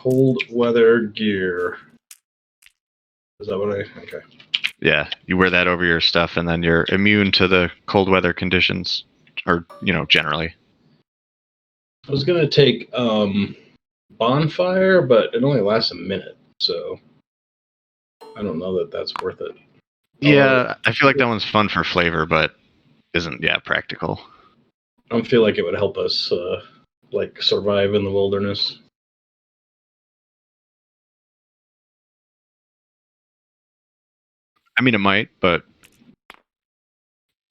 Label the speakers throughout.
Speaker 1: Cold weather gear. Is that what okay.
Speaker 2: Yeah, you wear that over your stuff, and then you're immune to the cold weather conditions, or, generally.
Speaker 1: I was going to take bonfire, but it only lasts a minute, so I don't know that that's worth it.
Speaker 2: Yeah, I feel like that one's fun for flavor, but isn't, practical.
Speaker 1: I don't feel like it would help us, survive in the wilderness.
Speaker 2: I mean, it might, but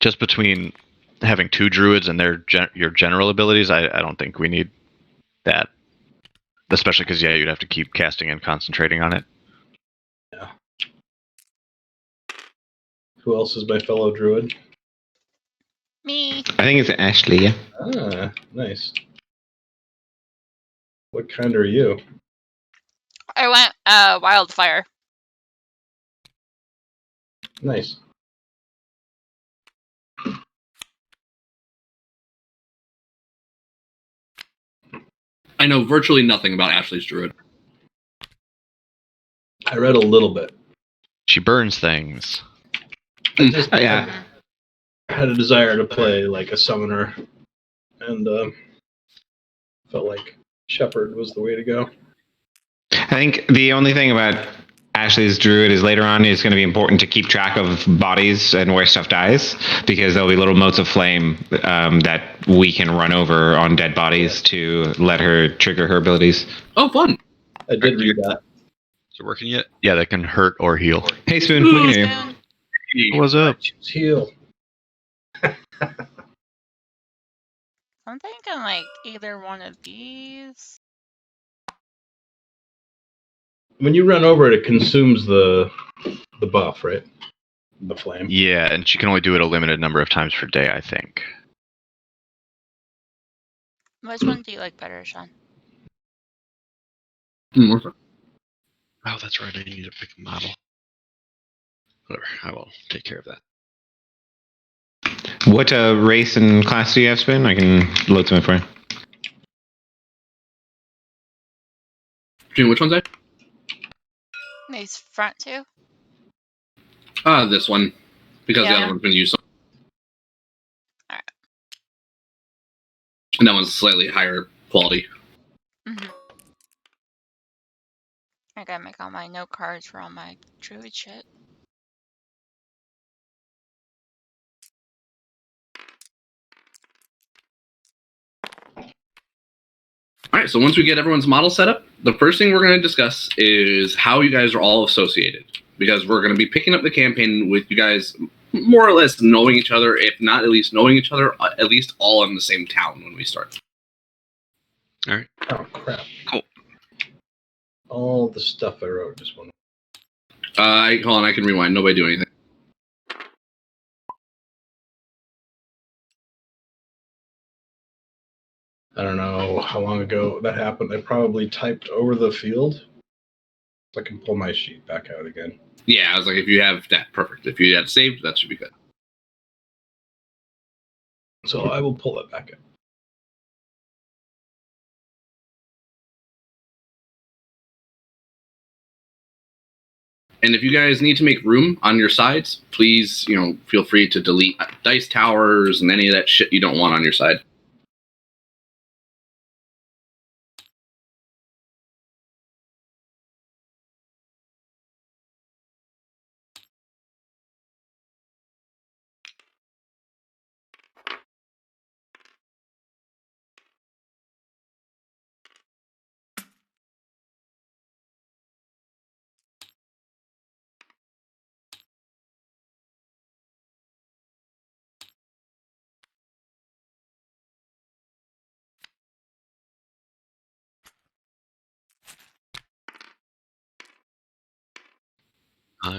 Speaker 2: just between having 2 druids and your general abilities, I don't think we need that. Especially because, you'd have to keep casting and concentrating on it.
Speaker 1: Yeah. Who else is my fellow druid?
Speaker 3: Me.
Speaker 4: I think it's Ashley, yeah.
Speaker 1: Ah, nice. What kind are you?
Speaker 3: I went wildfire.
Speaker 1: Nice.
Speaker 5: I know virtually nothing about Ashley's druid.
Speaker 1: I read a little bit.
Speaker 2: She burns things.
Speaker 1: I just
Speaker 4: Yeah.
Speaker 1: had a desire to play like a summoner, and felt like Shepherd was the way to go.
Speaker 4: I think the only thing about Ashley's druid is later on it's going to be important to keep track of bodies and where stuff dies, because there'll be little motes of flame that we can run over on dead bodies to let her trigger her abilities.
Speaker 5: Oh, fun.
Speaker 1: I did read that.
Speaker 6: Is it working yet?
Speaker 2: Yeah, that can hurt or heal.
Speaker 4: Hey, Spoon, we can hear you.
Speaker 3: Spoon.
Speaker 2: What's up?
Speaker 1: Choose heal.
Speaker 3: I'm thinking like either one of these.
Speaker 1: When you run over it, it consumes the buff, right? The flame.
Speaker 2: Yeah, and she can only do it a limited number of times per day, I think.
Speaker 3: Which one do you like better, Sean?
Speaker 6: Oh, that's right. I need to pick a model. Whatever. I will take care of that.
Speaker 4: What race and class do you have, Spoon? I can load some for you.
Speaker 5: June, which one's that?
Speaker 3: These front two?
Speaker 5: This one. Because the
Speaker 3: Yeah.
Speaker 5: other one's been used.
Speaker 3: Alright.
Speaker 5: And that one's slightly higher quality.
Speaker 3: Mm-hmm. I gotta make all my note cards for all my druid shit.
Speaker 5: All right, so once we get everyone's model set up, the first thing we're going to discuss is how you guys are all associated. Because we're going to be picking up the campaign with you guys more or less knowing each other, if not at least knowing each other, at least all in the same town when we start.
Speaker 6: All right.
Speaker 1: Oh crap!
Speaker 6: Cool.
Speaker 1: All the stuff I wrote just one.
Speaker 5: Hold on, I can rewind. Nobody do anything.
Speaker 1: I don't know how long ago that happened. I probably typed over the field. So I can pull my sheet back out again.
Speaker 5: Yeah, I was like, if you have that, perfect. If you have saved, that should be good.
Speaker 1: So I will pull that back out.
Speaker 5: And if you guys need to make room on your sides, please, feel free to delete dice towers and any of that shit you don't want on your side.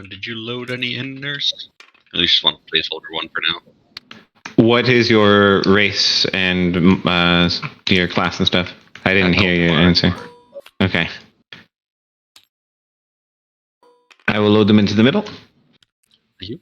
Speaker 6: Did you load any in, Nurse? At least just want a placeholder one for now.
Speaker 4: What is your race and your class and stuff? I didn't hear your answer. Okay. I will load them into the middle.
Speaker 6: Thank you.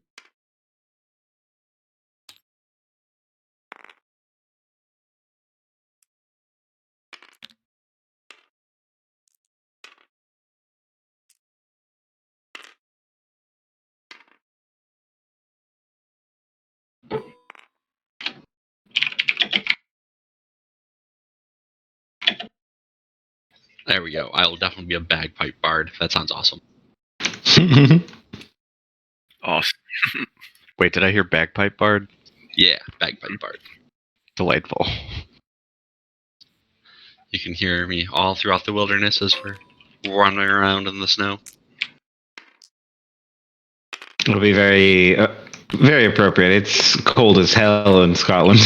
Speaker 6: There we go. I will definitely be a bagpipe bard. That sounds awesome.
Speaker 7: Awesome.
Speaker 2: Wait, did I hear bagpipe bard?
Speaker 6: Yeah, bagpipe bard.
Speaker 2: Delightful.
Speaker 6: You can hear me all throughout the wilderness as we're wandering around in the snow.
Speaker 4: It'll be very, very appropriate. It's cold as hell in Scotland.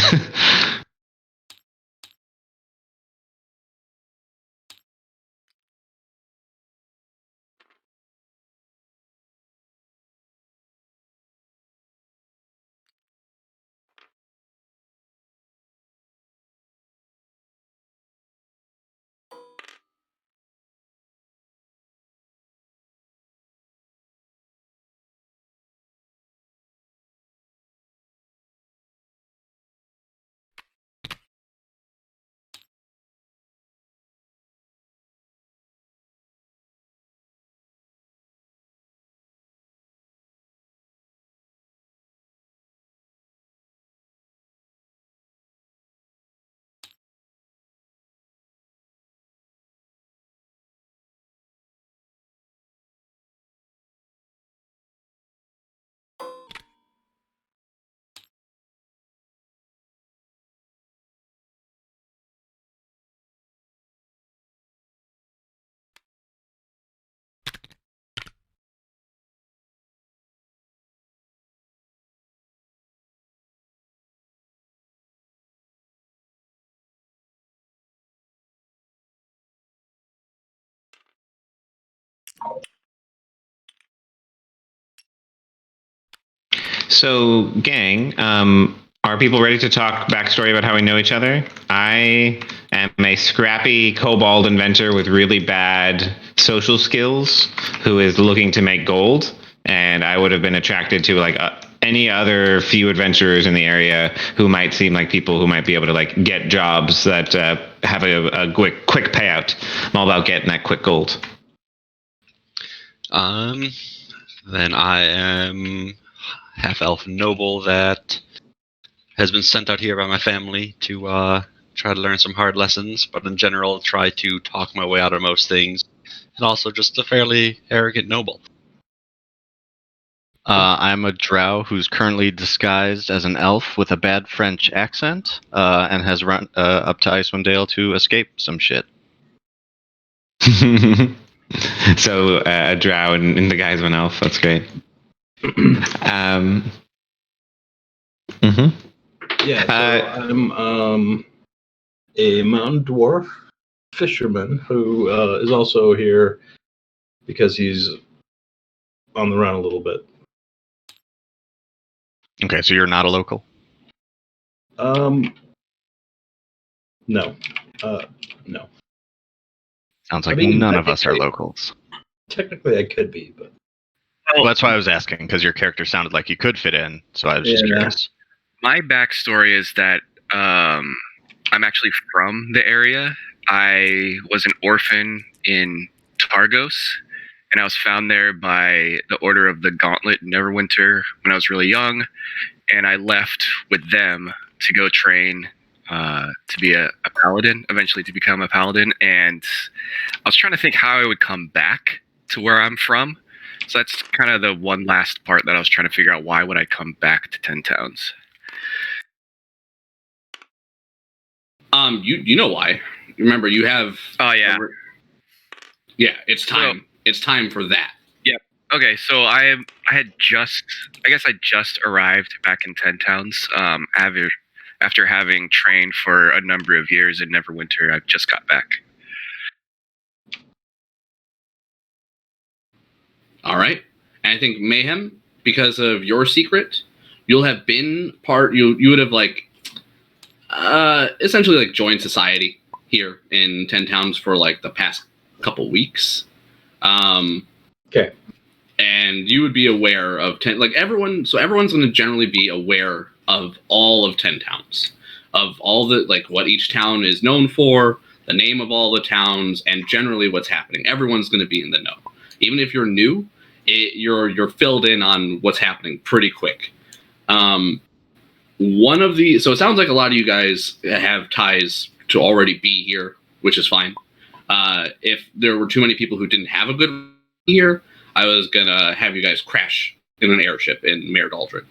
Speaker 4: So, gang, are people ready to talk backstory about how we know each other? I am a scrappy kobold inventor with really bad social skills who is looking to make gold, and I would have been attracted to like any other few adventurers in the area who might seem like people who might be able to like get jobs that have a quick payout. I'm all about getting that quick gold.
Speaker 6: Then I am half-elf noble that has been sent out here by my family to try to learn some hard lessons, but in general try to talk my way out of most things, and also just a fairly arrogant noble.
Speaker 2: I'm a drow who's currently disguised as an elf with a bad French accent, and has run up to Icewind Dale to escape some shit.
Speaker 4: So a drow in the guise of an elf. That's great.
Speaker 1: Yeah, so I'm a mountain dwarf fisherman who is also here because he's on the run a little bit.
Speaker 2: Okay, so you're not a local?
Speaker 1: No. No.
Speaker 2: Sounds like
Speaker 1: I mean,
Speaker 2: none of us are locals.
Speaker 1: Technically, I could be, but
Speaker 2: Well, that's why I was asking, because your character sounded like you could fit in, so I was just curious.
Speaker 7: My backstory is that I'm actually from the area. I was an orphan in Targos, and I was found there by the Order of the Gauntlet Neverwinter when I was really young, and I left with them to go train to be a paladin, eventually to become a paladin, and I was trying to think how I would come back to where I'm from. So that's kind of the one last part that I was trying to figure out. Why would I come back to 10 Towns?
Speaker 5: You know why? Remember, you have.
Speaker 7: Oh yeah.
Speaker 5: Yeah, it's time. It's time for that.
Speaker 7: Yep. Okay, so I just arrived back in 10 Towns. After having trained for a number of years in Neverwinter, I've just got back.
Speaker 5: All right. And I think Mayhem, because of your secret, you'll have been part. You would have like, essentially like joined society here in 10 Towns for like the past couple weeks.
Speaker 1: okay.
Speaker 5: And you would be aware of 10, like everyone. So everyone's going to generally be aware of all of 10 Towns, of all the like what each town is known for, the name of all the towns, and generally what's happening. Everyone's going to be in the know. Even if you're new, you're filled in on what's happening pretty quick. So it sounds like a lot of you guys have ties to already be here, which is fine. If there were too many people who didn't have a good here, I was gonna have you guys crash in an airship in Mare Daldrin.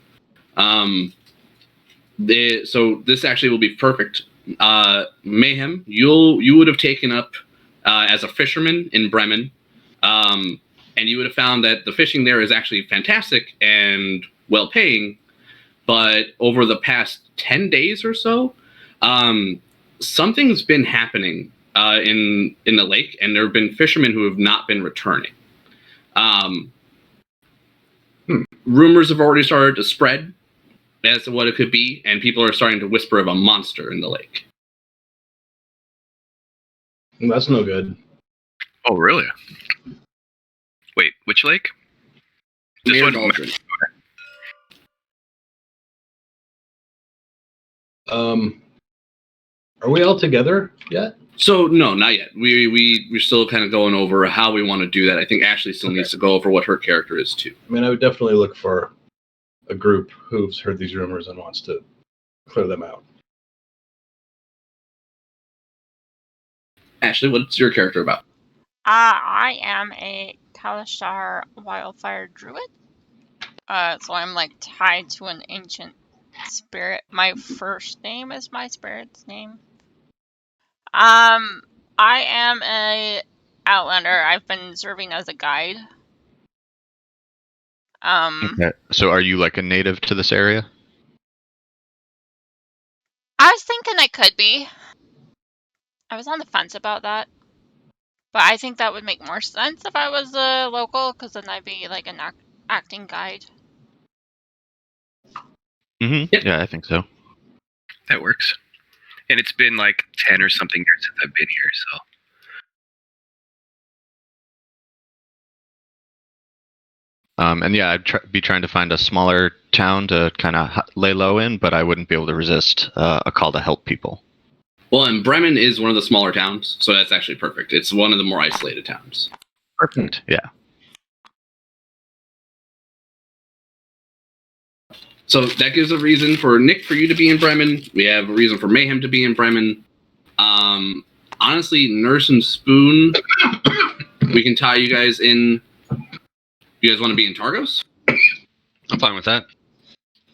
Speaker 5: So this actually will be perfect. Mayhem, you would have taken up as a fisherman in Bremen, and you would have found that the fishing there is actually fantastic and well paying. But over the past 10 days or so, something's been happening in the lake, and there have been fishermen who have not been returning. Rumors have already started to spread as to what it could be, and people are starting to whisper of a monster in the lake.
Speaker 1: That's no good.
Speaker 7: Oh, really? Wait, which lake? This
Speaker 5: Mare
Speaker 7: one.
Speaker 5: Daldrin.
Speaker 1: Are we all together yet?
Speaker 5: So no, not yet. We're still kind of going over how we want to do that. I think Ashley still needs to go over what her character is too.
Speaker 1: I mean, I would definitely look for a group who's heard these rumors and wants to clear them out.
Speaker 5: Ashley, what's your character about?
Speaker 3: I am a Kalashar wildfire druid. So I'm like tied to an ancient spirit. My first name is my spirit's name. I am a outlander. I've been serving as a guide.
Speaker 2: Okay. So are you like a native to this area?
Speaker 3: I was thinking I could be. I was on the fence about that. But I think that would make more sense if I was a local, because then I'd be like an acting guide.
Speaker 2: Mm-hmm.
Speaker 5: Yep.
Speaker 2: Yeah, I think so.
Speaker 7: That works. And it's been like 10 or something years since I've been here, so.
Speaker 2: And yeah, I'd be trying to find a smaller town to kind of lay low in, but I wouldn't be able to resist a call to help people.
Speaker 5: Well, and Bremen is one of the smaller towns, so that's actually perfect. It's one of the more isolated towns.
Speaker 2: Perfect. Yeah.
Speaker 5: So that gives a reason for Nick for you to be in Bremen. We have a reason for Mayhem to be in Bremen. Honestly, Nurse and Spoon, we can tie you guys in. You guys want to be in Targos?
Speaker 6: I'm fine with that.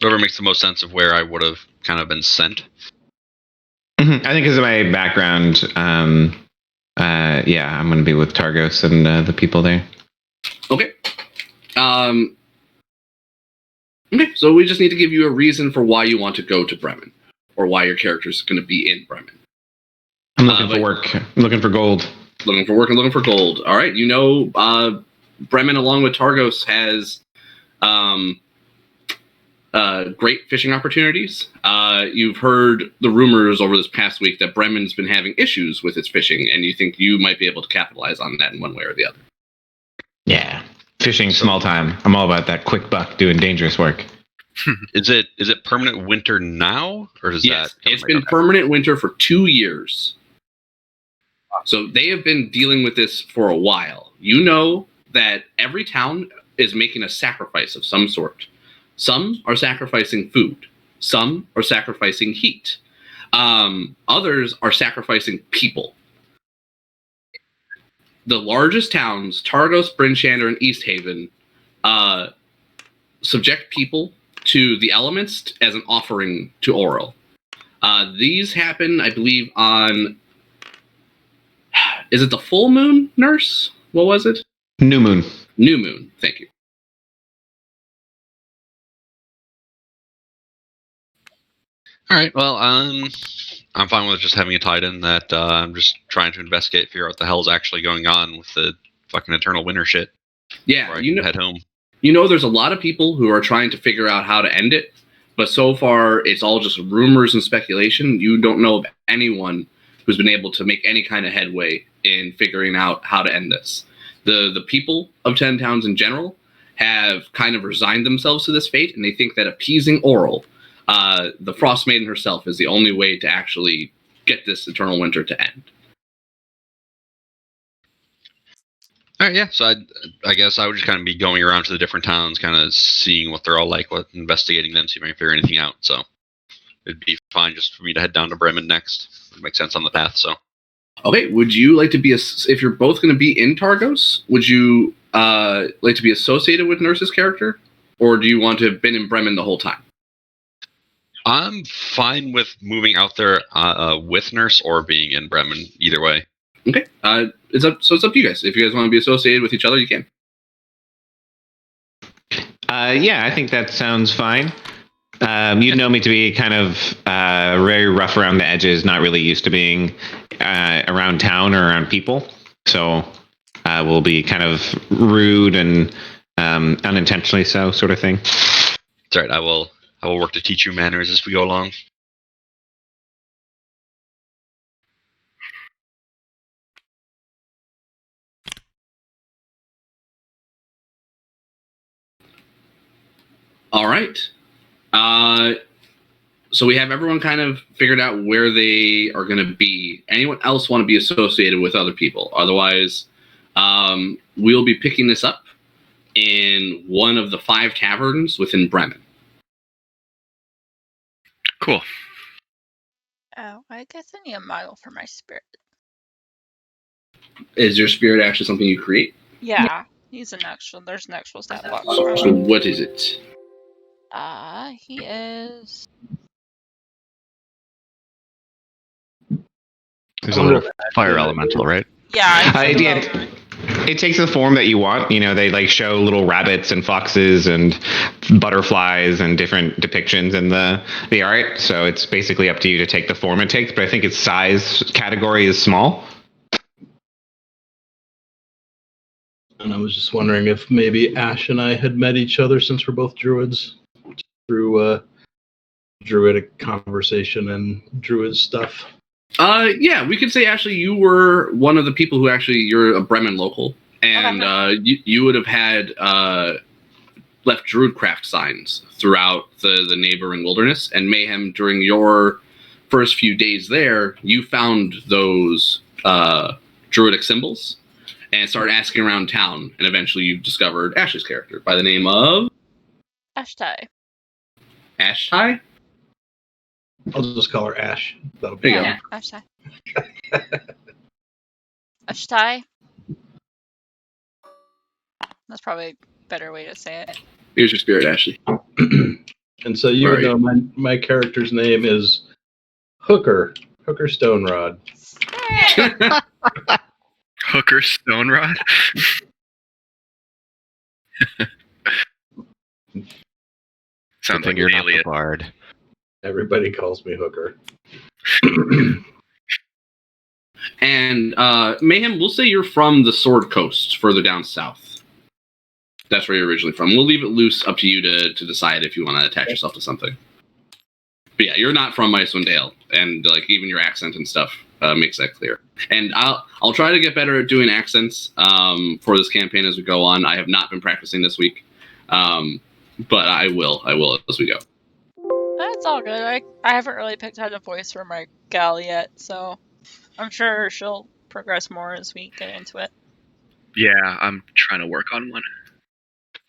Speaker 6: Whatever makes the most sense of where I would have kind of been sent.
Speaker 4: I think because of my background, yeah, I'm going to be with Targos and the people there.
Speaker 5: Okay. Okay, so we just need to give you a reason for why you want to go to Bremen, or why your character is going to be in Bremen.
Speaker 4: I'm looking for work. I'm looking for gold.
Speaker 5: Looking for work and looking for gold. All right, you know, Bremen, along with Targos, has great fishing opportunities. You've heard the rumors over this past week that Bremen's been having issues with its fishing, and you think you might be able to capitalize on that in one way or the other.
Speaker 4: Yeah, fishing small time. I'm all about that quick buck doing dangerous work.
Speaker 6: Is it permanent winter now, or is
Speaker 5: Yes,
Speaker 6: that?
Speaker 5: it's been permanent winter for 2 years. So they have been dealing with this for a while. You know that every town is making a sacrifice of some sort. Some are sacrificing food. Some are sacrificing heat. Others are sacrificing people. The largest towns, Targos, Bryn Shander, and East Haven, subject people to the elements as an offering to Oral. These happen, I believe, on... Is it the full moon, Nurse? What was it?
Speaker 4: New moon.
Speaker 5: New moon. Thank you.
Speaker 6: All right. Well, I'm fine with just having it tied in that I'm just trying to investigate, figure out what the hell's actually going on with the fucking eternal winter shit.
Speaker 5: Yeah,
Speaker 6: Before I
Speaker 5: you know,
Speaker 6: head home.
Speaker 5: You know, there's a lot of people who are trying to figure out how to end it, but so far it's all just rumors and speculation. You don't know of anyone who's been able to make any kind of headway in figuring out how to end this. The people of 10 towns in general have kind of resigned themselves to this fate, and they think that appeasing Oral, the Frostmaiden herself, is the only way to actually get this eternal winter to end.
Speaker 6: All right, yeah. So I guess I would just kind of be going around to the different towns, kind of seeing what they're all like, investigating them, see if I can figure anything out. So it'd be fine just for me to head down to Bremen next. It makes sense on the path. So
Speaker 5: Okay, would you like to be, if you're both going to be in Targos, would you like to be associated with Nurse's character? Or do you want to have been in Bremen the whole time?
Speaker 6: I'm fine with moving out there with Nurse or being in Bremen, either way.
Speaker 5: Okay, it's up to you guys. If you guys want to be associated with each other, you can.
Speaker 4: Yeah, I think that sounds fine. You know me to be kind of very rough around the edges, not really used to being around town or around people. So we'll be kind of rude and unintentionally so, sort of thing.
Speaker 6: That's right. I will work to teach you manners as we go along.
Speaker 5: All right. So we have everyone kind of figured out where they are going to be. Anyone else want to be associated with other people? Otherwise, we'll be picking this up in one of the 5 taverns within Bremen.
Speaker 7: Cool.
Speaker 3: Oh, I guess I need a model for my spirit.
Speaker 5: Is your spirit actually something you create?
Speaker 3: Yeah, he's an actual. There's an actual stat block.
Speaker 5: So what is it?
Speaker 3: He is.
Speaker 2: There's a little fire elemental, right?
Speaker 3: Yeah.
Speaker 4: It takes the form that you want. You know, they like show little rabbits and foxes and butterflies and different depictions in the art. So it's basically up to you to take the form it takes. But I think its size category is small.
Speaker 1: And I was just wondering if maybe Ash and I had met each other since we're both druids through druidic conversation and druid stuff.
Speaker 5: Yeah, we could say actually you were one of the people who you're a Bremen local, and you would have had left druidcraft signs throughout the neighboring wilderness. And Mayhem, during your first few days there, you found those druidic symbols and started asking around town, and eventually you discovered Ash's character by the name of
Speaker 3: Ashtai.
Speaker 5: Ashtai?
Speaker 1: I'll just call her Ash. That'll
Speaker 5: There
Speaker 1: be
Speaker 5: you go.
Speaker 3: Yeah, Ashtai. Ashtai. That's probably a better way to say it.
Speaker 5: Here's your spirit, Ashley.
Speaker 1: And so you would know my character's name is Hooker Stonerod.
Speaker 7: Hooker Stonerod? Sounds like
Speaker 2: You're
Speaker 7: an
Speaker 2: not the
Speaker 7: alien.
Speaker 2: bard.
Speaker 1: Everybody calls me Hooker.
Speaker 5: And Mayhem, we'll say you're from the Sword Coast, further down south. That's where you're originally from. We'll leave it loose up to you to decide if you want to attach yourself to something. But yeah, you're not from Icewind Dale, and like even your accent and stuff makes that clear. And I'll try to get better at doing accents for this campaign as we go on. I have not been practicing this week, but I will as we go.
Speaker 3: That's all good. I haven't really picked out a voice for my gal yet, so I'm sure she'll progress more as we get into it.
Speaker 7: Yeah, I'm trying to work on one.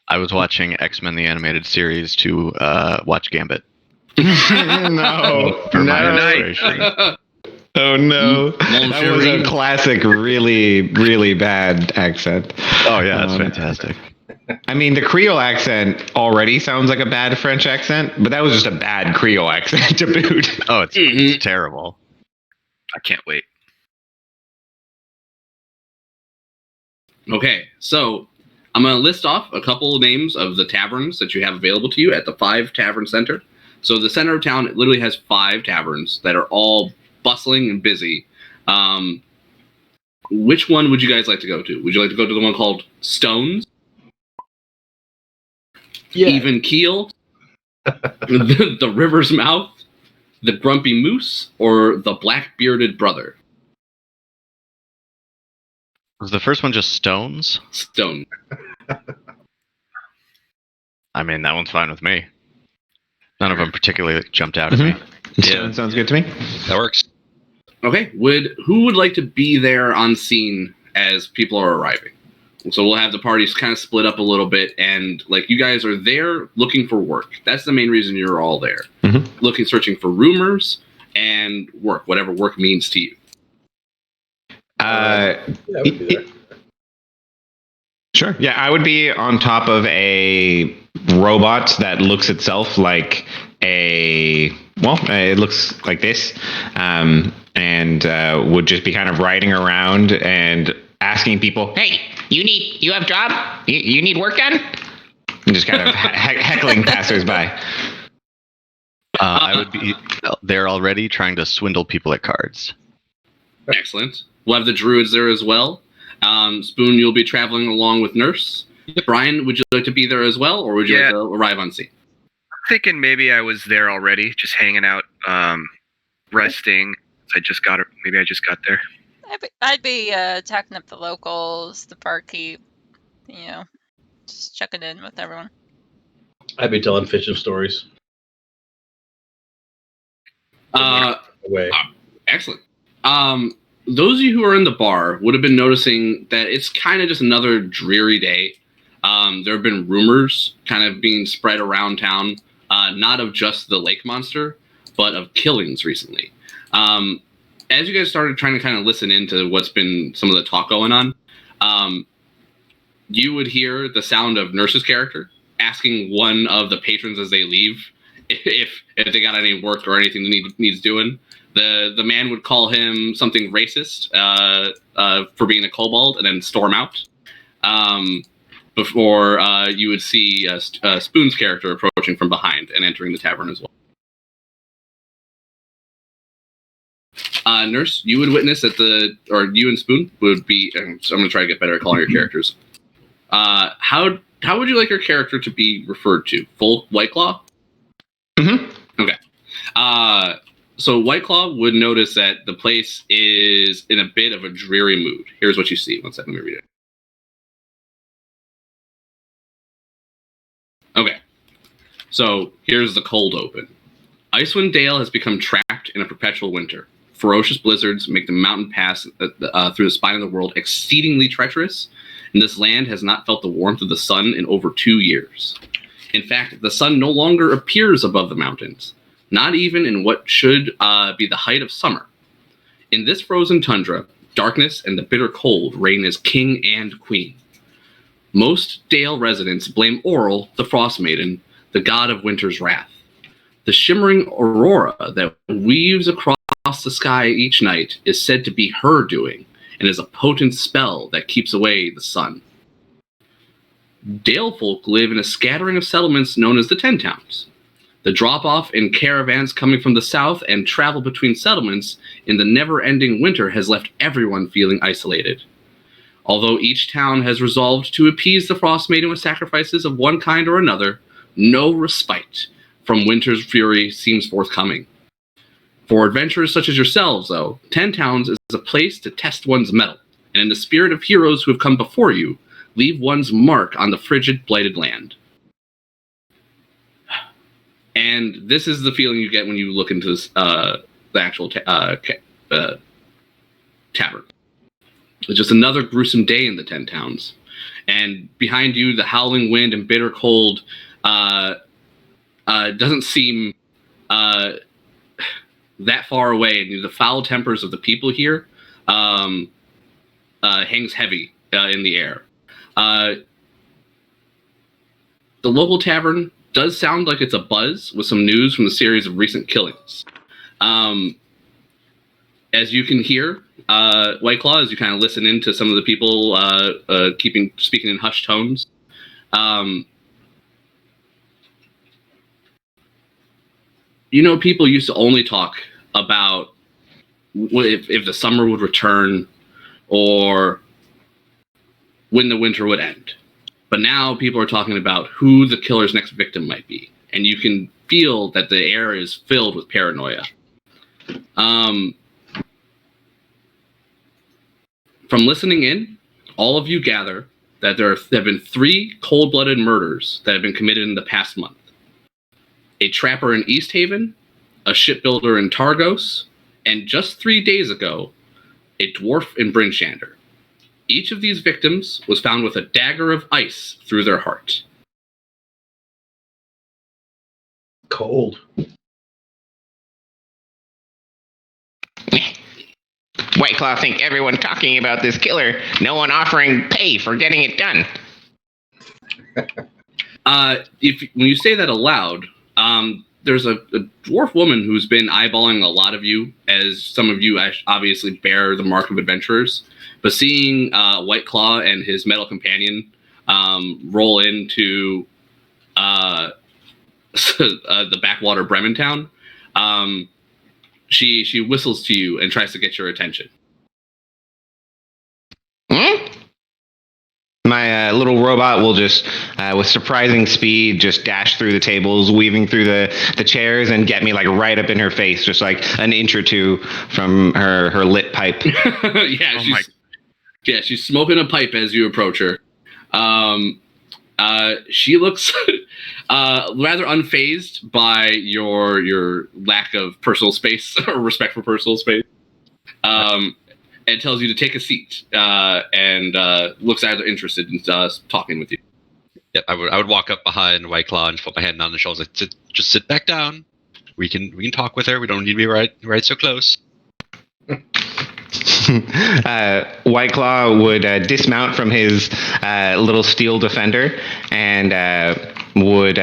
Speaker 2: I was watching X-Men the Animated Series to watch Gambit.
Speaker 4: No.
Speaker 2: For my
Speaker 4: No.
Speaker 2: inspiration.
Speaker 4: Oh no. That was a classic, really, really bad accent.
Speaker 2: Oh yeah, that's fantastic.
Speaker 4: I mean, the Creole accent already sounds like a bad French accent, but that was just a bad Creole accent to boot.
Speaker 2: Oh, it's terrible.
Speaker 7: I can't wait.
Speaker 5: Okay, so I'm going to list off a couple of names of the taverns that you have available to you at the 5 Tavern Center. So the center of town, it literally has 5 taverns that are all bustling and busy. Which one would you guys like to go to? Would you like to go to the one called Stones?
Speaker 1: Yeah.
Speaker 5: Even Keel? the River's Mouth? The Grumpy Moose? Or the Black-Bearded Brother?
Speaker 2: Was the first one just stones?
Speaker 5: Stone.
Speaker 2: I mean, that one's fine with me. None of them particularly jumped out at me.
Speaker 4: Yeah, sounds good to me.
Speaker 6: That works.
Speaker 5: Okay, who would like to be there on scene as people are arriving? So we'll have the parties kind of split up a little bit, and like you guys are there looking for work. That's the main reason you're all there.
Speaker 4: Mm-hmm.
Speaker 5: Searching for rumors and work, whatever work means to you.
Speaker 1: Yeah, I would be there.
Speaker 4: Sure. Yeah, I would be on top of a robot that looks itself like it looks like this, and would just be kind of riding around and asking people, "Hey, you have job? You need work done?" And just kind of heckling passersby.
Speaker 2: I would be there already trying to swindle people at cards.
Speaker 5: Excellent. We'll have the druids there as well. Spoon, you'll be traveling along with Nurse. Brian, would you like to be there as well, or would you like to arrive on scene?
Speaker 7: I'm thinking maybe I was there already, just hanging out, resting. I just got there.
Speaker 3: I'd be talking up the locals, the barkeep, just checking in with everyone.
Speaker 1: I'd be telling fishing stories. Away.
Speaker 5: Excellent. Those of you who are in the bar would have been noticing that it's kind of just another dreary day. There have been rumors kind of being spread around town, not of just the lake monster, but of killings recently. As you guys started trying to kind of listen into what's been some of the talk going on, you would hear the sound of Nurse's character asking one of the patrons as they leave if they got any work or anything that needs doing. The man would call him something racist for being a kobold and then storm out. Before you would see Spoon's character approaching from behind and entering the tavern as well. Nurse, you would witness that you and Spoon would be. So I'm going to try to get better at calling your characters. How would you like your character to be referred to? Full White Claw?
Speaker 4: Mm-hmm.
Speaker 5: Okay. So White Claw would notice that the place is in a bit of a dreary mood. Here's what you see. One second, let me read it. Okay. So here's the cold open. Icewind Dale has become trapped in a perpetual winter. Ferocious blizzards make the mountain pass through the spine of the world exceedingly treacherous, and this land has not felt the warmth of the sun in over 2 years. In fact, the sun no longer appears above the mountains, not even in what should be the height of summer. In this frozen tundra, darkness and the bitter cold reign as king and queen. Most Dale residents blame Oral, the Frostmaiden, the god of winter's wrath. The shimmering aurora that weaves across the sky each night is said to be her doing, and is a potent spell that keeps away the sun. Dale folk live in a scattering of settlements known as the Ten Towns. The drop-off in caravans coming from the south and travel between settlements in the never-ending winter has left everyone feeling isolated. Although each town has resolved to appease the Frostmaiden with sacrifices of one kind or another, no respite from winter's fury seems forthcoming. For adventurers such as yourselves, though, Ten Towns is a place to test one's mettle, and in the spirit of heroes who have come before you, leave one's mark on the frigid, blighted land. And this is the feeling you get when you look into this, the actual tavern. It's just another gruesome day in the Ten Towns. And behind you, the howling wind and bitter cold doesn't seem that far away. And the foul tempers of the people here hangs heavy in the air. The local tavern does sound like it's a buzz with some news from the series of recent killings. As you can hear, White Claw, as you kind of listen into some of the people speaking in hushed tones, people used to only talk about if the summer would return or when the winter would end. But now people are talking about who the killer's next victim might be. And you can feel that the air is filled with paranoia. From listening in, all of you gather that there have been 3 cold-blooded murders that have been committed in the past month. A trapper in East Haven, a shipbuilder in Targos, and just 3 days ago, a dwarf in Brinchander. Each of these victims was found with a dagger of ice through their heart.
Speaker 1: Cold.
Speaker 4: White Claw think everyone talking about this killer, no one offering pay for getting it done.
Speaker 5: When you say that aloud, there's a dwarf woman who's been eyeballing a lot of you, as some of you obviously bear the mark of adventurers. But seeing White Claw and his metal companion roll into the backwater Bremen town, she whistles to you and tries to get your attention.
Speaker 4: My little robot will just, with surprising speed, just dash through the tables, weaving through the chairs, and get me like right up in her face, just like an inch or two from her lit pipe.
Speaker 5: She's smoking a pipe as you approach her. She looks rather unfazed by your lack of personal space or respect for personal space. And tells you to take a seat, and looks either interested in talking with you.
Speaker 6: Yep, I would walk up behind White Claw and put my hand on the shoulder. Like, just sit back down. We can talk with her. We don't need to be right so close.
Speaker 4: White Claw would dismount from his little steel defender and would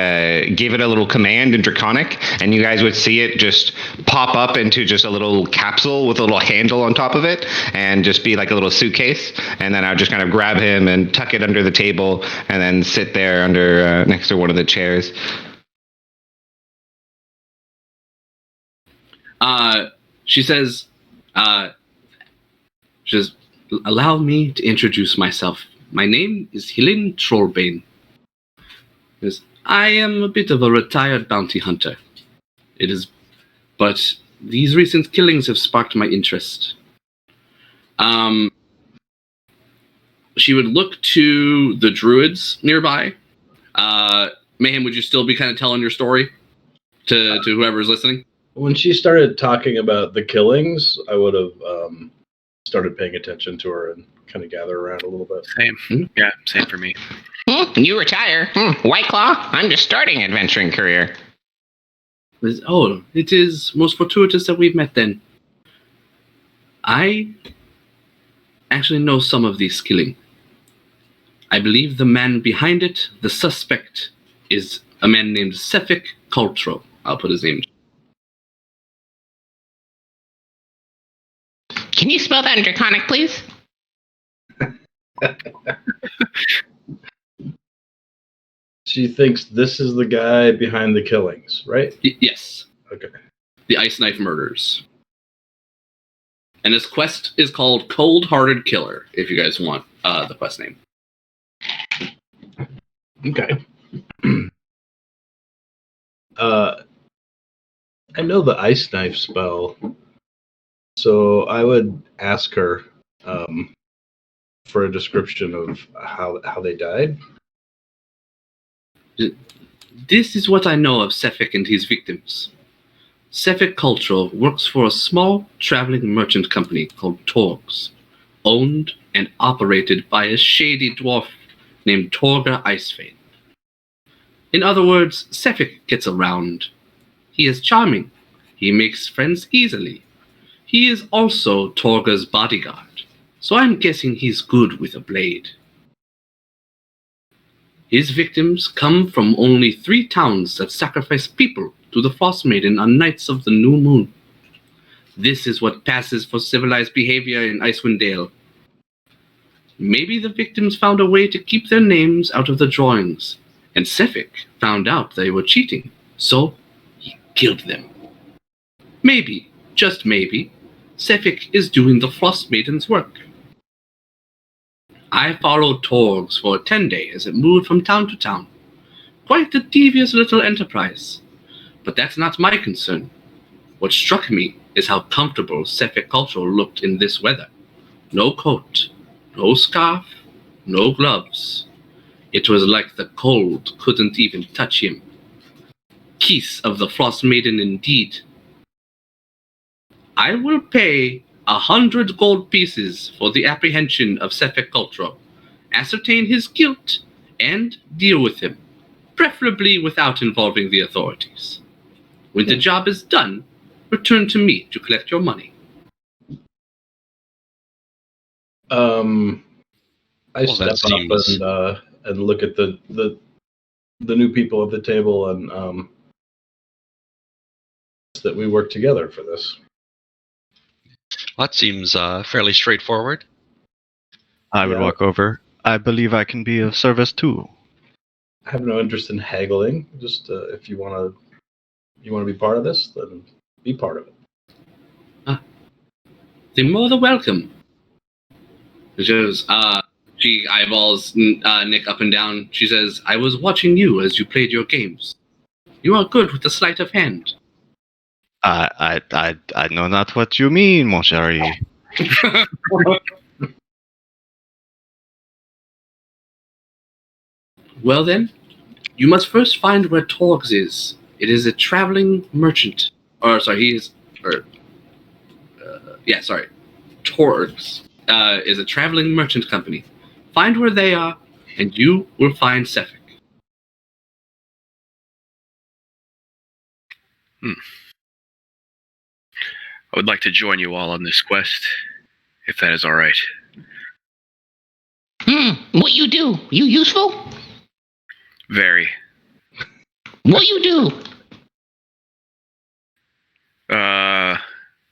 Speaker 4: give it a little command in Draconic, and you guys would see it just pop up into just a little capsule with a little handle on top of it and just be like a little suitcase. And then I would just kind of grab him and tuck it under the table and then sit there under next to one of the chairs.
Speaker 5: She says, allow me to introduce myself. My name is Helen Trollbane. I am a bit of a retired bounty hunter. But these recent killings have sparked my interest. She would look to the druids nearby. Mayhem, would you still be kind of telling your story to whoever's listening?
Speaker 1: When she started talking about the killings, I would have started paying attention to her and kind of gather around a little bit.
Speaker 7: Same. Yeah, same for me.
Speaker 4: You retire. White Claw, I'm just starting an adventuring career.
Speaker 5: Oh, it is most fortuitous that we've met then. I actually know some of this killing. I believe the man behind it, the suspect, is a man named Sefik Kultro. I'll put his name.
Speaker 4: Can you spell that in Draconic, please?
Speaker 1: She thinks this is the guy behind the killings, right?
Speaker 5: Yes.
Speaker 1: Okay.
Speaker 5: The Ice Knife Murders. And his quest is called Cold-Hearted Killer, if you guys want the quest name.
Speaker 1: Okay. I know the Ice Knife spell, so I would ask her for a description of how they died.
Speaker 5: This is what I know of Sefik and his victims. Sefik Kultro works for a small traveling merchant company called Torgs, owned and operated by a shady dwarf named Torga Icewind. In other words, Sefik gets around. He is charming. He makes friends easily. He is also Torga's bodyguard, so I'm guessing he's good with a blade. His victims come from only 3 towns that sacrifice people to the Frostmaiden on nights of the new moon. This is what passes for civilized behavior in Icewind Dale. Maybe the victims found a way to keep their names out of the drawings, and Sefik found out they were cheating, so he killed them. Maybe, just maybe, Sefik is doing the Frostmaiden's work. I followed Torgs for a 10-day as it moved from town to town. Quite a devious little enterprise. But that's not my concern. What struck me is how comfortable Sefik Kultro looked in this weather. No coat, no scarf, no gloves. It was like the cold couldn't even touch him. Keys of the Frostmaiden indeed. I will pay 100 gold pieces for the apprehension of Sefik Kultro, ascertain his guilt, and deal with him, preferably without involving the authorities. When the job is done, return to me to collect your money.
Speaker 1: I
Speaker 6: Well, that
Speaker 1: step up
Speaker 6: seems-
Speaker 1: and look at the new people at the table and that we work together for this.
Speaker 6: That seems fairly straightforward.
Speaker 2: I would
Speaker 1: Yeah.
Speaker 2: walk over. I believe I can be of service too.
Speaker 1: I have no interest in haggling. Just if you want to be part of this, then be part of it.
Speaker 5: They're more than welcome. She eyeballs Nick up and down. She says, I was watching you as you played your games. You are good with the sleight of hand.
Speaker 2: I know not what you mean, mon chéri.
Speaker 5: Well then, you must first find where Torgs is. It is a traveling merchant. Torgs is a traveling merchant company. Find where they are, and you will find Sefik.
Speaker 7: I would like to join you all on this quest, if that is all right.
Speaker 8: What you do? You useful?
Speaker 7: Very.
Speaker 8: What you do?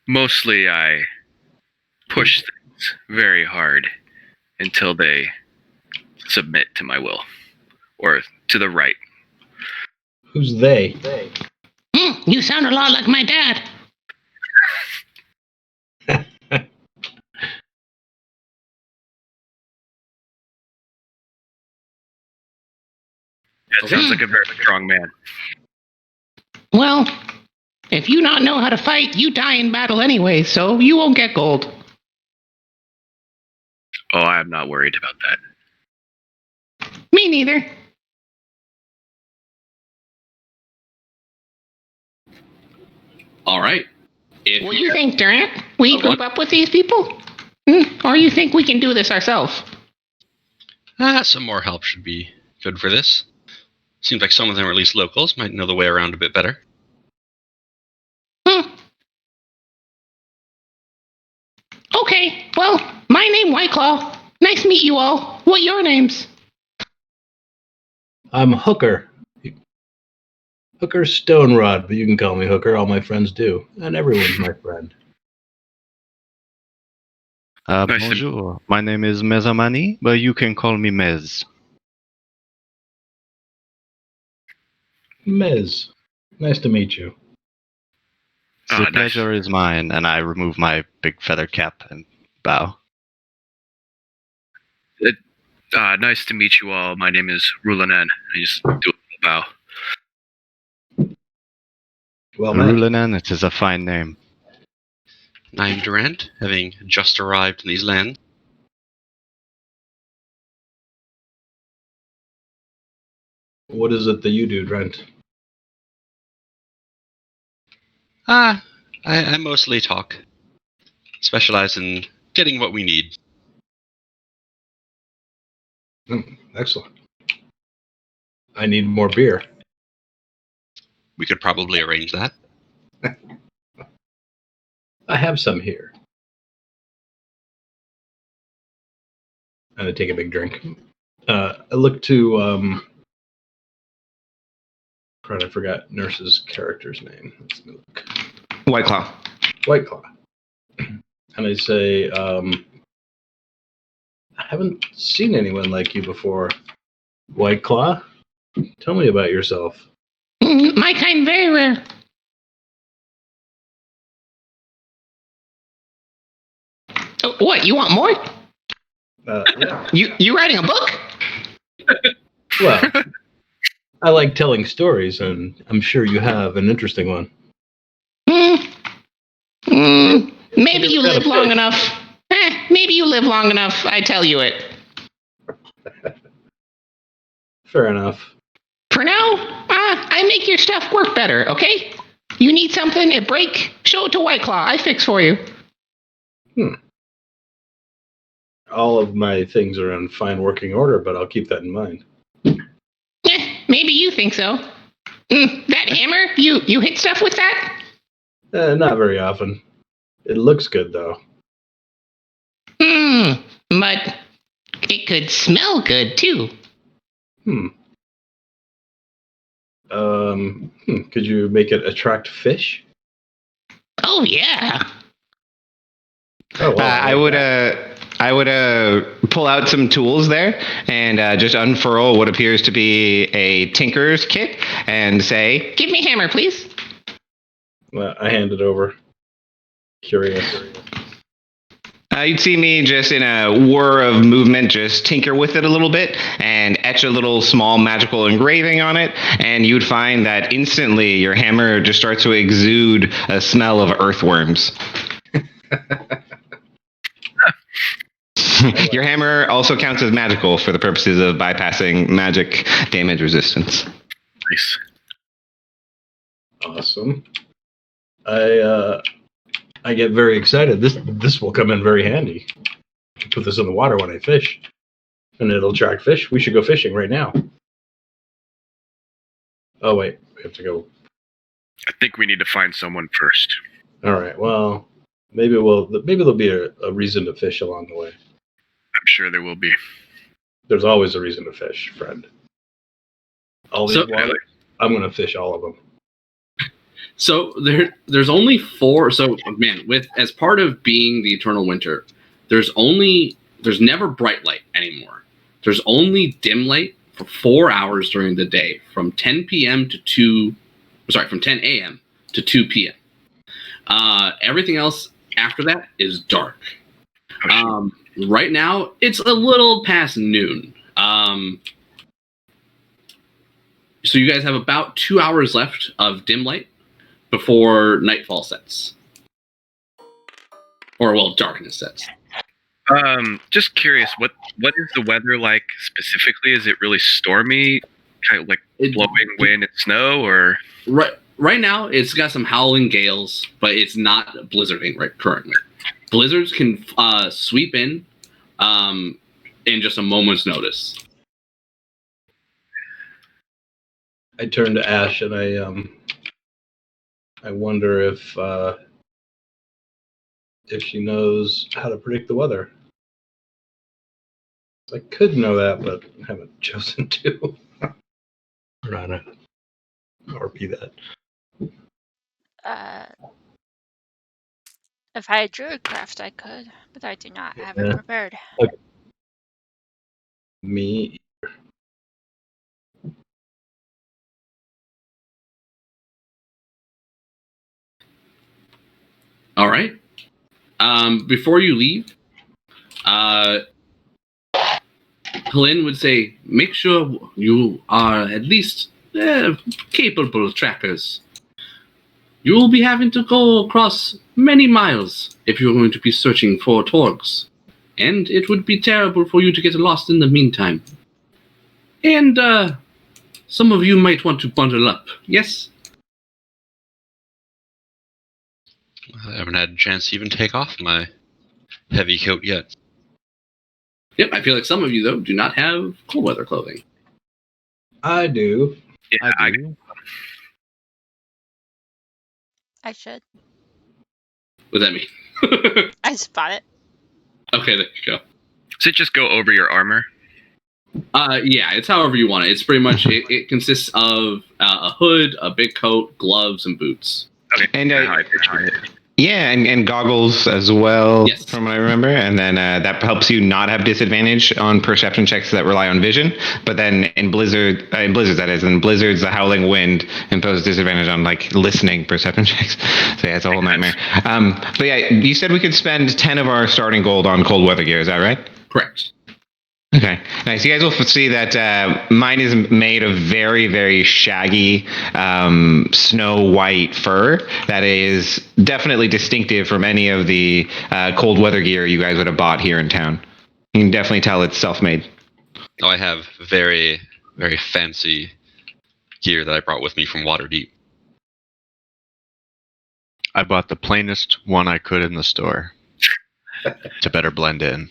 Speaker 7: Mostly I push things very hard until they submit to my will. Or to the right.
Speaker 1: Who's they?
Speaker 8: You sound a lot like my dad.
Speaker 7: That sounds like a very strong man.
Speaker 8: Well, if you not know how to fight, you die in battle anyway, so you won't get gold.
Speaker 7: Oh, I am not worried about that.
Speaker 8: Me neither.
Speaker 5: All right.
Speaker 8: What do you think, Durant? We group up with these people? Or you think we can do this ourselves?
Speaker 6: Some more help should be good for this. Seems like some of them are at least locals, might know the way around a bit better.
Speaker 8: Okay, well, my name Whiteclaw. Nice to meet you all. What your names?
Speaker 1: I'm Hooker. Hooker Stonerod, but you can call me Hooker. All my friends do, and everyone's my friend.
Speaker 7: Nice to-
Speaker 2: Bonjour. My name is Mezamani, but you can call me Mez.
Speaker 1: Mez, nice to meet you.
Speaker 2: The
Speaker 7: Nice.
Speaker 2: pleasure is mine, and I remove my big feather cap and bow.
Speaker 7: Nice to meet you all. My name is Rulanen. I just do a little bow.
Speaker 1: Well met.
Speaker 2: Rulanen, it is a fine name.
Speaker 6: I am Durant, having just arrived in these lands.
Speaker 1: What is it that you do, Drent?
Speaker 6: I mostly talk. Specialize in getting what we need.
Speaker 1: Excellent. I need more beer.
Speaker 6: We could probably arrange that.
Speaker 1: I have some here. And I take a big drink. I look to I forgot Nurse's character's name. Let's look.
Speaker 4: Whiteclaw.
Speaker 1: Whiteclaw. And I say, I haven't seen anyone like you before. Whiteclaw? Tell me about yourself.
Speaker 8: My kind very rare. What, you want more?
Speaker 1: Yeah.
Speaker 8: You writing a book?
Speaker 1: Well, I like telling stories, and I'm sure you have an interesting one.
Speaker 8: Maybe you live long enough. Maybe you live long enough, I tell you it.
Speaker 1: Fair enough.
Speaker 8: For now, I make your stuff work better, okay? You need something, it break, show it to Whiteclaw, I fix for you.
Speaker 1: All of my things are in fine working order, but I'll keep that in mind.
Speaker 8: Maybe you think so. That hammer, you hit stuff with that?
Speaker 1: Not very often. It looks good, though.
Speaker 8: But it could smell good, too.
Speaker 1: Could you make it attract fish?
Speaker 8: Oh, yeah.
Speaker 1: Oh, well,
Speaker 4: I would pull out some tools there and just unfurl what appears to be a tinker's kit and say,
Speaker 8: Give me a hammer, please.
Speaker 1: I hand it over. Curious.
Speaker 4: you'd see me just in a whir of movement just tinker with it a little bit and etch a little small magical engraving on it, and you'd find that instantly your hammer just starts to exude a smell of earthworms. Your hammer also counts as magical for the purposes of bypassing magic damage resistance.
Speaker 7: Nice.
Speaker 1: Awesome. I get very excited. This will come in very handy. Put this in the water when I fish, and it'll attract fish. We should go fishing right now. Oh wait, we have to go.
Speaker 7: I think we need to find someone first.
Speaker 1: All right. Well, maybe there'll be a reason to fish along the way.
Speaker 7: I'm sure there will be.
Speaker 1: There's always a reason to fish, friend. All these
Speaker 5: So-
Speaker 1: water, I'm gonna fish all of them.
Speaker 5: So there's only 4. So man, as part of being the Eternal Winter, there's never bright light anymore. There's only dim light for 4 hours during the day, from 10 a.m. to 2 p.m. Everything else after that is dark. Right now it's a little past noon. So you guys have about 2 hours left of dim light before nightfall sets. Or, well, darkness sets.
Speaker 7: Just curious, what is the weather like specifically? Is it really stormy, kind of like blowing wind and snow, or?
Speaker 5: Right now, it's got some howling gales, but it's not blizzarding right currently. Blizzards can sweep in just a moment's notice.
Speaker 1: I turn to Ash and I wonder if she knows how to predict the weather. I could know that, but I haven't chosen to. Or be that.
Speaker 3: If I had Druidcraft, I could, but I do not have it
Speaker 1: Yeah.
Speaker 3: prepared.
Speaker 1: Me.
Speaker 5: All right. Before you leave, Helene would say, make sure you are at least capable trackers. You will be having to go across many miles if you're going to be searching for Torgs. And it would be terrible for you to get lost in the meantime. And some of you might want to bundle up, yes?
Speaker 6: I haven't had a chance to even take off my heavy coat yet.
Speaker 5: Yep, I feel like some of you, though, do not have cold weather clothing.
Speaker 1: I do.
Speaker 7: Yeah,
Speaker 2: I do.
Speaker 3: I should.
Speaker 5: What does that mean?
Speaker 3: I spot it.
Speaker 5: Okay, there you go.
Speaker 7: Does it just go over your armor?
Speaker 5: Yeah, it's however you want it. It's pretty much, it consists of a hood, a big coat, gloves, and boots.
Speaker 7: Okay.
Speaker 4: And
Speaker 7: I pictured it.
Speaker 4: yeah, and goggles as well,
Speaker 5: Yes.
Speaker 4: from what I remember. And then that helps you not have disadvantage on perception checks that rely on vision. But then in blizzards, the howling wind imposes disadvantage on like listening perception checks. So yeah, it's a whole nightmare. But yeah, you said we could spend 10 of our starting gold on cold weather gear. Is that right?
Speaker 5: Correct.
Speaker 4: Okay, nice. You guys will see that mine is made of very, very shaggy, snow white fur that is definitely distinctive from any of the cold weather gear you guys would have bought here in town. You can definitely tell it's self-made.
Speaker 6: Oh, I have very, very fancy gear that I brought with me from Waterdeep.
Speaker 2: I bought the plainest one I could in the store to better blend in.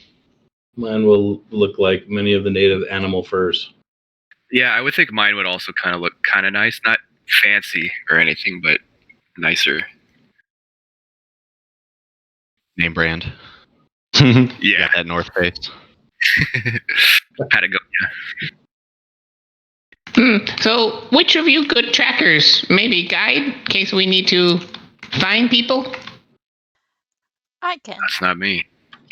Speaker 1: Mine will look like many of the native animal furs.
Speaker 7: Yeah, I would think mine would also kind of look kind of nice. Not fancy or anything, but nicer.
Speaker 2: Name brand.
Speaker 7: Yeah.
Speaker 2: Got that north face.
Speaker 7: Patagonia.
Speaker 8: So, which of you good trackers maybe guide in case we need to find people?
Speaker 3: I can.
Speaker 7: That's not me.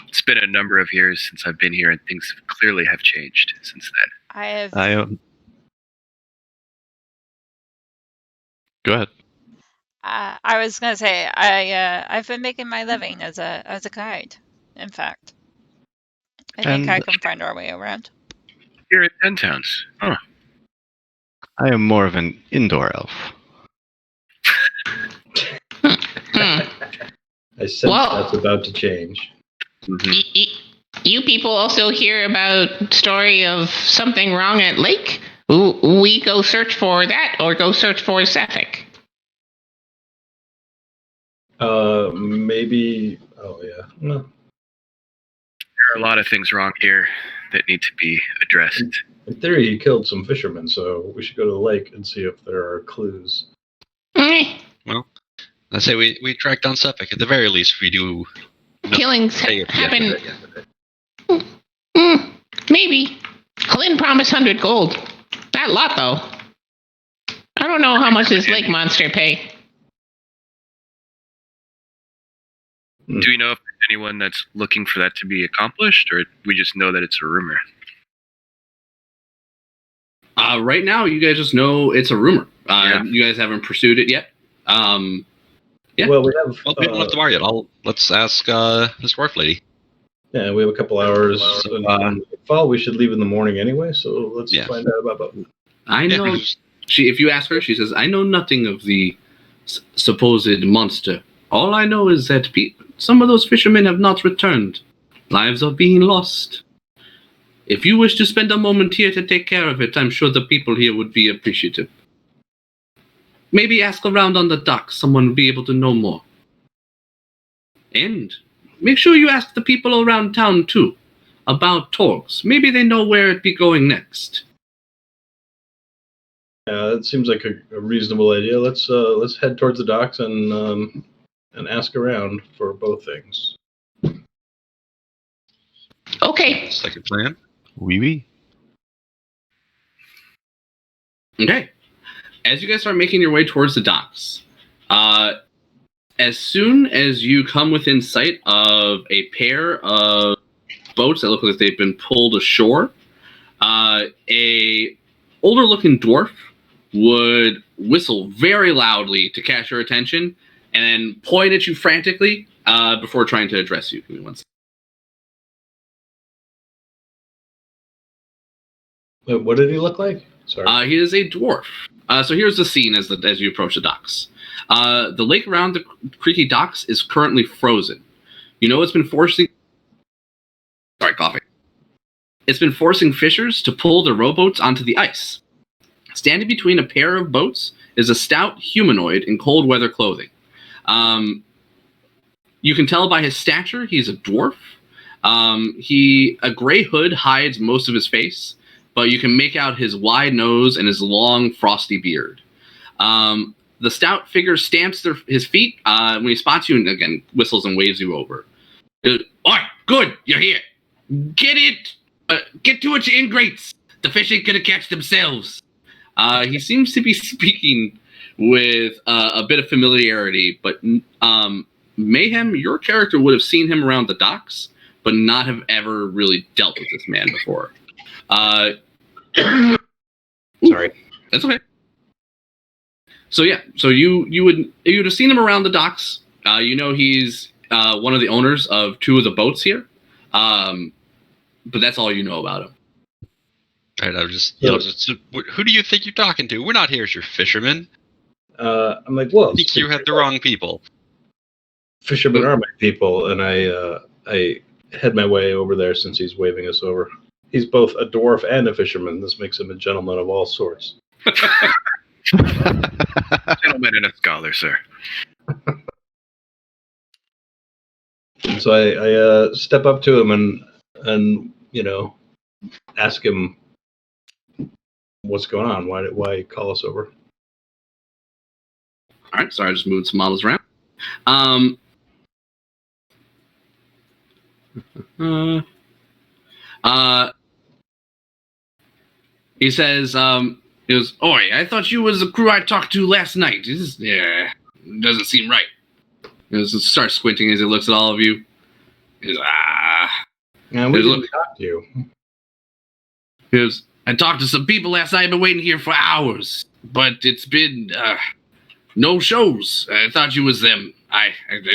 Speaker 7: It's been a number of years since I've been here, and things clearly have changed since then.
Speaker 3: I have.
Speaker 2: Go ahead.
Speaker 3: I was gonna say I've been making my living as a guide. In fact, I think
Speaker 2: And-
Speaker 3: I can find our way around.
Speaker 7: Here at 10 Towns. Huh.
Speaker 2: I am more of an indoor elf.
Speaker 1: I sense
Speaker 8: Well-
Speaker 1: that's about to change.
Speaker 8: You people also hear about story of something wrong at Lake? We go search for that or go search for Sapphic?
Speaker 1: Maybe. Oh yeah. No.
Speaker 7: There are a lot of things wrong here that need to be addressed.
Speaker 1: In theory, he killed some fishermen, so we should go to the lake and see if there are clues.
Speaker 8: Eh,
Speaker 6: I say we track down Suffolk. At the very least, we do.
Speaker 8: killings
Speaker 6: Pay at the end of
Speaker 8: happen.
Speaker 6: it.
Speaker 8: Maybe. Clint promised 100 gold. That lot, though. I don't know how much this lake monster pay.
Speaker 7: Do we know if there's anyone that's looking for that to be accomplished, or we just know that it's a rumor?
Speaker 5: Right now, you guys just know it's a rumor.
Speaker 7: Yeah.
Speaker 5: You guys haven't pursued it yet. Yeah.
Speaker 1: Well, we have.
Speaker 6: Well, we don't have to worry yet. Let's ask this dwarf lady.
Speaker 1: Yeah, we have a couple hours.
Speaker 6: So,
Speaker 1: in the fall, we should leave in the morning anyway. So let's
Speaker 6: Yeah.
Speaker 1: find out about.
Speaker 5: I know.
Speaker 6: Yeah.
Speaker 5: If you ask her, she says, "I know nothing of the supposed monster. All I know is that some of those fishermen have not returned. Lives are being lost. If you wish to spend a moment here to take care of it, I'm sure the people here would be appreciative. Maybe ask around on the dock. Someone will be able to know more. And make sure you ask the people around town, too, about Torgs. Maybe they know where it'd be going next."
Speaker 1: It seems like a reasonable idea. Let's head towards the docks and ask around for both things.
Speaker 8: Okay.
Speaker 6: Second plan.
Speaker 2: Oui.
Speaker 5: Okay. As you guys start making your way towards the docks, as soon as you come within sight of a pair of boats that look like they've been pulled ashore, a older-looking dwarf would whistle very loudly to catch your attention and then point at you frantically before trying to address you. Give me one second.
Speaker 1: What did he look like? Sorry.
Speaker 5: He is a dwarf. So here's the scene as you approach the docks. The lake around the creaky docks is currently frozen. You know it's been forcing... Sorry, coughing. It's been forcing fishers to pull their rowboats onto the ice. Standing between a pair of boats is a stout humanoid in cold weather clothing. You can tell by his stature he's a dwarf. A gray hood hides most of his face, but you can make out his wide nose and his long, frosty beard. The stout figure stamps his feet when he spots you and, again, whistles and waves you over. Oi, good, you're here. Get it! Get to it, you ingrates! The fish ain't gonna catch themselves. He seems to be speaking with a bit of familiarity, but Mayhem, your character would have seen him around the docks, but not have ever really dealt with this man before.
Speaker 1: Sorry.
Speaker 5: That's okay. So yeah, so you would have seen him around the docks. You know he's one of the owners of two of the boats here, but that's all you know about him.
Speaker 6: All right, I was just yell. Who do you think you're talking to? We're not here as your fishermen.
Speaker 1: I'm like, well,
Speaker 6: I think you have the wrong people.
Speaker 1: Fishermen are my people, and I head my way over there since he's waving us over. He's both a dwarf and a fisherman. This makes him a gentleman of all sorts.
Speaker 7: Gentleman and a scholar, sir.
Speaker 1: So I step up to him and ask him what's going on. Why call us over?
Speaker 5: All right, sorry, I just moved some models around. He says, he goes, "Oi, I thought you was the crew I talked to last night. Doesn't seem right." He starts squinting as he looks at all of you. He goes,
Speaker 1: And we didn't talk to you.
Speaker 5: He goes, "I talked to some people last night. I've been waiting here for hours, but it's been no shows. I thought you was them. I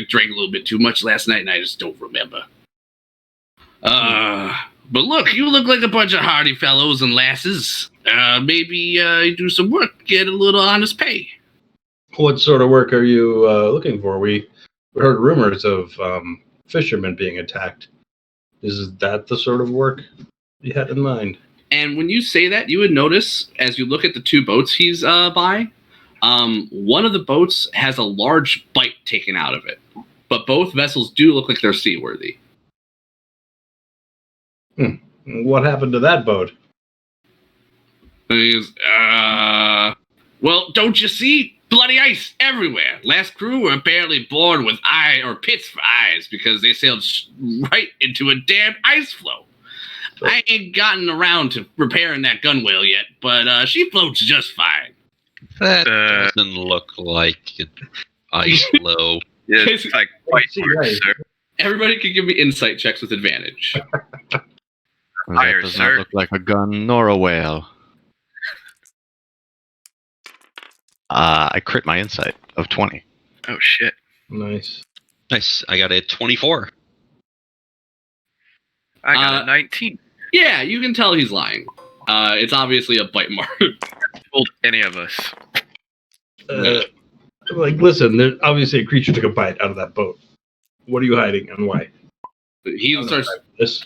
Speaker 5: drank a little bit too much last night, and I just don't remember. But look, you look like a bunch of hardy fellows and lasses. Maybe you do some work, get a little honest pay."
Speaker 1: What sort of work are you looking for? We heard rumors of fishermen being attacked. Is that the sort of work you had in mind?
Speaker 5: And when you say that, you would notice, as you look at the two boats he's by, one of the boats has a large bite taken out of it. But both vessels do look like they're seaworthy.
Speaker 1: What happened to that boat?
Speaker 5: And he goes, well, don't you see? Bloody ice everywhere. Last crew were apparently born with pits for eyes because they sailed right into a damn ice floe. I ain't gotten around to repairing that gunwale yet, but she floats just fine.
Speaker 6: That doesn't look like an ice floe.
Speaker 7: Yeah, it's like white marks, sir.
Speaker 5: Everybody can give me insight checks with advantage.
Speaker 2: That
Speaker 7: Higher,
Speaker 2: does
Speaker 7: sir.
Speaker 2: not look like a gun nor a whale. I crit my insight of 20.
Speaker 7: Oh shit.
Speaker 1: Nice.
Speaker 6: Nice. I got a 24.
Speaker 7: I got a 19.
Speaker 5: Yeah, you can tell he's lying. It's obviously a bite mark.
Speaker 7: Told any of us.
Speaker 1: Listen, there's obviously a creature took a bite out of that boat. What are you hiding and why?
Speaker 5: He starts.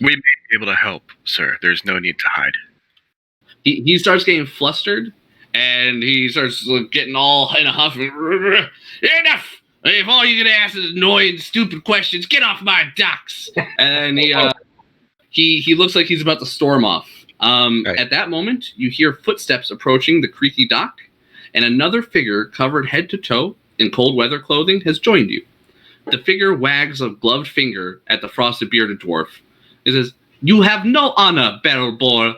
Speaker 7: We may be able to help, sir. There's no need to hide.
Speaker 5: He starts getting flustered, and he starts getting all in a huff. Enough! If all you're gonna ask is annoying, stupid questions, get off my docks. And he looks like he's about to storm off.
Speaker 6: Right.
Speaker 5: At that moment, you hear footsteps approaching the creaky dock, and another figure covered head to toe in cold weather clothing has joined you. The figure wags a gloved finger at the frosted bearded dwarf. He says, "You have no honor, barrel bore."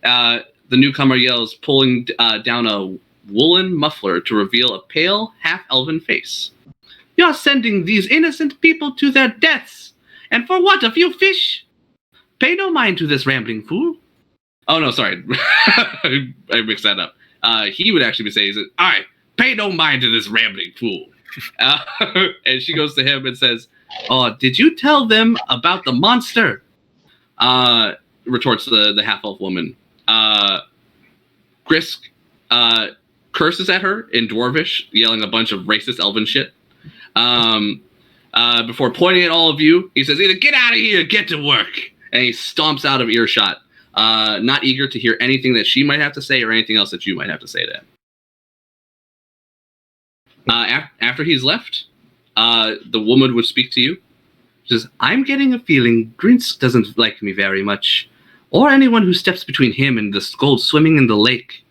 Speaker 5: The newcomer yells, pulling down a woolen muffler to reveal a pale, half-elven face. "You're sending these innocent people to their deaths. And for what, a few fish? Pay no mind to this rambling fool." Oh, no, sorry. I mixed that up. He would actually be saying, "All right, pay no mind to this rambling fool." And she goes to him and says, "Oh, did you tell them about the monster?" Retorts the half-elf woman. Grisk curses at her in Dwarvish, yelling a bunch of racist elven shit. Before pointing at all of you, he says, "Either get out of here or get to work." And he stomps out of earshot, not eager to hear anything that she might have to say or anything else that you might have to say to him. After he's left, the woman would speak to you. She says, "I'm getting a feeling Grinsk doesn't like me very much, or anyone who steps between him and the scold swimming in the lake.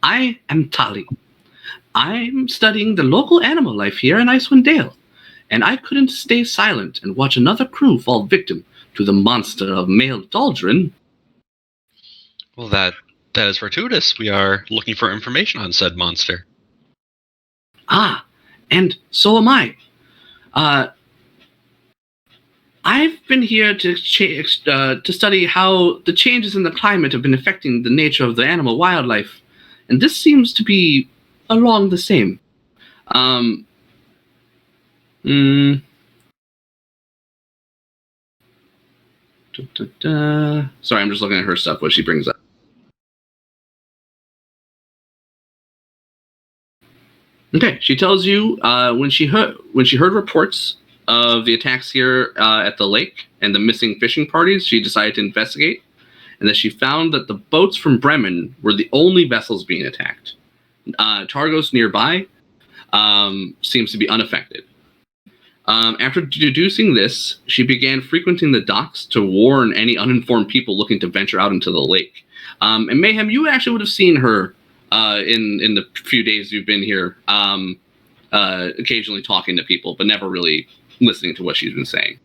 Speaker 5: I am Tali. I'm studying the local animal life here in Icewind Dale, and I couldn't stay silent and watch another crew fall victim to the monster of male Daldrin."
Speaker 6: Well, that is fortuitous. We are looking for information on said monster.
Speaker 5: "Ah, and so am I. I've been here to study how the changes in the climate have been affecting the nature of the animal wildlife, and this seems to be along the same. Sorry, I'm just looking at her stuff, what she brings up. Okay, she tells you when she heard reports of the attacks here at the lake and the missing fishing parties, she decided to investigate, and that she found that the boats from Bremen were the only vessels being attacked. Targos nearby seems to be unaffected. After deducing this, she began frequenting the docks to warn any uninformed people looking to venture out into the lake. And Mayhem, you actually would have seen her in the few days you've been here, occasionally talking to people, but never really listening to what she's been saying.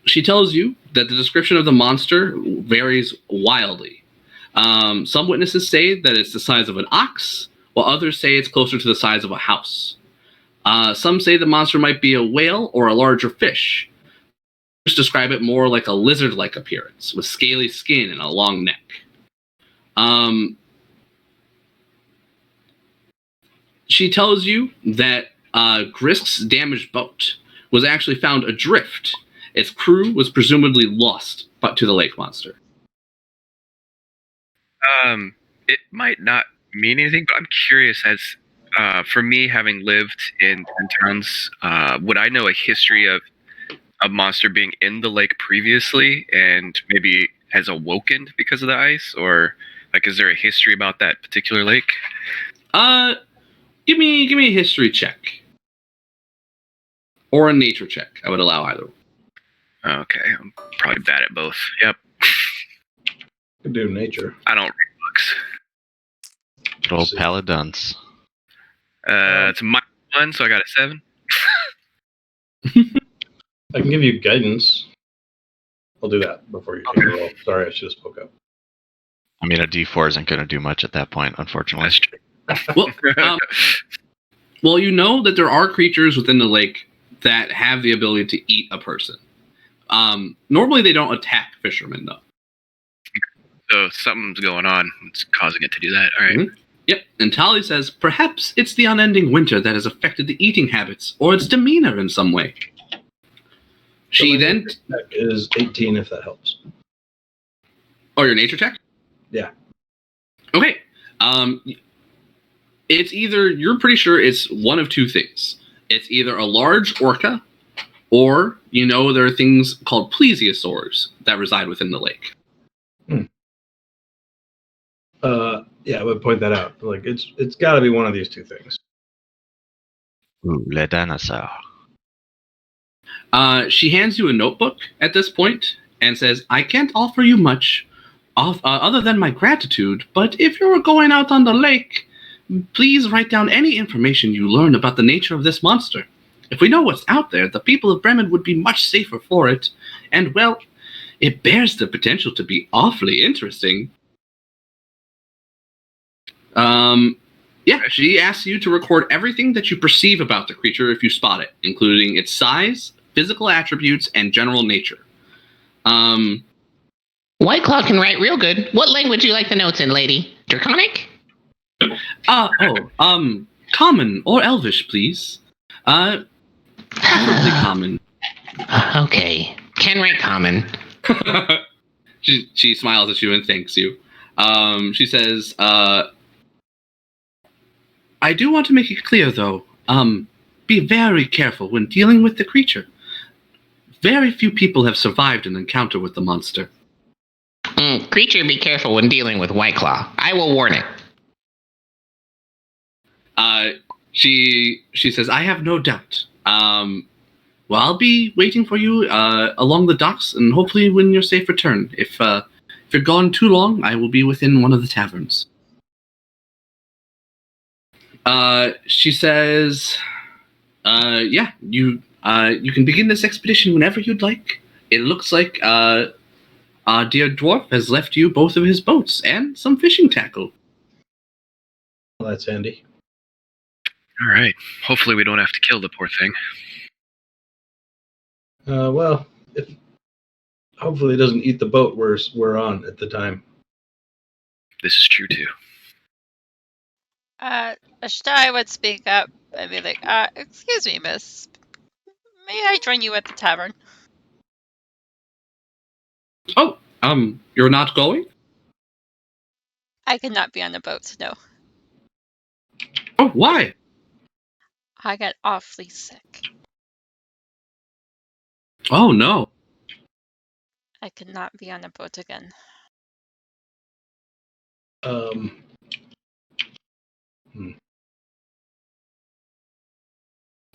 Speaker 5: she tells you that the description of the monster varies wildly. Some witnesses say that it's the size of an ox, while others say it's closer to the size of a house. Some say the monster might be a whale or a larger fish. Others describe it more like a lizard-like appearance, with scaly skin and a long neck. She tells you that Grisk's damaged boat was actually found adrift. Its crew was presumably lost to the lake monster.
Speaker 7: It might not mean anything, but I'm curious as for me, having lived in 10 towns, would I know a history of a monster being in the lake previously and maybe has awoken because of the ice? Or like, is there a history about that particular lake?
Speaker 5: Give me a history check. Or a nature check. I would allow either.
Speaker 7: Okay, I'm probably bad at both. Yep.
Speaker 1: Could do nature.
Speaker 7: I don't read books.
Speaker 2: Good old paladins.
Speaker 7: It's a -1, so I got a 7.
Speaker 1: I can give you guidance. I'll do that before you take the roll. Sorry, I should have spoke up.
Speaker 2: I mean, a D4 isn't going to do much at that point, unfortunately.
Speaker 7: That's true.
Speaker 5: Well, you know that there are creatures within the lake that have the ability to eat a person. Normally, they don't attack fishermen, though.
Speaker 7: So something's going on. It's causing it to do that. All right.
Speaker 5: Mm-hmm. Yep. And Tali says, perhaps it's the unending winter that has affected the eating habits, or its demeanor in some way. She then
Speaker 1: is 18, if that helps.
Speaker 5: Oh, your nature check?
Speaker 1: Yeah.
Speaker 5: Okay. It's either, you're pretty sure it's one of two things. It's either a large orca, or you know there are things called plesiosaurs that reside within the lake.
Speaker 1: Yeah, I would point that out. Like, it's got to be one of these two things.
Speaker 2: Ooh, le dinosaur.
Speaker 5: She hands you a notebook at this point and says, I can't offer you much other than my gratitude, but if you were going out on the lake, please write down any information you learn about the nature of this monster. If we know what's out there, the people of Bremen would be much safer for it, and, well, it bears the potential to be awfully interesting. She asks you to record everything that you perceive about the creature if you spot it, including its size, physical attributes, and general nature.
Speaker 8: White Claw can write real good. What language do you like the notes in, lady? Draconic?
Speaker 5: Common or Elvish, please. Preferably common.
Speaker 8: Okay. Can write common.
Speaker 5: She smiles at you and thanks you. She says, I do want to make it clear, though. Be very careful when dealing with the creature. Very few people have survived an encounter with the monster.
Speaker 8: Creature, be careful when dealing with White Claw. I will warn it.
Speaker 5: She says, I have no doubt. Well, I'll be waiting for you along the docks, and hopefully when you're safe return. If you're gone too long, I will be within one of the taverns. She says, you can begin this expedition whenever you'd like. It looks like our dear dwarf has left you both of his boats and some fishing tackle.
Speaker 1: Well, that's handy.
Speaker 7: All right. Hopefully we don't have to kill the poor thing.
Speaker 1: Well, hopefully it doesn't eat the boat we're on at the time.
Speaker 7: This is true too.
Speaker 3: Ashtai would speak up and be like, excuse me, miss. May I join you at the tavern?
Speaker 5: Oh, you're not going?
Speaker 3: I cannot be on the boat, no.
Speaker 5: Oh, why?
Speaker 3: I got awfully sick.
Speaker 5: Oh, no.
Speaker 3: I could not be on the boat again.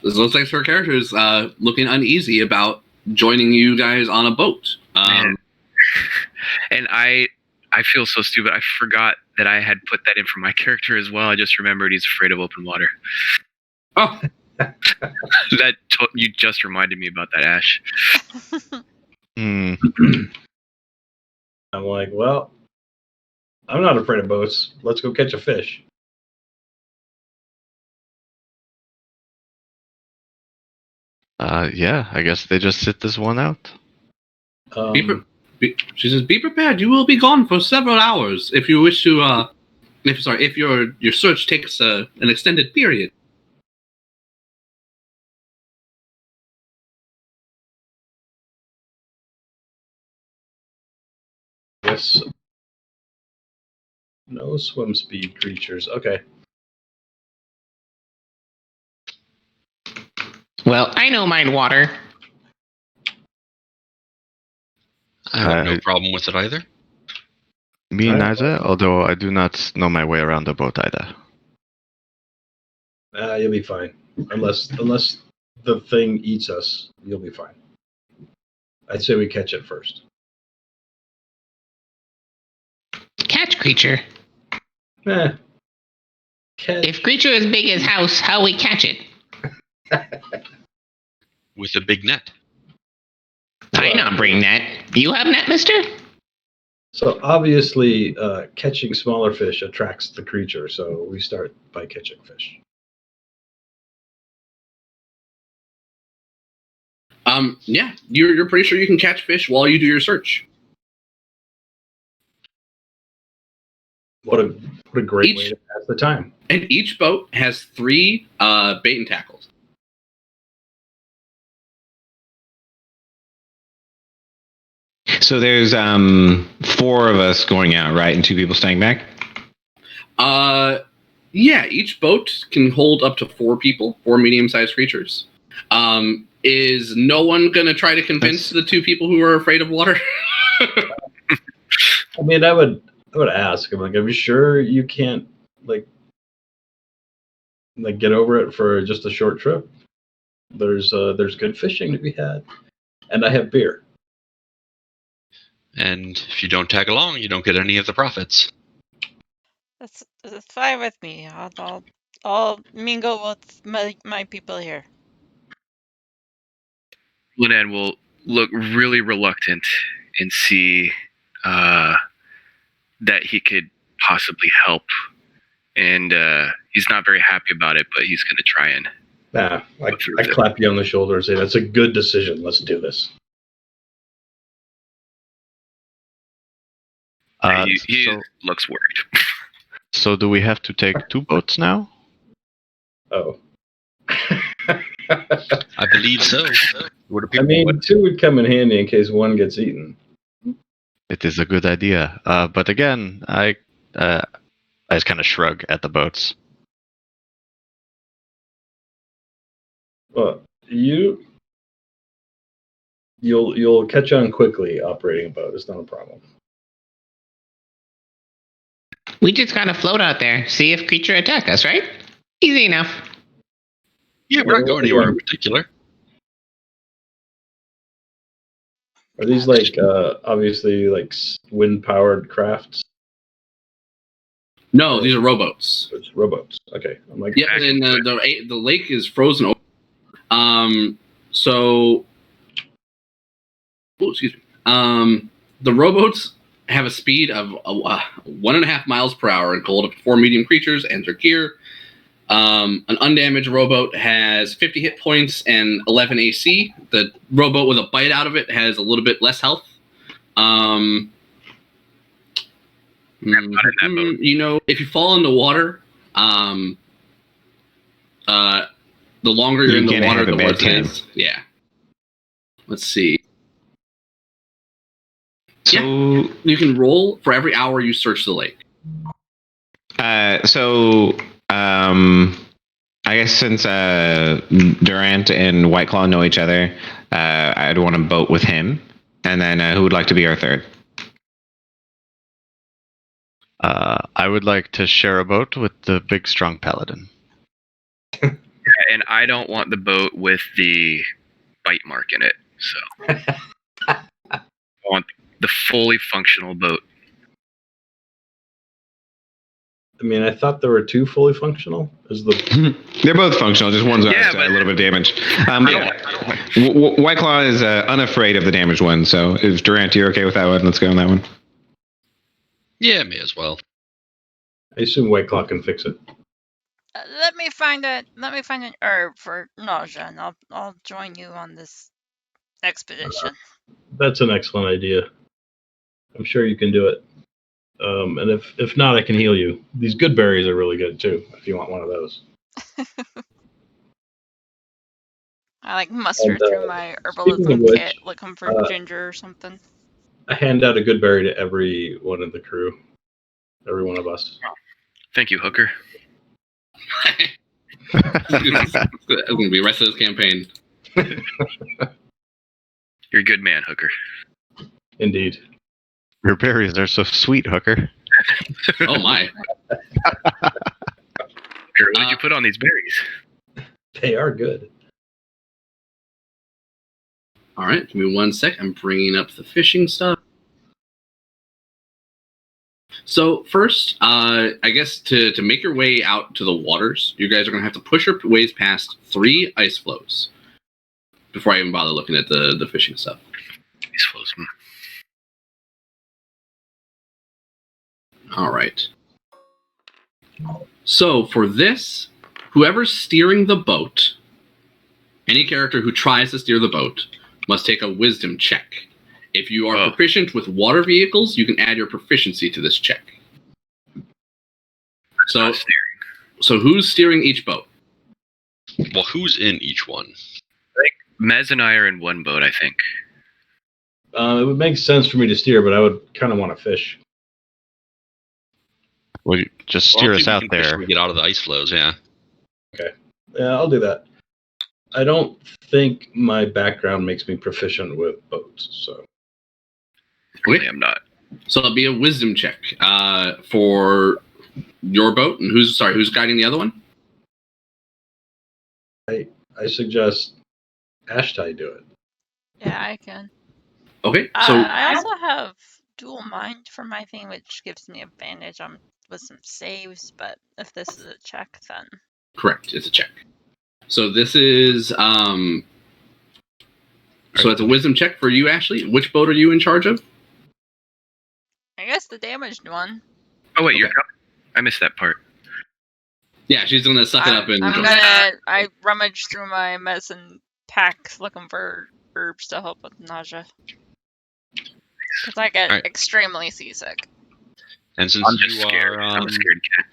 Speaker 5: This looks like her character is looking uneasy about joining you guys on a boat.
Speaker 7: And I feel so stupid. I forgot that I had put that in for my character as well. I just remembered he's afraid of open water.
Speaker 5: Oh.
Speaker 7: You just reminded me about that, Ash.
Speaker 2: Hmm.
Speaker 1: I'm like, well, I'm not afraid of boats. Let's go catch a fish.
Speaker 2: Yeah, I guess they just sit this one out.
Speaker 5: She says, "Be prepared. You will be gone for several hours if you wish to. If your search takes an extended period."
Speaker 1: Yes. No swim speed creatures. Okay.
Speaker 8: Well, I know mine water.
Speaker 6: I have no problem with it either.
Speaker 2: Me
Speaker 1: Alright.
Speaker 2: neither, although I do not know my way around the boat either.
Speaker 1: You'll be fine. Unless the thing eats us, you'll be fine. I'd say we catch it first.
Speaker 8: Catch creature.
Speaker 1: Eh. Catch.
Speaker 8: If creature as big as house, how we catch it?
Speaker 6: With a big net.
Speaker 8: I not bring net. You have net, mister?
Speaker 1: So obviously, catching smaller fish attracts the creature. So we start by catching fish.
Speaker 5: Yeah, you're pretty sure you can catch fish while you do your search.
Speaker 1: What a great way to pass the time.
Speaker 5: And each boat has 3 bait and tackles.
Speaker 4: So there's 4 of us going out, right, and 2 people staying back.
Speaker 5: Yeah, each boat can hold up to 4 people, 4 medium-sized creatures. Is no one gonna try to convince the 2 people who are afraid of water?
Speaker 1: I mean, I would ask. I'm like, are you sure you can't like get over it for just a short trip? There's good fishing to be had, and I have beer.
Speaker 6: And if you don't tag along, you don't get any of the profits.
Speaker 3: That's fine with me. I'll mingle with my people here.
Speaker 7: Linan will look really reluctant and see that he could possibly help. And he's not very happy about it, but he's going to try and...
Speaker 1: Nah, I clap you on the shoulder and say, that's a good decision. Let's do this.
Speaker 7: He looks worried.
Speaker 2: So do we have to take 2 boats now?
Speaker 1: Oh.
Speaker 6: I believe so.
Speaker 1: I mean, 2 would come in handy in case one gets eaten.
Speaker 2: It is a good idea. But again, I just kind of shrug at the boats.
Speaker 1: Well, you'll catch on quickly operating a boat. It's not a problem.
Speaker 8: We just gotta float out there, see if creature attack us, right? Easy enough.
Speaker 6: Yeah, we're not going anywhere in particular.
Speaker 1: Are these like obviously like wind-powered crafts?
Speaker 5: No, these are rowboats.
Speaker 1: It's rowboats. Okay, I'm like,
Speaker 5: Yeah, and the lake is frozen over. So, excuse me. The rowboats have a speed of 1.5 miles per hour and can hold up to 4 medium creatures and their gear. An undamaged rowboat has 50 hit points and 11 AC. The rowboat with a bite out of it has a little bit less health. You know, if you fall in the water, the longer you're in the water, the worse it is. Yeah. Let's see. So you can roll for every hour you search the lake.
Speaker 4: I guess since Durant and White Claw know each other, I'd want to boat with him. And then who would like to be our third?
Speaker 2: I would like to share a boat with the big, strong paladin.
Speaker 7: And I don't want the boat with the bite mark in it. So I want the fully functional boat.
Speaker 1: I mean, I thought there were 2 fully functional.
Speaker 4: They're both functional. Just one's
Speaker 7: Yeah,
Speaker 4: a
Speaker 7: but-
Speaker 4: little bit of damage. White Claw is unafraid of the damaged one. So if Durant, you're okay with that one, let's go on that one.
Speaker 6: Yeah, may as well.
Speaker 1: I assume White Claw can fix it.
Speaker 3: Let me find an herb for nausea, and I'll join you on this expedition.
Speaker 1: That's an excellent idea. I'm sure you can do it. And if not, I can heal you. These good berries are really good too. If you want one of those.
Speaker 3: I like muster
Speaker 1: And,
Speaker 3: through my herbalism
Speaker 1: speaking of which,
Speaker 3: kit, looking for ginger or something.
Speaker 1: I hand out a good berry to every one of the crew. Every one of us.
Speaker 7: Thank you, Hooker.
Speaker 5: It's going to be the rest of this campaign.
Speaker 7: You're a good man, Hooker.
Speaker 1: Indeed.
Speaker 2: Your berries are so sweet, Hooker.
Speaker 5: Oh my.
Speaker 7: Hooker, what did you put on these berries?
Speaker 1: They are good.
Speaker 5: All right, give me 1 sec. I'm bringing up the fishing stuff. So first, I guess to make your way out to the waters, you guys are going to have to push your ways past 3 ice flows before I even bother looking at the fishing stuff.
Speaker 7: These flows.
Speaker 5: All right. So for this, whoever's steering the boat, any character who tries to steer the boat must take a wisdom check. If you are proficient with water vehicles, you can add your proficiency to this check. So who's steering each boat?
Speaker 6: Well, who's in each one?
Speaker 7: Mez and I are in one boat, I think.
Speaker 1: It would make sense for me to steer, but I would kind of want to fish.
Speaker 2: Well, just
Speaker 6: Well,
Speaker 2: steer
Speaker 6: I
Speaker 2: us
Speaker 6: think we
Speaker 2: out
Speaker 6: can fish
Speaker 2: there.
Speaker 6: when we get out of the ice flows, yeah.
Speaker 1: Yeah, I'll do that. I don't think my background makes me proficient with boats, so.
Speaker 7: Really, I'm not.
Speaker 5: So it'll be a wisdom check for your boat. And who's guiding the other one?
Speaker 1: I suggest Ashtai do it.
Speaker 3: Yeah, I can.
Speaker 5: Okay, so
Speaker 3: I also have dual mind for my thing, which gives me advantage on with some saves. But if this is a check, then
Speaker 5: correct, it's a check. So this is so it's a wisdom check for you, Ashley. Which boat are you in charge of?
Speaker 3: I guess the damaged one.
Speaker 7: Oh, wait, you're
Speaker 5: Okay.
Speaker 7: coming? I missed that part.
Speaker 5: Yeah, she's gonna suck it up and.
Speaker 3: I rummage through my medicine pack looking for herbs to help with nausea. Because I get
Speaker 6: Alright.
Speaker 3: extremely seasick.
Speaker 6: And since
Speaker 7: I'm just
Speaker 6: you
Speaker 7: scared.
Speaker 6: are
Speaker 7: I'm a scared cat.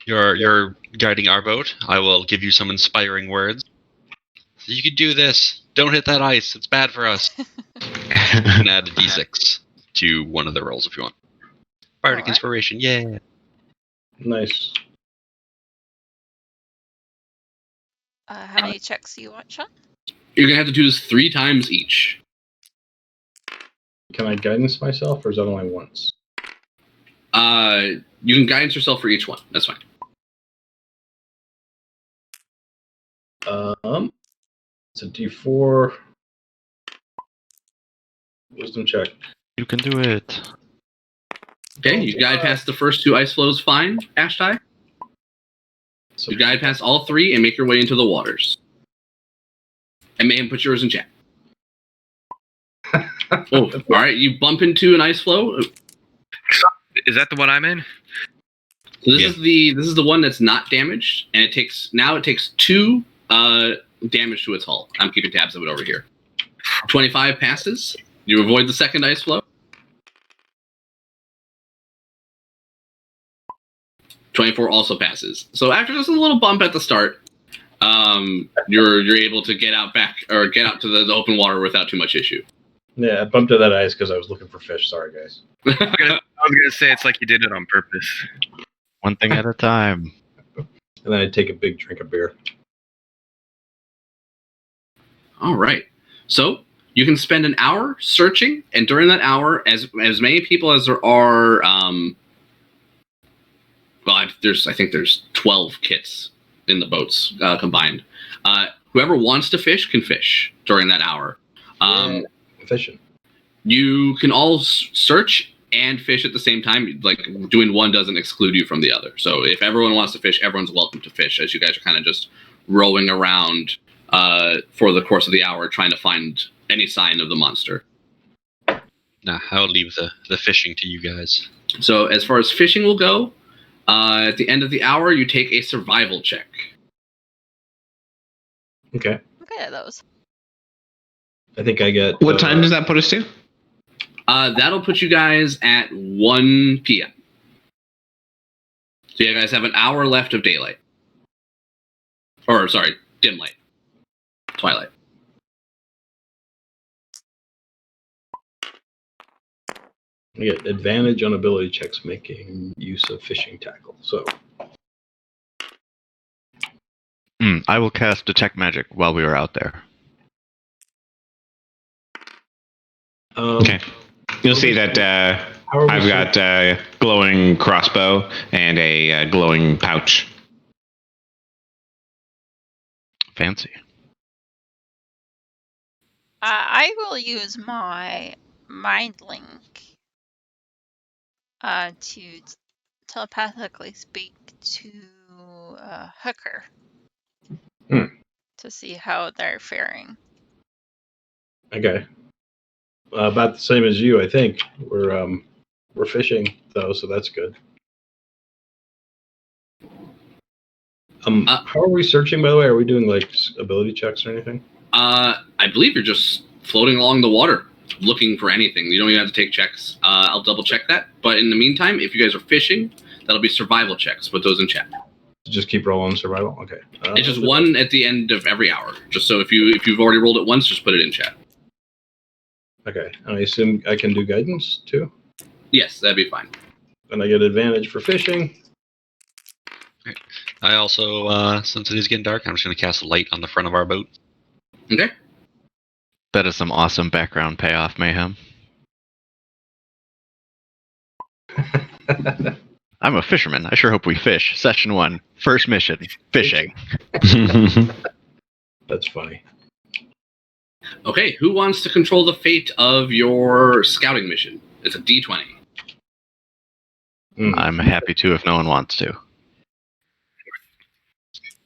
Speaker 6: you're guiding our boat, I will give you some inspiring words. You can do this. Don't hit that ice. It's bad for us. You can add a d6 to one of the rolls if you want. Bardic
Speaker 3: Alright.
Speaker 6: inspiration, yeah.
Speaker 1: Nice.
Speaker 3: How many checks do you want, Sean?
Speaker 5: You're gonna have to do this 3 times each.
Speaker 1: Can I guidance myself, or is that only once?
Speaker 5: You can guidance yourself for each one. That's fine.
Speaker 1: It's a D4 wisdom check.
Speaker 2: You can do it.
Speaker 5: Okay, you guide past the first 2 ice flows fine, Ashtai.
Speaker 1: So
Speaker 5: You guide past all 3 and make your way into the waters. And Mayhem, put yours in chat. Oh, all right. You bump into an ice flow.
Speaker 7: Is that the one I'm in?
Speaker 5: So this
Speaker 6: Yeah.
Speaker 5: is the one that's not damaged, and it takes 2 damage to its hull. I'm keeping tabs of it over here. 25 passes. You avoid the second ice flow. 24 also passes. So after just a little bump at the start, you're able to get out to the open water without too much issue.
Speaker 1: Yeah, I bumped into that ice because I was looking for fish. Sorry, guys.
Speaker 7: I was gonna say it's like you did it on purpose.
Speaker 2: One thing at a time.
Speaker 1: And then I'd take a big drink of beer.
Speaker 5: All right. So you can spend an hour searching, and during that hour, as many people as there are, I think there's 12 kits in the boats combined. Whoever wants to fish can fish during that hour.
Speaker 1: Efficient.
Speaker 5: You can all search and fish at the same time. Like doing one doesn't exclude you from the other. So if everyone wants to fish, everyone's welcome to fish. As you guys are kind of just rowing around for the course of the hour, trying to find any sign of the monster.
Speaker 6: Nah, I'll leave the fishing to you guys.
Speaker 5: So as far as fishing will go, at the end of the hour, you take a survival check.
Speaker 1: Okay.
Speaker 3: I'm good at those.
Speaker 1: I think I get.
Speaker 4: What time does that put us to?
Speaker 5: That'll put you guys at 1 p.m. So you guys have an hour left of daylight. Or, sorry, dim light. Twilight.
Speaker 1: I get advantage on ability checks making use of fishing tackle. So.
Speaker 2: I will cast Detect Magic while we are out there.
Speaker 4: Okay. You'll see that I've got a glowing crossbow and a glowing pouch.
Speaker 2: Fancy.
Speaker 3: I will use my mind link to telepathically speak to Hooker to see how they're faring.
Speaker 1: Okay. About the same as you, I think. We're fishing though, so that's good. How are we searching, by the way? Are we doing like ability checks or anything?
Speaker 5: I believe you're just floating along the water, looking for anything. You don't even have to take checks. I'll double check that. But in the meantime, if you guys are fishing, that'll be survival checks. Put those in chat.
Speaker 1: Just keep rolling survival. Okay.
Speaker 5: It's just one at the end of every hour. Just so if you've already rolled it once, just put it in chat.
Speaker 1: Okay. And I assume I can do guidance too?
Speaker 5: Yes, that'd be fine.
Speaker 1: And I get advantage for fishing.
Speaker 6: I also, since it is getting dark, I'm just going to cast a light on the front of our boat.
Speaker 5: Okay.
Speaker 2: That is some awesome background payoff, Mayhem. I'm a fisherman. I sure hope we fish. Session 1. First mission. Fishing.
Speaker 1: That's funny.
Speaker 5: Okay, who wants to control the fate of your scouting mission? It's a D20.
Speaker 2: I'm happy to if no one wants to.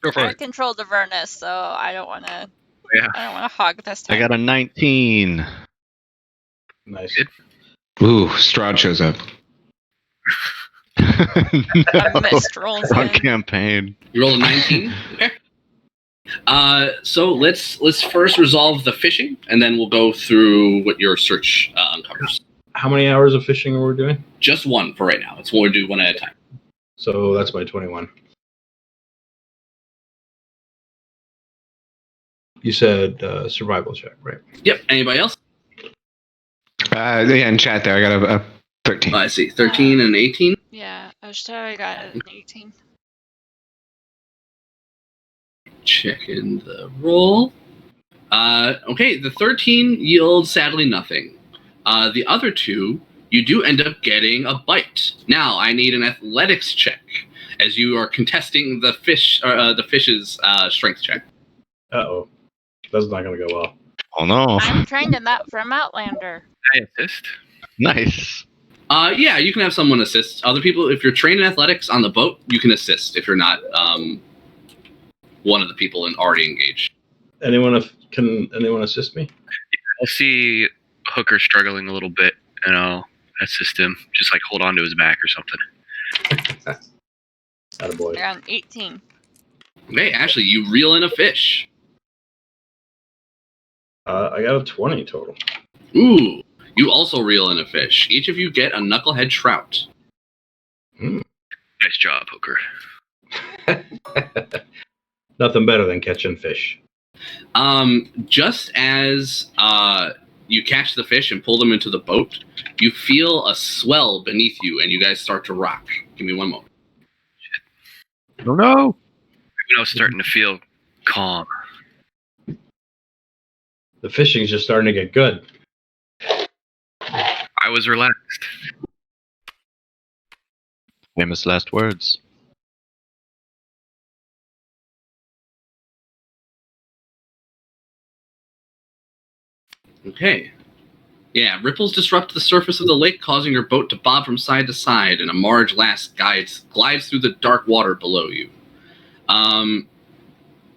Speaker 6: Go for
Speaker 3: I
Speaker 6: it.
Speaker 3: control the Avernus, so I don't want to.
Speaker 7: Yeah.
Speaker 3: I don't want to hog this time.
Speaker 2: I got a 19.
Speaker 1: Nice.
Speaker 7: Good.
Speaker 4: Ooh, Strahd shows up.
Speaker 3: A mist rolls
Speaker 2: Wrong
Speaker 3: in.
Speaker 2: campaign.
Speaker 5: You rolled a 19. Okay. So let's first resolve the fishing, and then we'll go through what your search uncovers.
Speaker 1: How many hours of fishing are we doing?
Speaker 5: Just one for right now. It's what we'll do one at a time.
Speaker 1: So that's my 21. You said survival check, right?
Speaker 5: Yep. Anybody else?
Speaker 4: Yeah, in chat there, I got a 13.
Speaker 5: I see. 13 and 18.
Speaker 3: Yeah, I got an 18.
Speaker 5: Check in the roll. Okay, the 13 yields sadly nothing. The other two, you do end up getting a bite. Now I need an athletics check, as you are contesting the fish's strength check.
Speaker 1: Uh-oh. That's not going to go well.
Speaker 2: Oh no.
Speaker 3: I'm trained in that from Outlander.
Speaker 7: I assist.
Speaker 2: Nice.
Speaker 5: Yeah, you can have someone assist. Other people, if you're trained in athletics on the boat, you can assist if you're not one of the people already engaged.
Speaker 1: Can anyone assist me?
Speaker 7: I'll see Hooker struggling a little bit, and I'll assist him. Just like hold on to his back or something.
Speaker 1: Attaboy.
Speaker 3: I got an 18.
Speaker 5: Okay, Ashley, you reel in a fish.
Speaker 1: I got a 20 total.
Speaker 5: Ooh, you also reel in a fish. Each of you get a knucklehead trout.
Speaker 7: Nice job, Hooker.
Speaker 1: Nothing better than catching fish.
Speaker 5: Just as you catch the fish and pull them into the boat, you feel a swell beneath you, and you guys start to rock. Give me one moment.
Speaker 2: Oh no.
Speaker 7: When I was starting to feel calm.
Speaker 1: The fishing's just starting to get good.
Speaker 7: I was relaxed.
Speaker 2: Famous last words.
Speaker 5: Okay. Yeah, ripples disrupt the surface of the lake, causing your boat to bob from side to side, and a large lass glides through the dark water below you.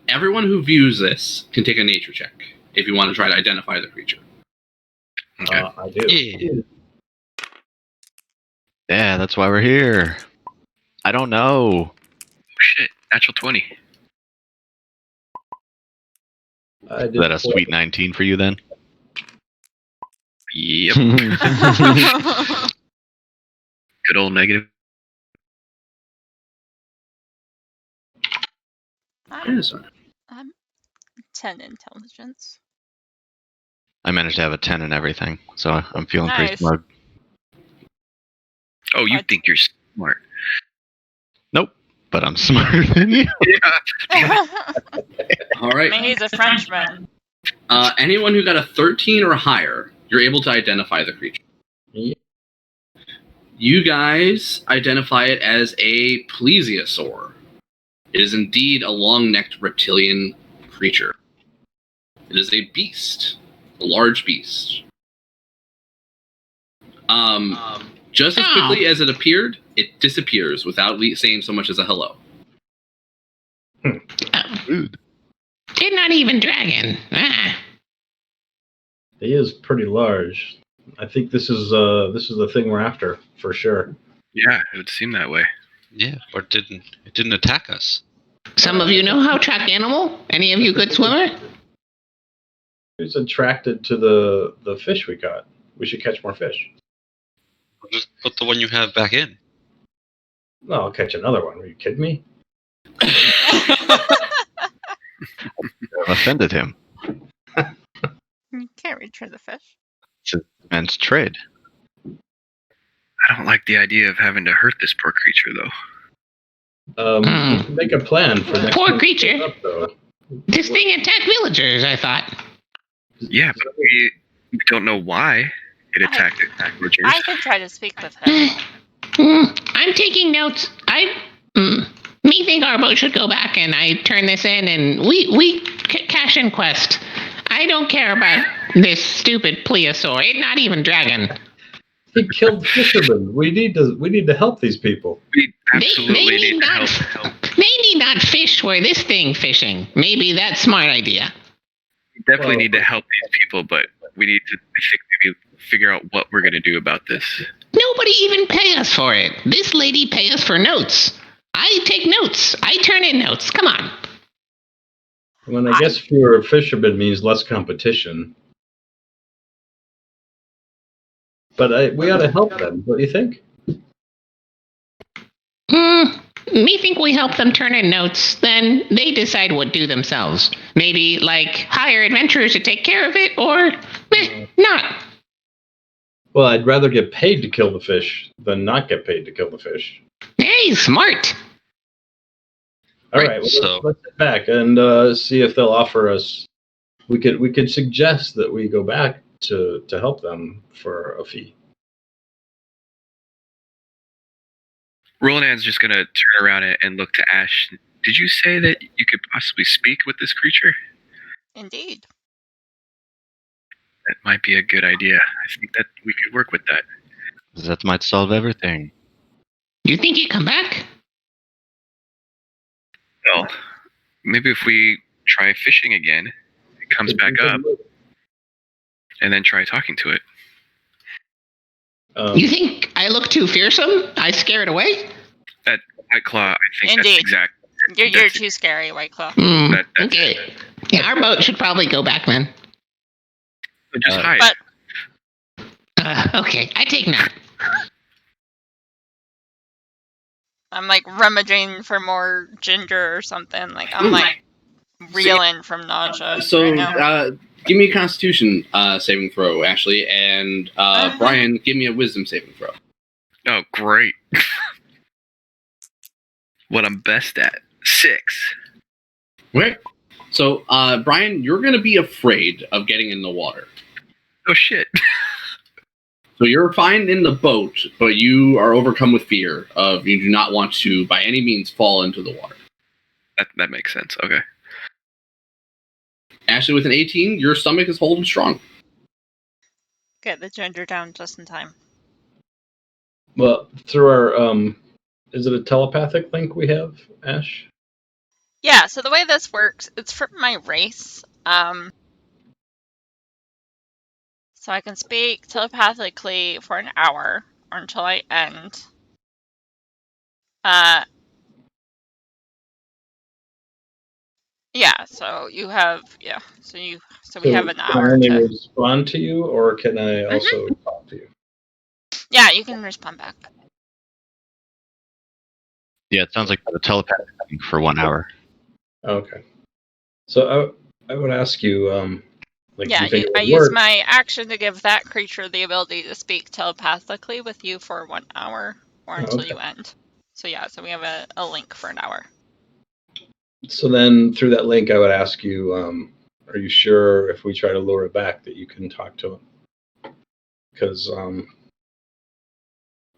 Speaker 5: Everyone who views this can take a nature check if you want to try to identify the creature.
Speaker 7: Okay.
Speaker 1: I do.
Speaker 6: Yeah.
Speaker 2: Yeah, that's why we're here. I don't know.
Speaker 7: Oh shit! Natural 20.
Speaker 1: I
Speaker 2: Is
Speaker 1: did
Speaker 2: that a sweet 19 for you then?
Speaker 7: Yep. Good old negative.
Speaker 3: I'm 10 intelligence.
Speaker 2: I managed to have a 10 and everything, so I'm feeling pretty
Speaker 3: Nice.
Speaker 2: smart.
Speaker 7: Oh, you
Speaker 3: What?
Speaker 7: think you're smart?
Speaker 2: Nope, but I'm smarter than you.
Speaker 7: Yeah.
Speaker 5: All right.
Speaker 3: I mean, he's a Frenchman.
Speaker 5: Anyone who got a 13 or higher, you're able to identify the creature.
Speaker 1: Yeah.
Speaker 5: You guys identify it as a Plesiosaur. It is indeed a long-necked reptilian creature. It is a beast, a large beast. Just as quickly as it appeared, it disappears without saying so much as a hello.
Speaker 2: Rude.
Speaker 8: Did not even dragon. Ah.
Speaker 1: He is pretty large. I think this is the thing we're after for sure.
Speaker 7: Yeah, it would seem that way.
Speaker 6: Yeah, but it didn't attack us.
Speaker 8: Some of you know how to track animal? Any of you good swimmer?
Speaker 1: He's attracted to the fish we caught. We should catch more fish.
Speaker 6: We'll just put the one you have back in.
Speaker 1: No, I'll catch another one. Are you kidding me?
Speaker 2: I've offended him.
Speaker 3: You can't return the fish.
Speaker 2: It's a man's trade.
Speaker 7: I don't like the idea of having to hurt this poor creature, though.
Speaker 1: We can make a plan for next
Speaker 8: Poor
Speaker 1: time we
Speaker 8: creature.
Speaker 1: get up, though.
Speaker 8: This thing attacked villagers, I thought.
Speaker 7: Yeah, but we don't know why it attacked villagers.
Speaker 3: I could try to speak with him.
Speaker 8: I'm taking notes. Me think our boat should go back, and I turn this in, and we cash in quest. I don't care about this stupid plesiosaur. It's not even dragon.
Speaker 1: He killed fishermen. We need to help these people.
Speaker 7: We
Speaker 8: They
Speaker 7: absolutely
Speaker 8: need
Speaker 7: need to
Speaker 8: not.
Speaker 7: help.
Speaker 8: They need not fish where this thing fishing. Maybe that's smart idea.
Speaker 7: We definitely
Speaker 1: Well-
Speaker 7: need to help these people, but we need to maybe figure out what we're going to do about this.
Speaker 8: Nobody even pay us for it. This lady pay us for notes. I take notes. I turn in notes. Come on.
Speaker 1: When I guess fewer fishermen means less competition. But we ought to help them. What do you think?
Speaker 8: Me think we help them turn in notes, then they decide what do themselves. Maybe, like, hire adventurers to take care of it, or not.
Speaker 1: Well, I'd rather get paid to kill the fish than not get paid to kill the fish.
Speaker 8: Hey, smart.
Speaker 1: All
Speaker 6: Right,
Speaker 1: right, well,
Speaker 6: so-
Speaker 1: let's get back and see if they'll offer us. We could suggest that we go back to help them for a fee.
Speaker 7: Roland's just going to turn around and look to Ash. Did you say that you could possibly speak with this creature?
Speaker 3: Indeed.
Speaker 7: That might be a good idea. I think that we could work with that.
Speaker 2: That might solve everything.
Speaker 8: You think he'd come back?
Speaker 7: Well, maybe if we try fishing again, it comes back up, and then try talking to it.
Speaker 8: You think I look too fearsome? I scare it away?
Speaker 7: White Claw, I think
Speaker 3: Indeed.
Speaker 7: that's exact.
Speaker 3: You're
Speaker 7: That's-
Speaker 3: too scary, White Claw.
Speaker 7: That's
Speaker 8: Okay. Yeah, our boat should probably go back then.
Speaker 7: Just hide.
Speaker 3: But-
Speaker 8: Okay, I take note.
Speaker 3: I'm like rummaging for more ginger or something. Like I'm like reeling from nausea
Speaker 5: So,
Speaker 3: right now.
Speaker 5: give me a Constitution saving throw, Ashley, and Brian, give me a Wisdom saving throw.
Speaker 7: Oh, great. What I'm best at. 6.
Speaker 5: Okay. So, Brian, you're going to be afraid of getting in the water.
Speaker 7: Oh, shit.
Speaker 5: So you're fine in the boat, but you are overcome with fear of you do not want to, by any means, fall into the water.
Speaker 7: That makes sense. Okay.
Speaker 5: Ashley, with an 18, your stomach is holding strong.
Speaker 3: get the gender down just in time.
Speaker 1: Well, through our is it a telepathic link we have, Ash?
Speaker 3: Yeah, so the way this works, it's for my race. So I can speak telepathically for an hour or until I end. Yeah, so you have so we have an
Speaker 1: Can I
Speaker 3: hour
Speaker 1: only
Speaker 3: to.
Speaker 1: respond to you, or can I also talk to you?
Speaker 3: Yeah, you can respond back.
Speaker 2: Yeah, it sounds like the telepathic thing for 1 hour.
Speaker 1: Okay. So I would ask you, do
Speaker 3: Yeah,
Speaker 1: you think it
Speaker 3: I
Speaker 1: would
Speaker 3: use
Speaker 1: work?
Speaker 3: my action to give that creature the ability to speak telepathically with you for 1 hour or until
Speaker 1: Okay.
Speaker 3: you end. So yeah, so we have a link for an hour.
Speaker 1: So then, through that link, I would ask you, are you sure if we try to lure it back that you can talk to him? Because, I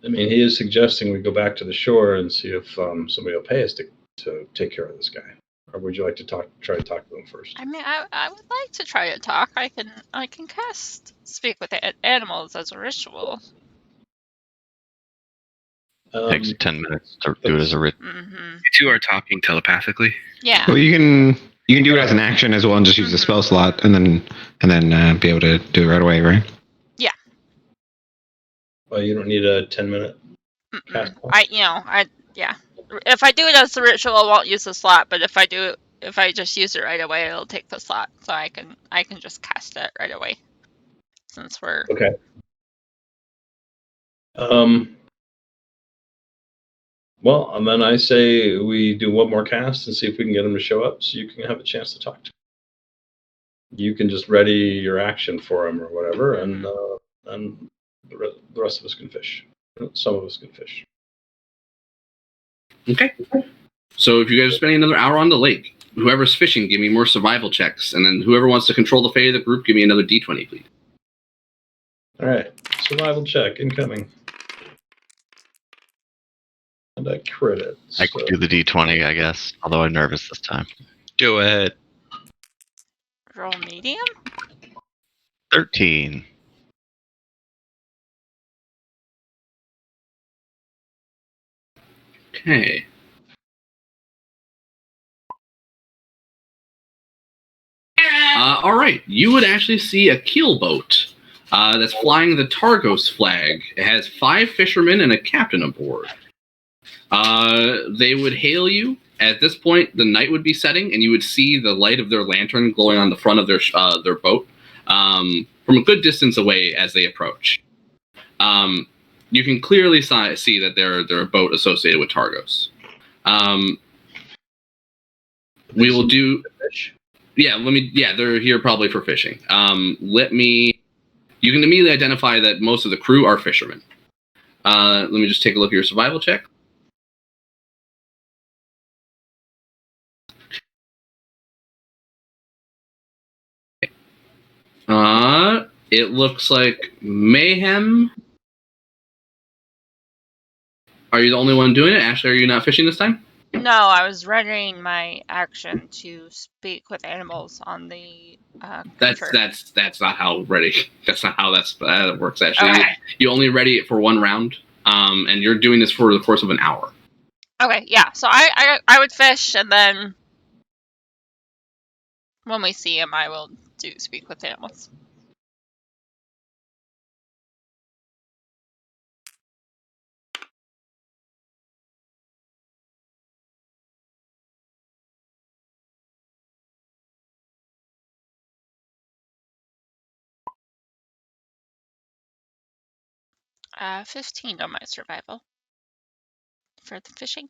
Speaker 1: mean, he is suggesting we go back to the shore and see if somebody will pay us to take care of this guy. Or would you like to try to talk to him first?
Speaker 3: I mean, I would like to try to talk. I can cast speak with animals as a ritual.
Speaker 2: Takes 10 minutes to do it as a ritual.
Speaker 3: Mm-hmm.
Speaker 7: You two are talking telepathically.
Speaker 3: Yeah.
Speaker 4: Well, you can do it as an action as well and just use the spell slot and then be able to do it right away, right?
Speaker 3: Yeah.
Speaker 1: Well, you don't need a 10-minute cast.
Speaker 3: Yeah. If I do it as a ritual, I won't use the slot. But if I just use it right away, it'll take the slot. So I can just cast it right away. Since we're
Speaker 1: Okay. Well, and then I say we do one more cast and see if we can get him to show up, so you can have a chance to talk to him. You can just ready your action for him or whatever, and the rest of us can fish. Some of us can fish.
Speaker 5: Okay. So if you guys are spending another hour on the lake, whoever's fishing, give me more survival checks, and then whoever wants to control the fate of the group, give me another d20, please.
Speaker 1: All right, survival check incoming. And I crit it.
Speaker 2: I could do the D20, I guess, although I'm nervous this time.
Speaker 6: Do it.
Speaker 3: roll medium.
Speaker 2: 13.
Speaker 5: Okay. All right. You would actually see a keelboat that's flying the Targos flag. It has 5 fishermen and a captain aboard. They would hail you. At this point, the night would be setting, and you would see the light of their lantern glowing on the front of their boat from a good distance away as they approach. You can clearly see that they're a boat associated with Targos. We will do. Yeah, they're here probably for fishing. You can immediately identify that most of the crew are fishermen. Let me just take a look at your survival check. It looks like Mayhem. Are you the only one doing it? Ashley, are you not fishing this time?
Speaker 3: No, I was readying my action to speak with animals on the creature.
Speaker 5: That's not how ready. That's not how that works. Actually,
Speaker 3: Okay.
Speaker 5: you only ready it for 1 round, and you're doing this for the course of an hour.
Speaker 3: Okay, yeah. So I would fish, and then when we see him, I will do speak with animals. Uh, 15 on my survival for the fishing.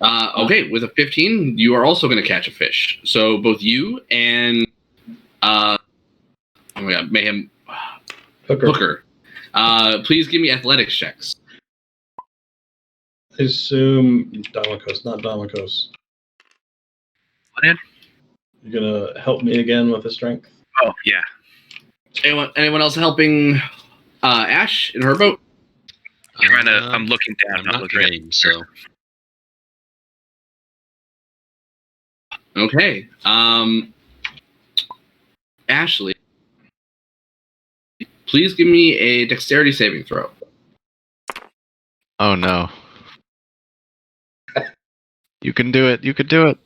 Speaker 5: Okay, with a 15, you are also going to catch a fish. So both you and oh my god, Mayhem Hooker. Please give me athletics checks.
Speaker 1: I assume Damakos, not Damakos.
Speaker 7: What, Ed?
Speaker 1: You're gonna help me again with the strength?
Speaker 7: Oh, yeah.
Speaker 5: Anyone else helping Ash in her boat?
Speaker 7: I'm looking down.
Speaker 6: I'm not trained, so.
Speaker 5: Okay. Ashley, please give me a dexterity saving throw.
Speaker 2: Oh no. You can do it. You can do it.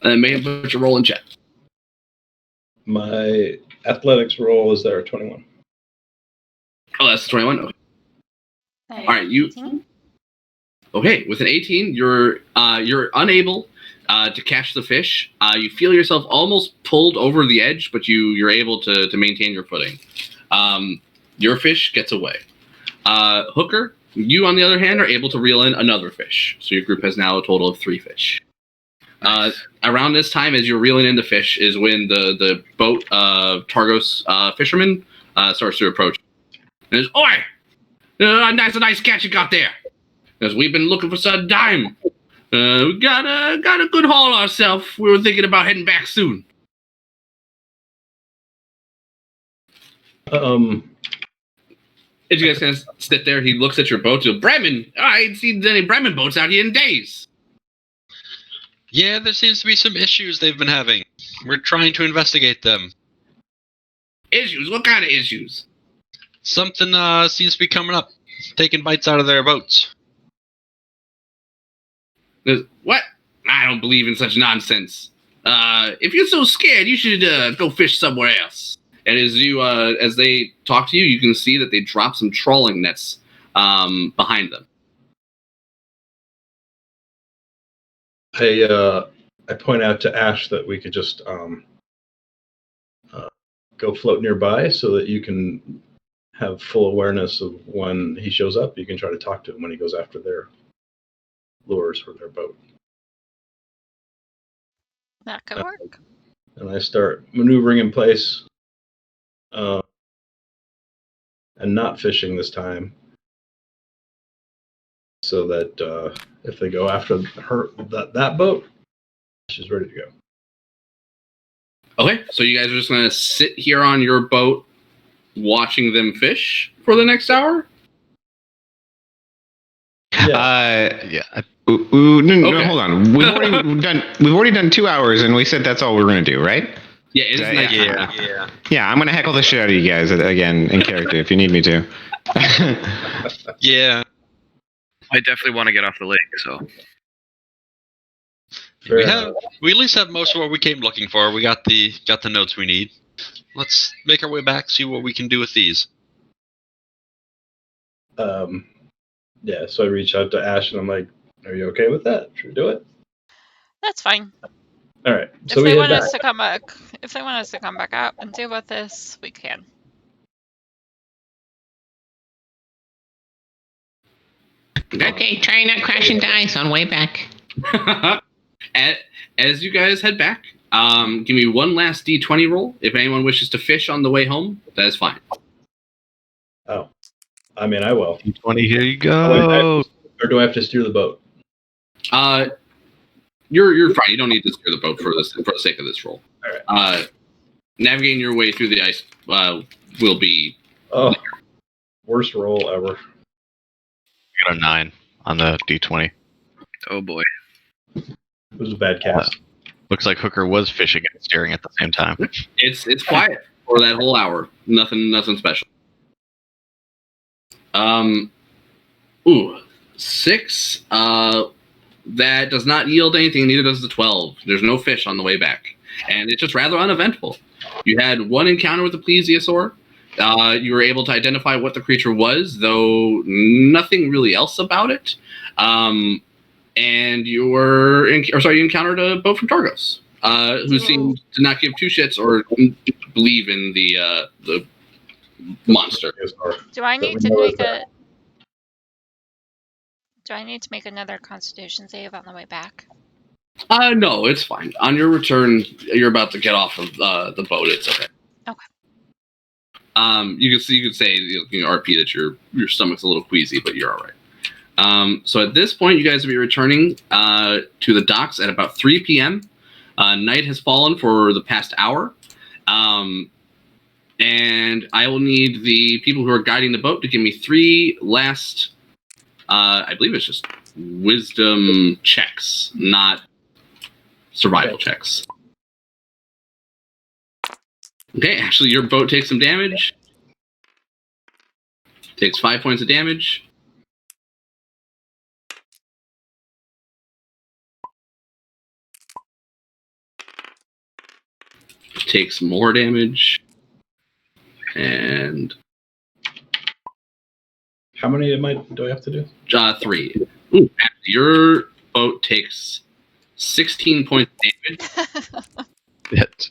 Speaker 5: And may put your roll in check.
Speaker 1: My athletics roll is there at 21.
Speaker 5: Oh, that's 21. Okay. All right, you. Okay, with an 18, you're unable to catch the fish. You feel yourself almost pulled over the edge, but you're able to maintain your footing. Your fish gets away. Hooker, you on the other hand are able to reel in another fish. So your group has now a total of 3 fish. Around this time, as you're reeling in the fish, is when the boat Targos fisherman starts to approach. And it's, "Oi! That's a nice catch you got there. Because we've been looking for some time. We got a good haul ourselves. We were thinking about heading back soon." As you guys kind of sit there, he looks at your boat. He'll, "Bremen! I ain't seen any Bremen boats out here in days."
Speaker 6: Yeah, there seems to be some issues they've been having. We're trying to investigate them.
Speaker 5: Issues? What kind of issues?
Speaker 6: Something seems to be coming up, taking bites out of their boats.
Speaker 5: What? I don't believe in such nonsense. If you're so scared, you should go fish somewhere else. And as they talk to you, you can see that they drop some trolling nets behind them.
Speaker 1: I point out to Ash that we could just go float nearby so that you can have full awareness of when he shows up. You can try to talk to him when he goes after their lures for their boat.
Speaker 3: That could work.
Speaker 1: And I start maneuvering in place and not fishing this time, so that if they go after that boat, she's ready to go.
Speaker 5: Okay, so you guys are just going to sit here on your boat watching them fish for the next hour?
Speaker 2: Yeah.
Speaker 4: No,
Speaker 5: Okay.
Speaker 4: hold on. We've already done 2 hours, and we said that's all we're going to do, right?
Speaker 5: Yeah, it is night.
Speaker 4: Yeah, I'm going to heckle the shit out of you guys again in character if you need me to.
Speaker 6: Yeah.
Speaker 7: I definitely want to get off the lake, so.
Speaker 6: We at least have most of what we came looking for. We got the notes we need. Let's make our way back, see what we can do with these.
Speaker 1: Yeah, so I reach out to Ash and I'm like, "Are you okay with that? Should we do it?"
Speaker 3: That's fine.
Speaker 1: All right. So
Speaker 3: If
Speaker 1: we
Speaker 3: they
Speaker 1: head
Speaker 3: want
Speaker 1: back.
Speaker 3: us to come back, if they want us to come back up and deal with this, we can.
Speaker 8: Okay, try not crash into ice on way back.
Speaker 5: As you guys head back, give me one last D20 roll. If anyone wishes to fish on the way home, that is fine.
Speaker 1: Oh, I mean, I will.
Speaker 2: 20, here you
Speaker 1: Oh, wait,
Speaker 2: go.
Speaker 1: or do I have to steer the boat?
Speaker 5: You're fine. You don't need to steer the boat for the sake of this roll.
Speaker 1: All right.
Speaker 5: Navigating your way through the ice will be.
Speaker 1: Oh, worst roll ever.
Speaker 2: I got a 9 on the D20.
Speaker 7: Oh boy.
Speaker 1: It was a bad cast.
Speaker 2: Looks like Hooker was fishing and steering at the same time.
Speaker 5: It's quiet for that whole hour. Nothing special. 6. That does not yield anything. Neither does the 12. There's no fish on the way back, and it's just rather uneventful. You had one encounter with the Plesiosaur. You were able to identify what the creature was, though nothing really else about it. And you encountered a boat from Targos, who seemed to not give 2 shits or believe in the monster.
Speaker 3: Do I need to make a? Do I need to make another Constitution save on the way back?
Speaker 5: No, it's fine. On your return, you're about to get off of the boat. It's okay.
Speaker 3: Okay.
Speaker 5: You could say RP that your stomach's a little queasy, but you're all right. So at this point, you guys will be returning to the docks at about 3 p.m. Night has fallen for the past hour. And I will need the people who are guiding the boat to give me 3 last, I believe it's just wisdom checks, not survival checks. Okay, actually, your boat takes some damage. Takes 5 points of damage. Takes more damage. And
Speaker 1: How many do I have to do?
Speaker 5: 3. Ooh, your boat takes 16 points of damage.
Speaker 2: Hit.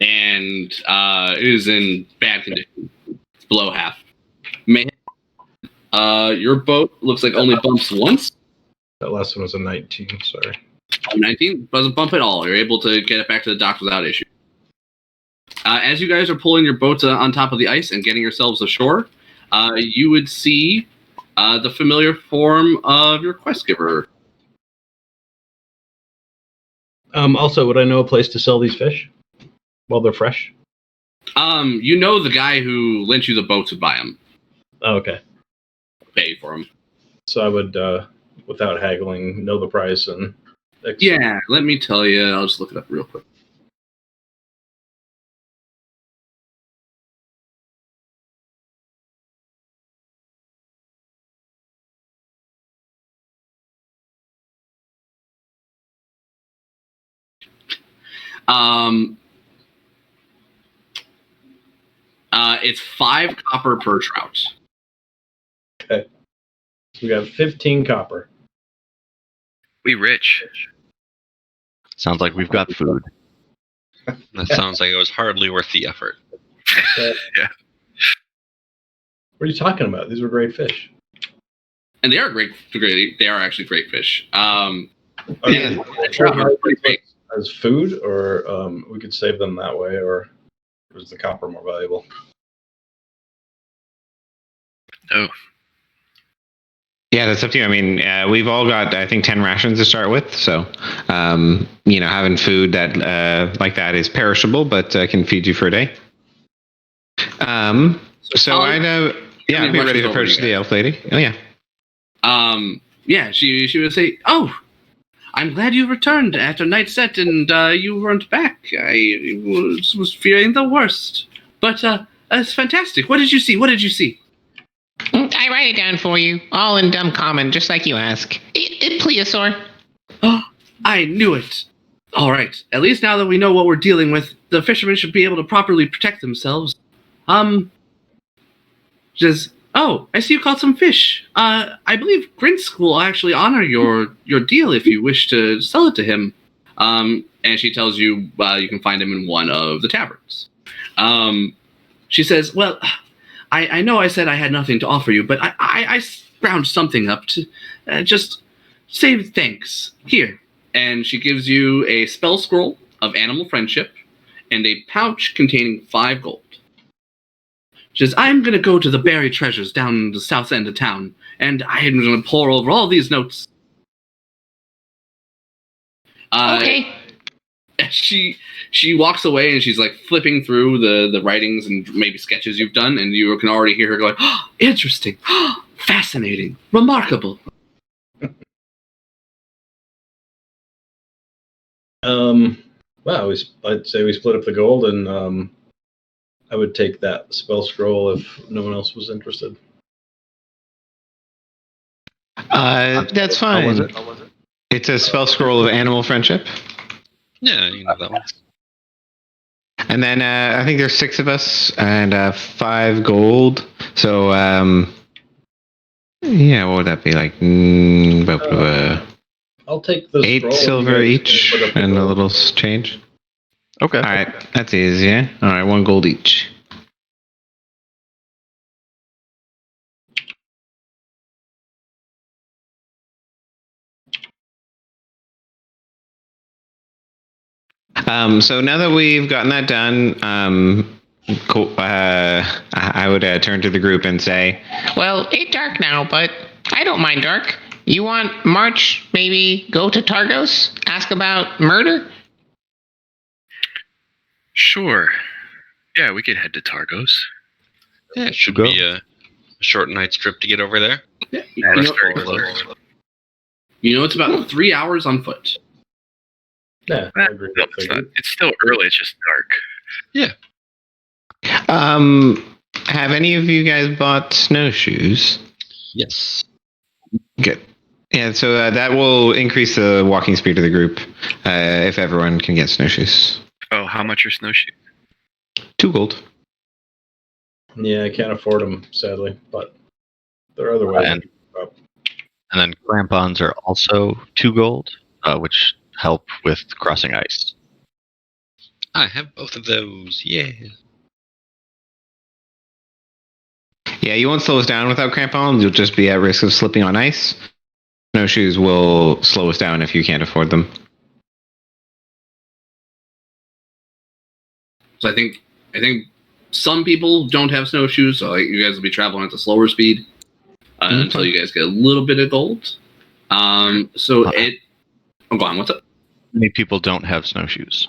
Speaker 5: And it is in bad condition. It's below half. Your boat looks like only bumps once.
Speaker 1: That last one was a 19. Sorry.
Speaker 5: 19 doesn't bump at all. You're able to get it back to the dock without issue. As you guys are pulling your boats on top of the ice and getting yourselves ashore, you would see the familiar form of your quest giver.
Speaker 1: Also, would I know a place to sell these fish while they're fresh?
Speaker 5: You know the guy who lent you the boats would buy them.
Speaker 1: Oh, okay.
Speaker 5: Pay for them.
Speaker 1: So I would, without haggling, know the price and.
Speaker 5: Yeah, let me tell you. I'll just look it up real quick. It's 5 copper per trout.
Speaker 1: Okay. So we got 15 copper.
Speaker 7: We rich.
Speaker 2: Sounds like we've got food.
Speaker 6: That sounds like it was hardly worth the effort.
Speaker 7: Yeah.
Speaker 1: What are you talking about? These were great fish.
Speaker 5: And they are great. They are actually great fish.
Speaker 1: Are
Speaker 5: Yeah,
Speaker 1: they as food, or we could save them that way, or is the copper more valuable?
Speaker 7: No.
Speaker 4: Yeah, that's up to you. I mean, we've all got, I think, 10 rations to start with. So, having food that like that is perishable, but can feed you for a day. So I know. Yeah, I'd be ready to purchase the elf lady. Oh, yeah.
Speaker 5: Yeah, she would say, "Oh, I'm glad you returned after night set and you weren't back. I was fearing the worst. But it's fantastic. What did you see? What did you see?"
Speaker 8: I write it down for you, all in dumb common, just like you ask. Plesiosaur.
Speaker 5: Oh, I knew it. All right. At least now that we know what we're dealing with, the fishermen should be able to properly protect themselves. Oh, I see you caught some fish. I believe Grinsk will actually honor your deal if you wish to sell it to him. And she tells you you can find him in one of the taverns. She says, "Well, I know I said I had nothing to offer you, but I scrounged something up to just say thanks. Here." And she gives you a spell scroll of animal friendship and a pouch containing 5 gold. She says, "I'm going to go to the buried treasures down the south end of town, and I'm going to pore over all these notes."
Speaker 8: Okay.
Speaker 5: She walks away and she's like flipping through the writings and maybe sketches you've done, and you can already hear her going, "Oh, interesting, oh, fascinating, remarkable."
Speaker 1: Well, I'd say we split up the gold, and I would take that spell scroll if no one else was interested.
Speaker 4: That's fine.
Speaker 1: How was it?
Speaker 4: It's a spell scroll of animal friendship.
Speaker 6: Yeah, you can have that one.
Speaker 4: And then I think there's 6 of us and 5 gold. So, yeah, what would that be like?
Speaker 1: I'll take the
Speaker 4: 8
Speaker 1: scroll
Speaker 4: silver
Speaker 1: and
Speaker 4: each
Speaker 1: put up the
Speaker 4: and a
Speaker 1: gold.
Speaker 4: little change.
Speaker 2: Okay.
Speaker 4: All right, that's easy. Yeah. All right, 1 gold each. So now that we've gotten that done, cool, I would turn to the group and say,
Speaker 8: Well, it's dark now, but I don't mind dark. You want March, maybe go to Targos, ask about murder?
Speaker 7: Sure. Yeah, we could head to Targos.
Speaker 6: Yeah, it should
Speaker 2: Go.
Speaker 6: be a short night's trip to get over there.
Speaker 5: Yeah,
Speaker 7: That's very close.
Speaker 5: you know it's about 3 hours on foot.
Speaker 1: Yeah, I agree.
Speaker 7: No, it's still early. It's just dark.
Speaker 4: Have any of you guys bought snowshoes?
Speaker 2: Yes.
Speaker 4: Good. Yeah, so that will increase the walking speed of the group if everyone can get snowshoes.
Speaker 7: Oh, how much are snowshoes?
Speaker 4: 2 gold.
Speaker 1: Yeah, I can't afford them, sadly, but there are other ways.
Speaker 2: And then crampons are also 2 gold, which help with crossing ice.
Speaker 6: I have both of those. Yeah.
Speaker 4: Yeah, you won't slow us down without crampons. You'll just be at risk of slipping on ice. Snowshoes will slow us down if you can't afford them.
Speaker 5: So I think some people don't have snowshoes, so you guys will be traveling at a slower speed until you guys get a little bit of gold. Go on. What's up?
Speaker 2: Many people don't have snowshoes.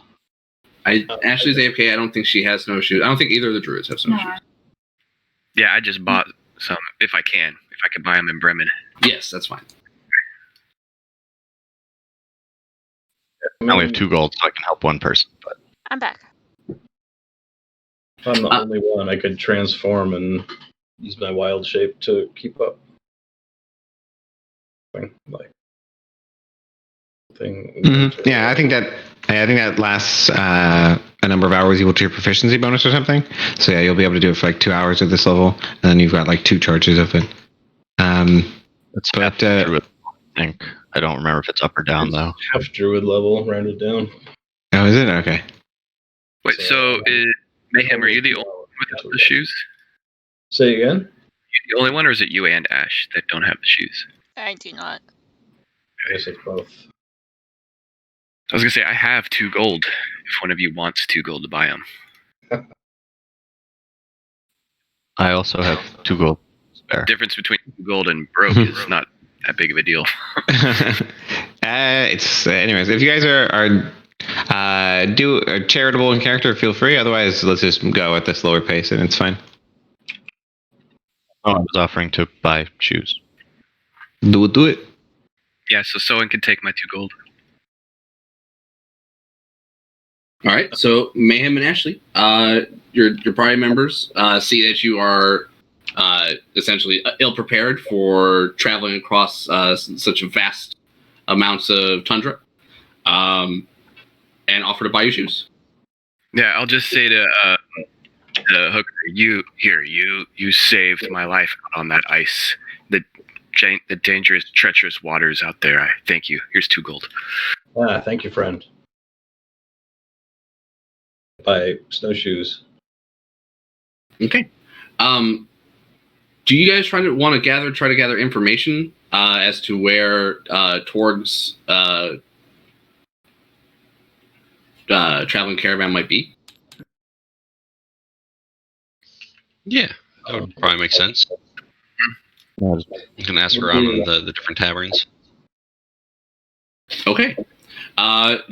Speaker 5: Ashley's AFK. I don't think she has snowshoes. I don't think either of the druids have snowshoes.
Speaker 7: Yeah, I just bought some if I can buy them in Bremen.
Speaker 5: Yes, that's fine.
Speaker 2: I only have 2 gold, so I can help one person. But
Speaker 3: I'm back.
Speaker 1: If I'm the only one, I could transform and use my wild shape to keep up.
Speaker 4: Yeah, I think that lasts a number of hours equal to your proficiency bonus or something. So yeah, you'll be able to do it for like 2 hours at this level, and then you've got like 2 charges of it.
Speaker 2: that's half druid, I think. I don't remember if it's up or down though.
Speaker 1: Half druid level, rounded down.
Speaker 4: Oh, is it? Okay.
Speaker 7: Wait, so Mayhem, are you the only one without the shoes?
Speaker 1: Say again?
Speaker 7: You the only one, or is it you and Ash that don't have the shoes?
Speaker 3: I do not.
Speaker 1: I guess it's both.
Speaker 7: I was gonna say I have 2 gold. If one of you wants 2 gold to buy them.
Speaker 2: I also have 2 gold spare.
Speaker 7: The difference between 2 gold and broke is not that big of a deal.
Speaker 4: Anyways. If you guys are charitable in character, feel free. Otherwise, let's just go at the slower pace, and it's fine.
Speaker 2: Oh, I was offering to buy shoes.
Speaker 4: Do it.
Speaker 7: Yeah, so someone can take my 2 gold.
Speaker 5: All right, so Mayhem and Ashley, your party members see that you are essentially ill-prepared for traveling across such vast amounts of tundra, and offer to buy you shoes.
Speaker 7: Yeah, I'll just say to the hooker, you saved my life out on that ice. The dangerous, treacherous waters out there. I thank you. Here's 2 gold.
Speaker 1: Thank you, friend. Buy snowshoes.
Speaker 5: Okay. Do you guys try to gather information as to where Torg's traveling caravan might be?
Speaker 6: Yeah, that would probably make sense. You can ask around in the different taverns.
Speaker 5: Okay.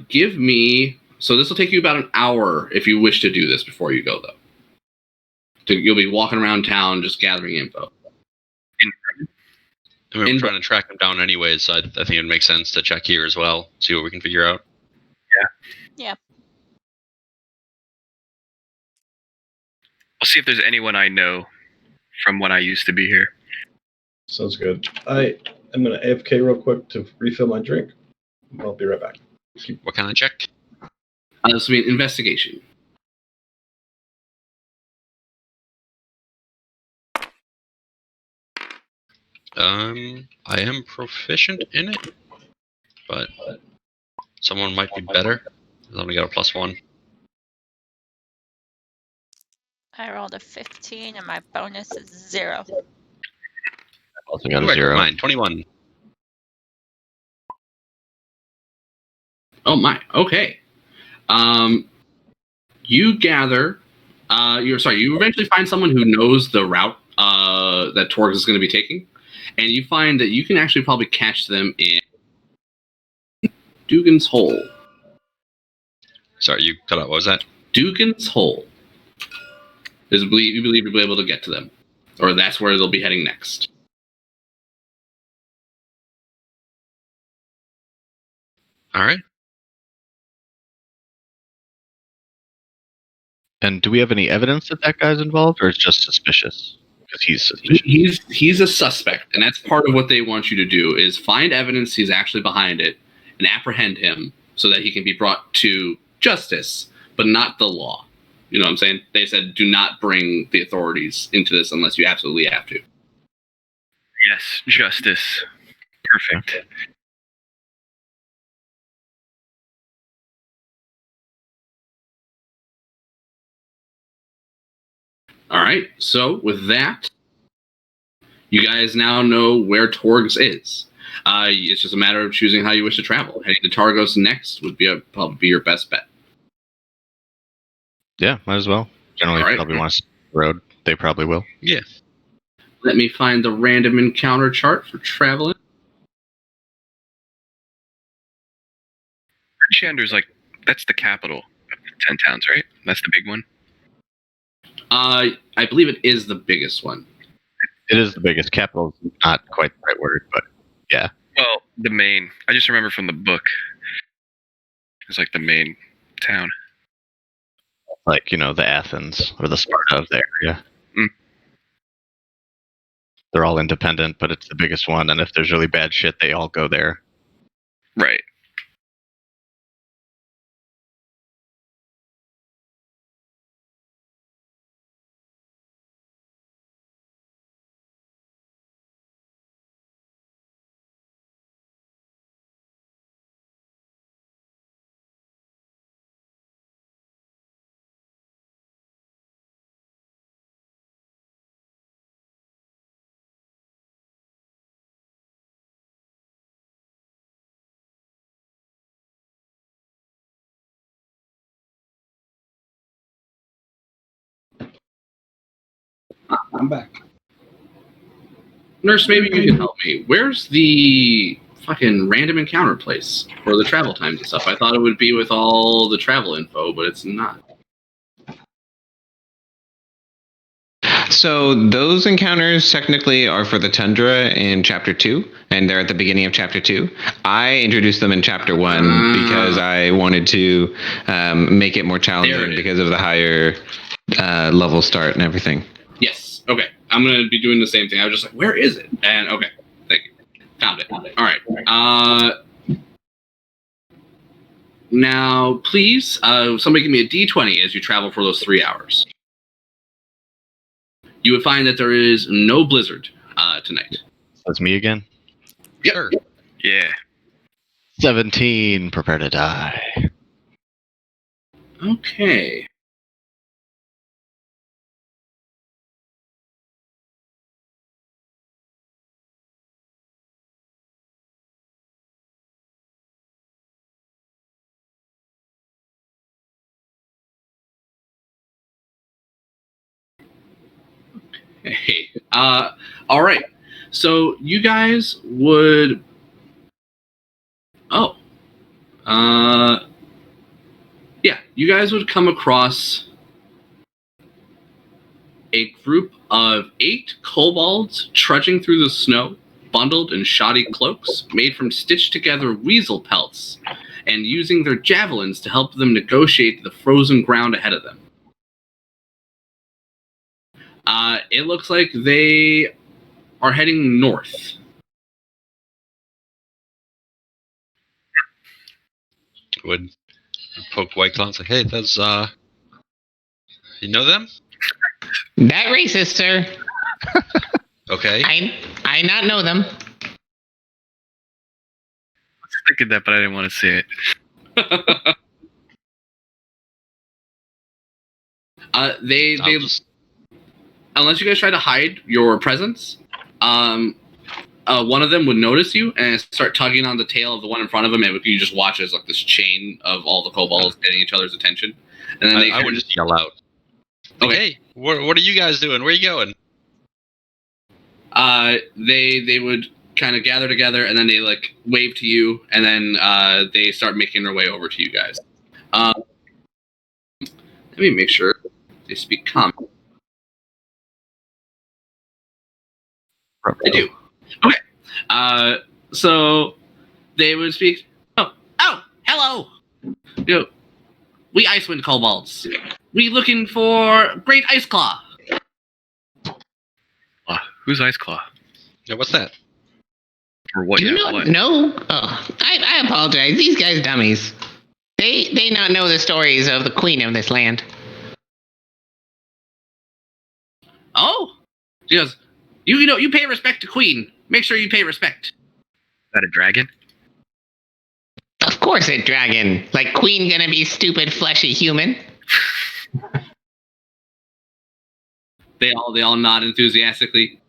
Speaker 5: Give me. So this will take you about an hour if you wish to do this before you go, though. You'll be walking around town just gathering info.
Speaker 6: We're trying to track him down anyways, so I think it would make sense to check here as well, see what we can figure out.
Speaker 3: Yeah.
Speaker 7: I'll see if there's anyone I know from when I used to be here.
Speaker 1: Sounds good. I am going to AFK real quick to refill my drink. I'll be right back.
Speaker 6: What kind of check?
Speaker 5: This will be an investigation.
Speaker 6: I am proficient in it, but someone might be better. I've only got a +1.
Speaker 3: I rolled a 15 and my bonus is 0.
Speaker 2: I also got a
Speaker 6: Correct,
Speaker 2: 0.
Speaker 6: Mine, 21.
Speaker 5: Oh my. Okay. You gather. You eventually find someone who knows the route that Torg is going to be taking, and you find that you can actually probably catch them in Dugan's Hole.
Speaker 6: Sorry, you cut out. What was that?
Speaker 5: Dugan's Hole. You believe you'll be able to get to them, or that's where they'll be heading next.
Speaker 6: All right.
Speaker 2: And do we have any evidence that that guy's involved, or it's just suspicious? Because he's suspicious.
Speaker 5: He's a suspect, and that's part of what they want you to do is find evidence he's actually behind it and apprehend him so that he can be brought to justice, but not the law. You know what I'm saying? They said do not bring the authorities into this unless you absolutely have to.
Speaker 7: Yes, justice. Perfect.
Speaker 5: All right. So with that, you guys now know where Torgs is. It's just a matter of choosing how you wish to travel. Heading to Targos next would probably be your best bet.
Speaker 2: Yeah, might as well. Generally,
Speaker 5: All right.
Speaker 2: probably want to see the road. They probably will.
Speaker 6: Yeah.
Speaker 5: Let me find the random encounter chart for traveling.
Speaker 7: Chander's like, that's the capital of the 10 towns, right? That's the big one.
Speaker 5: I believe it is the biggest one.
Speaker 2: It is the biggest. Capital is not quite the right word, but yeah.
Speaker 7: Well, the main. I just remember from the book. It's like the main town.
Speaker 2: Like, the Athens or the Sparta of the area.
Speaker 7: Mm.
Speaker 2: They're all independent, but it's the biggest one, and if there's really bad shit, they all go there.
Speaker 7: Right.
Speaker 5: I'm back. Nurse, maybe you can help me. Where's the fucking random encounter place for the travel times and stuff? I thought it would be with all the travel info, but it's not.
Speaker 4: So those encounters technically are for the tundra in chapter 2, and they're at the beginning of chapter 2. I introduced them in chapter 1 because I wanted to make it more challenging because of the higher level start and everything.
Speaker 5: Yes. Okay. I'm going to be doing the same thing. I was just like, where is it? And okay. Thank you. Found it. All right. Now, please, somebody give me a D20 as you travel for those 3 hours. You would find that there is no blizzard tonight.
Speaker 2: That's me again.
Speaker 5: Yep.
Speaker 6: Sure.
Speaker 7: Yeah.
Speaker 2: 17. Prepare to die.
Speaker 5: Okay. Hey. All right. So you guys would. Oh. Yeah. You guys would come across a group of 8 kobolds trudging through the snow, bundled in shoddy cloaks made from stitched together weasel pelts, and using their javelins to help them negotiate the frozen ground ahead of them. It looks like they are heading north.
Speaker 6: Would poke White Claw and say, hey, that's, you know them?
Speaker 8: That racist, sir.
Speaker 6: Okay.
Speaker 8: I not know them.
Speaker 7: I was thinking that, but I didn't want to say it.
Speaker 5: They
Speaker 6: Just...
Speaker 5: unless you guys try to hide your presence, one of them would notice you and start tugging on the tail of the one in front of him, and you just watch as like this chain of all the kobolds getting each other's attention. And then
Speaker 6: I would just yell out. Like,
Speaker 5: Okay.
Speaker 6: hey, what are you guys doing? Where are you going?
Speaker 5: They would kind of gather together, and then they like wave to you, and then they start making their way over to you guys. Let me make sure they speak common. They do. Okay. So they would speak. Oh, hello. We Icewind kobolds. We looking for Great Ice Claw.
Speaker 7: Who's Ice Claw?
Speaker 6: Yeah, what's that?
Speaker 7: Or what?
Speaker 8: Do you
Speaker 7: Yeah,
Speaker 8: not
Speaker 7: what?
Speaker 8: know? Oh, I apologize. These guys dummies. They not know the stories of the queen of this land.
Speaker 5: Oh, she goes. You pay respect to Queen. Make sure you pay respect.
Speaker 7: Is that a dragon?
Speaker 8: Of course, a dragon. Like queen gonna be stupid, fleshy human.
Speaker 5: They all nod enthusiastically.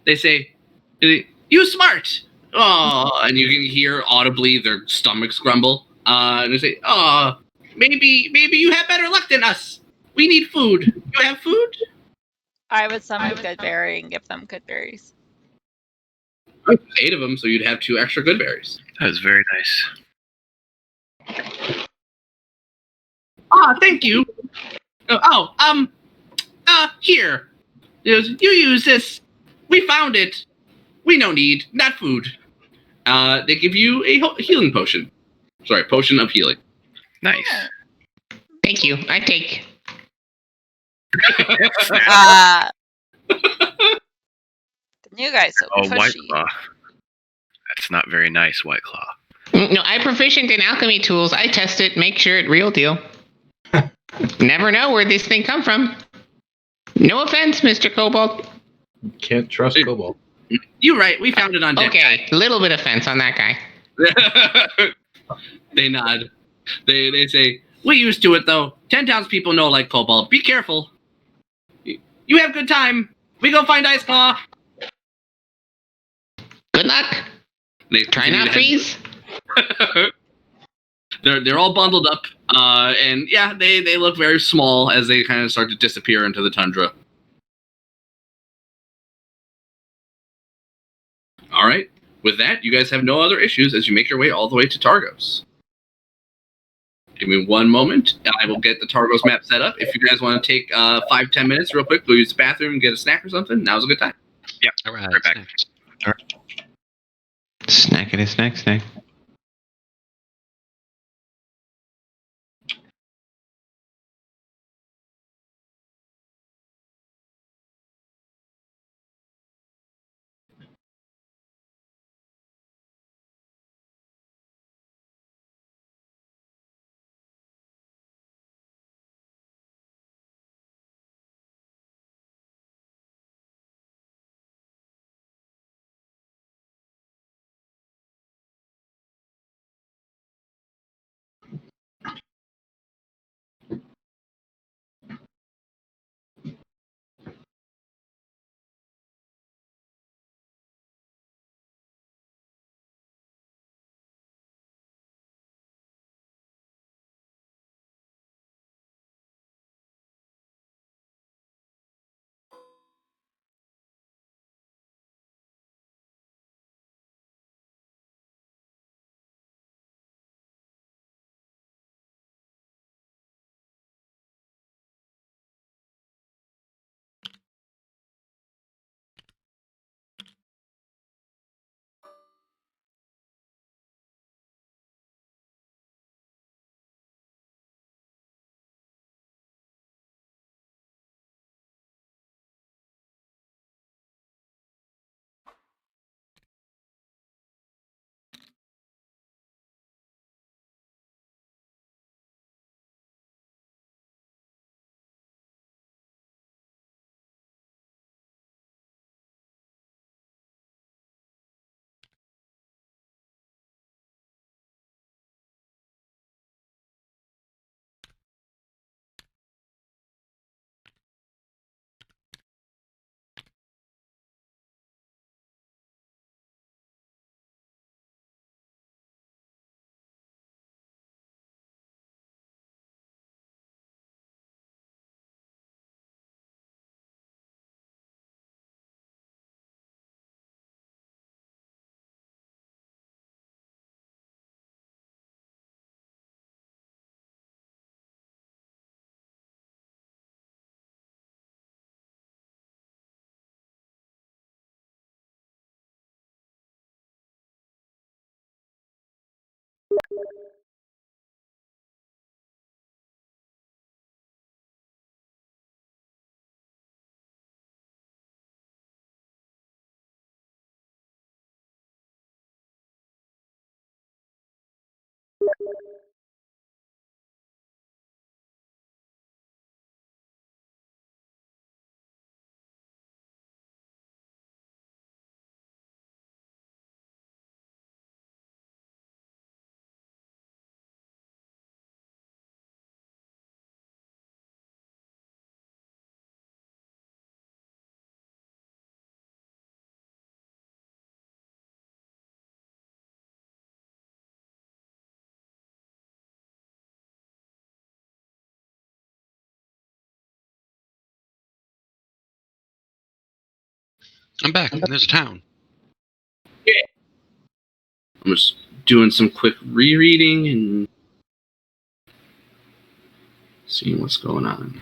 Speaker 5: They say, "You smart." Oh, and you can hear audibly their stomachs grumble. And they say, "Oh, maybe you have better luck than us. We need food. You have food?"
Speaker 3: I would summon Goodberry and give them good berries.
Speaker 5: 8 of them, so you'd have 2 extra good berries.
Speaker 7: That was very nice.
Speaker 5: Ah, thank you. Here. You use this. We found it. We no need, not food. They give you a healing potion. Sorry, potion of healing.
Speaker 7: Nice.
Speaker 8: Thank you. I take.
Speaker 3: You guys so
Speaker 7: Oh, White
Speaker 3: pushy.
Speaker 7: Claw. That's not very nice, White Claw.
Speaker 8: No, I'm proficient in alchemy tools. I test it, make sure it real deal. Never know where this thing come from. No offense, Mr. Kobold.
Speaker 1: Can't trust Cobalt.
Speaker 5: You're right. We found it on deck.
Speaker 8: Okay, little bit of offense on that guy.
Speaker 5: They nod. They say, "We used to it though. 10 townspeople know like Cobalt. Be careful. You have good time. We go find Ice Claw."
Speaker 8: Good luck.
Speaker 5: They
Speaker 8: Try
Speaker 5: continue
Speaker 8: not
Speaker 5: to
Speaker 8: freeze.
Speaker 5: They're all bundled up, and yeah, they look very small as they kind of start to disappear into the tundra. All right. With that, you guys have no other issues as you make your way all the way to Targos. Give me one moment. I will get the Targos map set up. If you guys want to take 5-10 minutes real quick, go use the bathroom and get a snack or something, now's a good time.
Speaker 7: Yeah.
Speaker 6: All right.
Speaker 7: Right back.
Speaker 6: Thanks.
Speaker 4: Snack.
Speaker 6: I'm back. And there's a town.
Speaker 5: I'm just doing some quick rereading and seeing what's going on.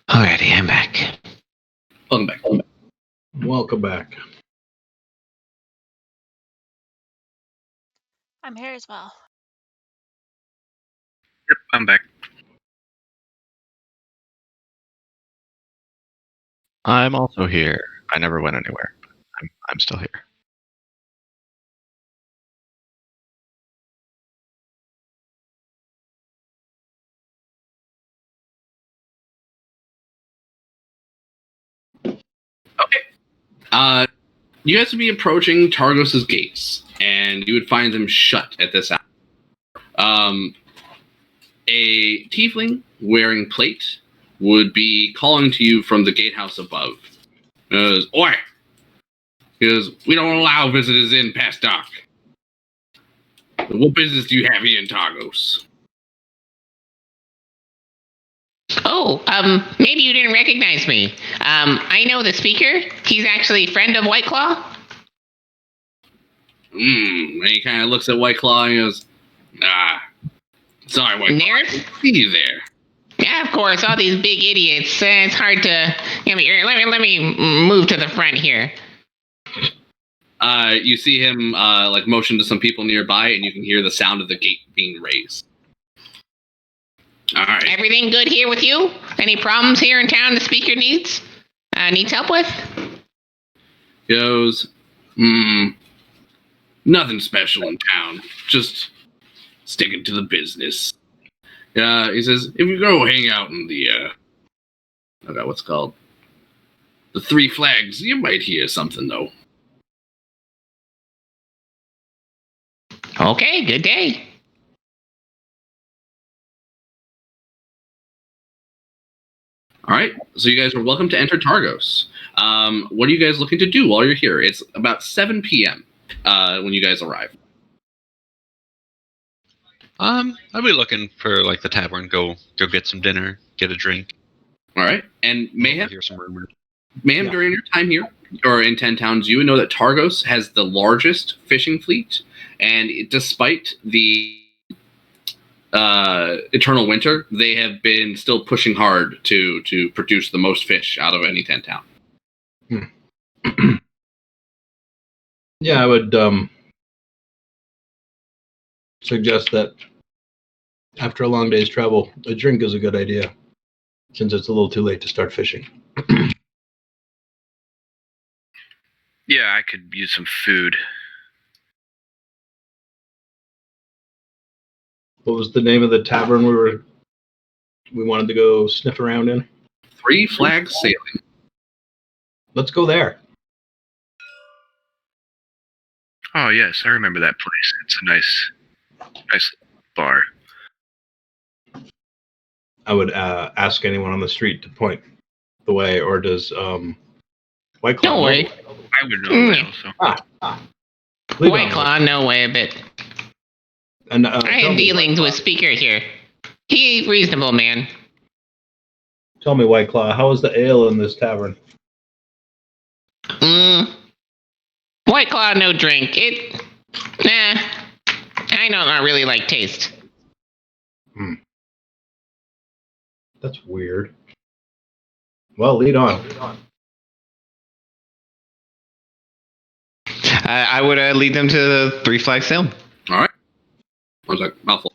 Speaker 4: Alrighty, I'm back.
Speaker 5: Welcome back.
Speaker 1: Welcome back.
Speaker 3: I'm here as well.
Speaker 7: Yep, I'm back.
Speaker 2: I'm also here. I never went anywhere. I'm still here.
Speaker 5: Okay. You guys would be approaching Targos's gates, and you would find them shut at this hour. A tiefling wearing plate would be calling to you from the gatehouse above. He goes, "Oi!" He goes, "We don't allow visitors in past dark. What business do you have here in Targos?"
Speaker 8: Oh, maybe you didn't recognize me. I know the speaker. He's actually a friend of White Claw.
Speaker 5: And he kind of looks at White Claw and he goes, sorry, White Claw. I didn't see you there.
Speaker 8: Yeah, of course, all these big idiots. It's hard to... Let me move to the front here.
Speaker 5: You see him motion to some people nearby, and you can hear the sound of the gate being raised. All right.
Speaker 8: Everything good here with you? Any problems here in town the speaker needs help with?
Speaker 5: Goes, nothing special in town. Just sticking to the business. He says, if you go hang out in the, I forgot what's called, the Three Flags, you might hear something, though.
Speaker 8: Okay, good day.
Speaker 5: All right, so you guys are welcome to enter Targos. What are you guys looking to do while you're here? It's about 7 p.m. When you guys arrive.
Speaker 6: I'll be looking for like the tavern. Go get some dinner, get a drink.
Speaker 5: All right, and Mayhem.
Speaker 6: Hear some rumors.
Speaker 5: Mayhem, during your time here, or in 10 towns, you would know that Targos has the largest fishing fleet, and despite the Eternal Winter, they have been still pushing hard to produce the most fish out of any 10 town.
Speaker 1: Yeah, I would suggest that after a long day's travel, a drink is a good idea, since it's a little too late to start fishing.
Speaker 7: Yeah, I could use some food.
Speaker 1: What was the name of the tavern we wanted to go sniff around in?
Speaker 5: Three Flags Sailing.
Speaker 1: Let's go there.
Speaker 7: Oh yes, I remember that place. It's a nice bar.
Speaker 1: I would ask anyone on the street to point the way, or does White Claw?
Speaker 8: Don't worry.
Speaker 7: I would know that also.
Speaker 8: White Claw, no way a bit.
Speaker 1: And
Speaker 8: I had dealings with Speaker here. He ain't reasonable, man.
Speaker 1: Tell me, White Claw, how is the ale in this tavern?
Speaker 8: White Claw, no drink. I don't really like taste.
Speaker 1: That's weird. Well, lead on.
Speaker 4: I would lead them to the Three Flags Sailing.
Speaker 5: All right. I was like, mouthful.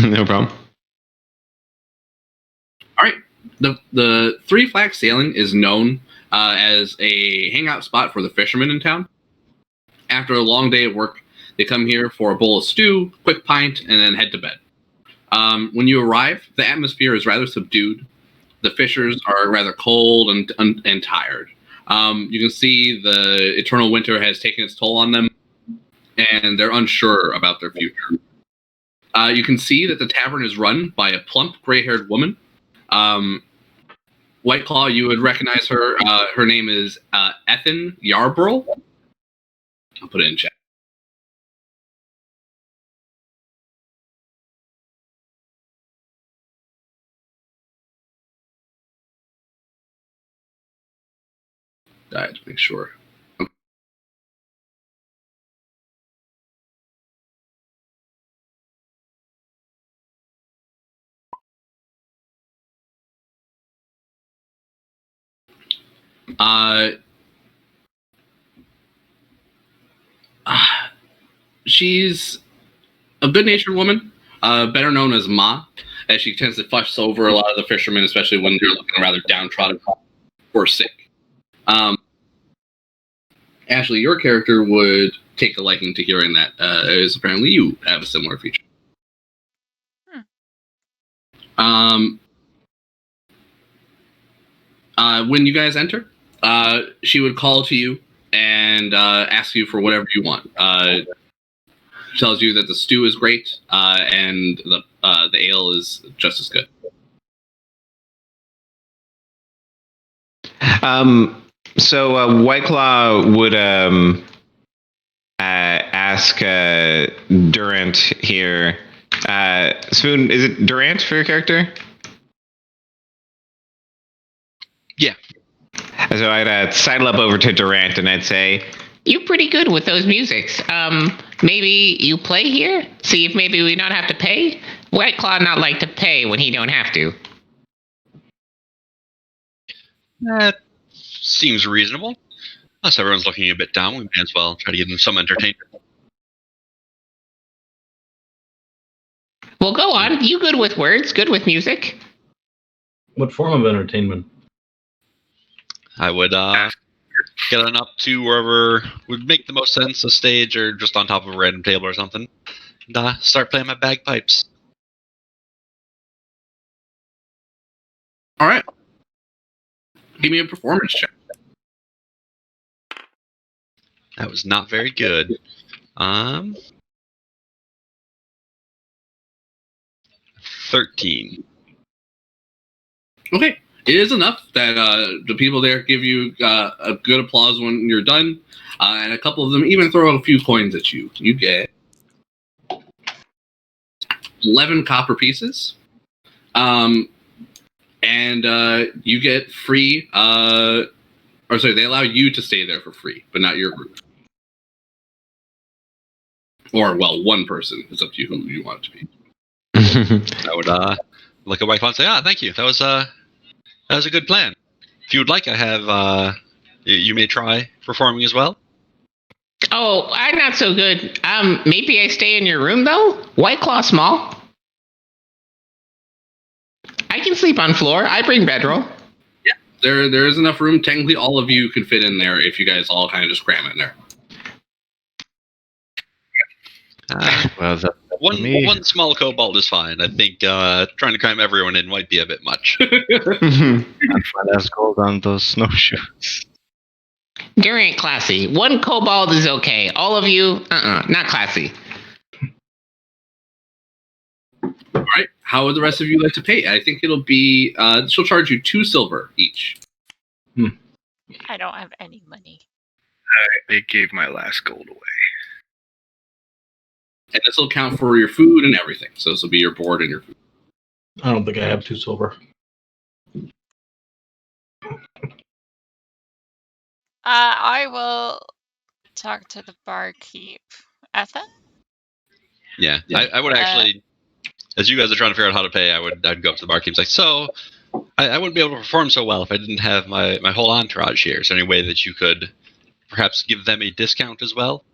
Speaker 4: No problem.
Speaker 5: All right. The Three Flags Sailing is known as a hangout spot for the fishermen in town. After a long day of work, they come here for a bowl of stew, quick pint, and then head to bed. When you arrive, the atmosphere is rather subdued. The fishers are rather cold and tired. You can see the eternal winter has taken its toll on them, and they're unsure about their future. You can see that the tavern is run by a plump, gray-haired woman. White Claw, you would recognize her. Her name is Ethan Yarborough. I'll put it in chat. I had to make sure. She's a good-natured woman, better known as Ma, as she tends to fuss over a lot of the fishermen, especially when they're looking rather downtrodden or sick. Ashley, your character would take a liking to hearing that, as apparently you have a similar feature. When you guys enter, she would call to you and ask you for whatever you want. Tells you that the stew is great and the ale is just as good.
Speaker 4: So White Claw would ask Durant here. Spoon, is it Durant for your character?
Speaker 6: Yeah.
Speaker 4: So I'd sidle up over to Durant and I'd say,
Speaker 8: You're pretty good with those musics. Maybe you play here? See if maybe we don't have to pay? White Claw not like to pay when he don't have to.
Speaker 6: That seems reasonable. Unless everyone's looking a bit down, we may as well try to give them some entertainment.
Speaker 8: Well, go on. You good with words, good with music.
Speaker 1: What form of entertainment?
Speaker 6: I would get on up to wherever would make the most sense, a stage or just on top of a random table or something, and start playing my bagpipes.
Speaker 5: All right. Give me a performance check.
Speaker 6: That was not very good. 13.
Speaker 5: Okay. It is enough that the people there give you a good applause when you're done, and a couple of them even throw a few coins at you. You get 11 copper pieces, and you get free. They allow you to stay there for free, but not your group. Or, well, one person. It's up to you who you want it to be.
Speaker 6: I would look at White and say, thank you. That was a good plan. If you would like, I have you may try performing as well.
Speaker 8: Oh, I'm not so good. Maybe I stay in your room though. White Claw small. I can sleep on floor. I bring bedroll.
Speaker 5: Yeah, there is enough room. Technically, all of you could fit in there if you guys all kind of just cram in there.
Speaker 2: Well,
Speaker 6: One small kobold is fine. I think trying to cram everyone in might be a bit much.
Speaker 2: Let's go down those snowshoes.
Speaker 8: You ain't classy. One kobold is okay. All of you, not classy.
Speaker 5: All right. How would the rest of you like to pay? I think it'll be. She'll charge you 2 silver each.
Speaker 3: I don't have any money.
Speaker 7: I gave my last gold away.
Speaker 5: And this will count for your food and everything. So this will be your board and your food.
Speaker 1: I don't think I have 2 silver.
Speaker 3: I will talk to the barkeep. Ethan?
Speaker 6: Yeah, I would actually, as you guys are trying to figure out how to pay, I'd go up to the barkeep and say, so, I wouldn't be able to perform so well if I didn't have my whole entourage here. Is there any way that you could perhaps give them a discount as well?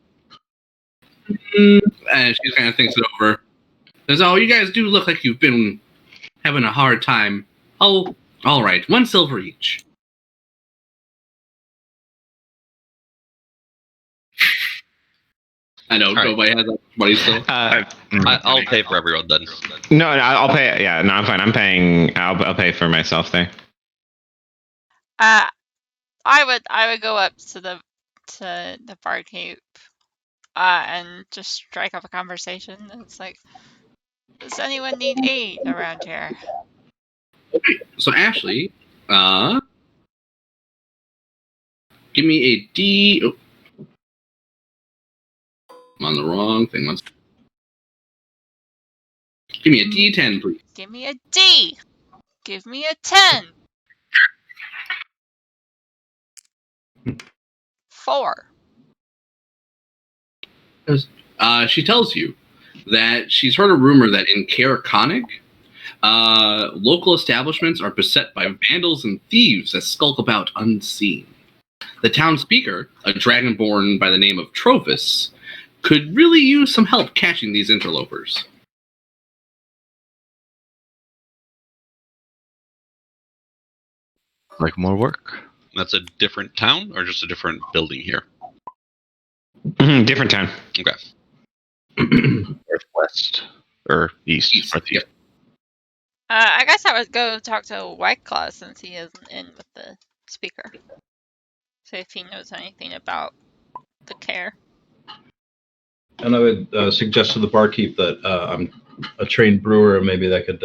Speaker 5: And she kind of thinks it over. Says, "Oh, you guys do look like you've been having a hard time. Oh, all right, 1 silver each." I know nobody has that money still.
Speaker 6: I'll pay for everyone then.
Speaker 4: No, I'll pay. Yeah, no, I'm fine. I'm paying. I'll pay for myself there.
Speaker 3: I would go up to the barkeep and just strike up a conversation. It's like, does anyone need aid around here?
Speaker 5: Okay, so Ashley, give me a D. Oh. I'm on the wrong thing. Give me a D10, please.
Speaker 3: Give me a D. Give me a 10. 4.
Speaker 5: She tells you that she's heard a rumor that in Caraconic, local establishments are beset by vandals and thieves that skulk about unseen. The town speaker, a dragonborn by the name of Trophus, could really use some help catching these interlopers.
Speaker 2: Like more work?
Speaker 6: That's a different town or just a different building here?
Speaker 4: Different town.
Speaker 6: Okay.
Speaker 2: Northwest. Or east. Northeast.
Speaker 5: Yep.
Speaker 3: I guess I would go talk to White Claw since he isn't in with the speaker. So if he knows anything about the care.
Speaker 1: And I would suggest to the barkeep that I'm a trained brewer, and maybe that could